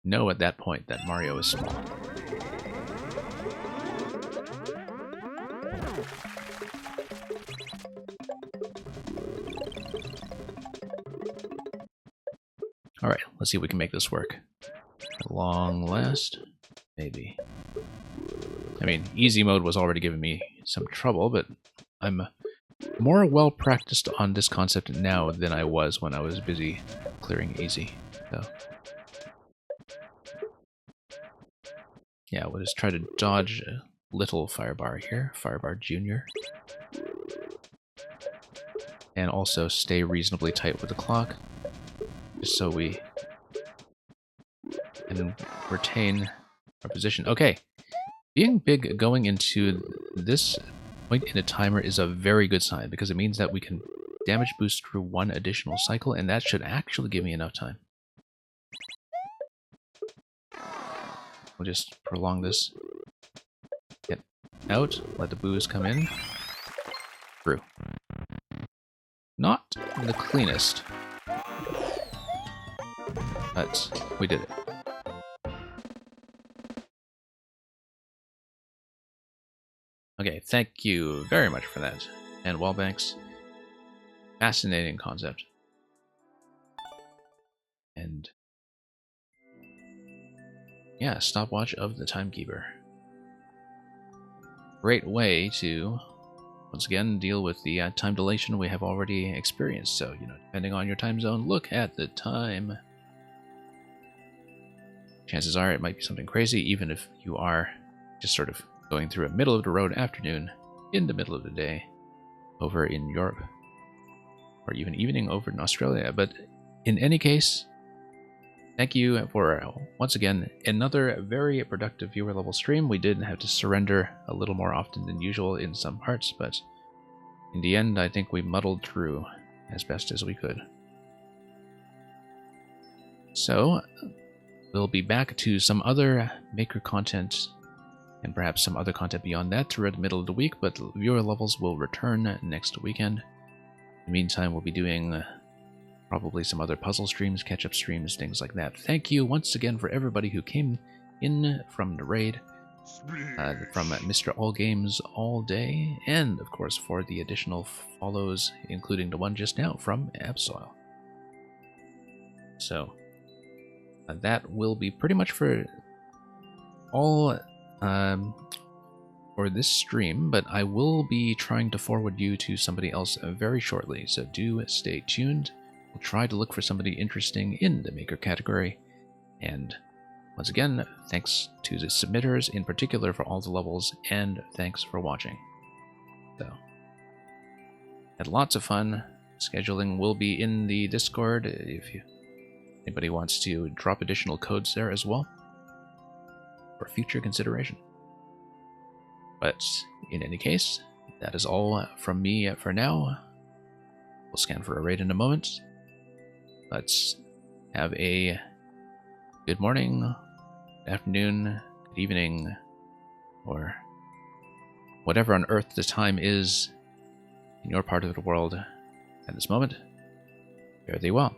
know at that point that Mario is small. Alright, let's see if we can make this work. At long last, maybe. I mean, easy mode was already giving me some trouble, but I'm more well-practiced on this concept now than I was when I was busy clearing easy. So, yeah, we'll just try to dodge a little Firebar here, Firebar Jr. And also stay reasonably tight with the clock, just so we can retain our position. Okay, being big going into this point in a timer is a very good sign, because it means that we can damage boost through one additional cycle, and that should actually give me enough time. We'll just prolong this. Get out, let the booze come in. Through. Not the cleanest, but we did it. Okay, thank you very much for that. And Wallbanks. Fascinating concept. And yeah, stopwatch of the timekeeper. Great way to, once again, deal with the time dilation we have already experienced. So, you know, depending on your time zone, look at the time. Chances are it might be something crazy, even if you are just sort of going through a middle-of-the-road afternoon in the middle of the day over in Europe, or even evening over in Australia. But in any case, thank you for, once again, another very productive viewer level stream. We did have to surrender a little more often than usual in some parts, but in the end, I think we muddled through as best as we could. So, we'll be back to some other Maker content, and perhaps some other content beyond that throughout the middle of the week, but viewer levels will return next weekend. In the meantime, we'll be doing probably some other puzzle streams, catch-up streams, things like that. Thank you once again for everybody who came in from the raid, from Mr. All Games All Day, and of course for the additional follows, including the one just now from Absol. So, that will be pretty much for all, for for this stream, but I will be trying to forward you to somebody else very shortly, so do stay tuned. We'll try to look for somebody interesting in the Maker category. And once again, thanks to the submitters in particular for all the levels, and thanks for watching. So, had lots of fun. Scheduling will be in the Discord if anybody wants to drop additional codes there as well for future consideration. But in any case, that is all from me for now. We'll scan for a raid in a moment. Let's have a good morning, good afternoon, good evening, or whatever on earth the time is in your part of the world at this moment. Fare thee well.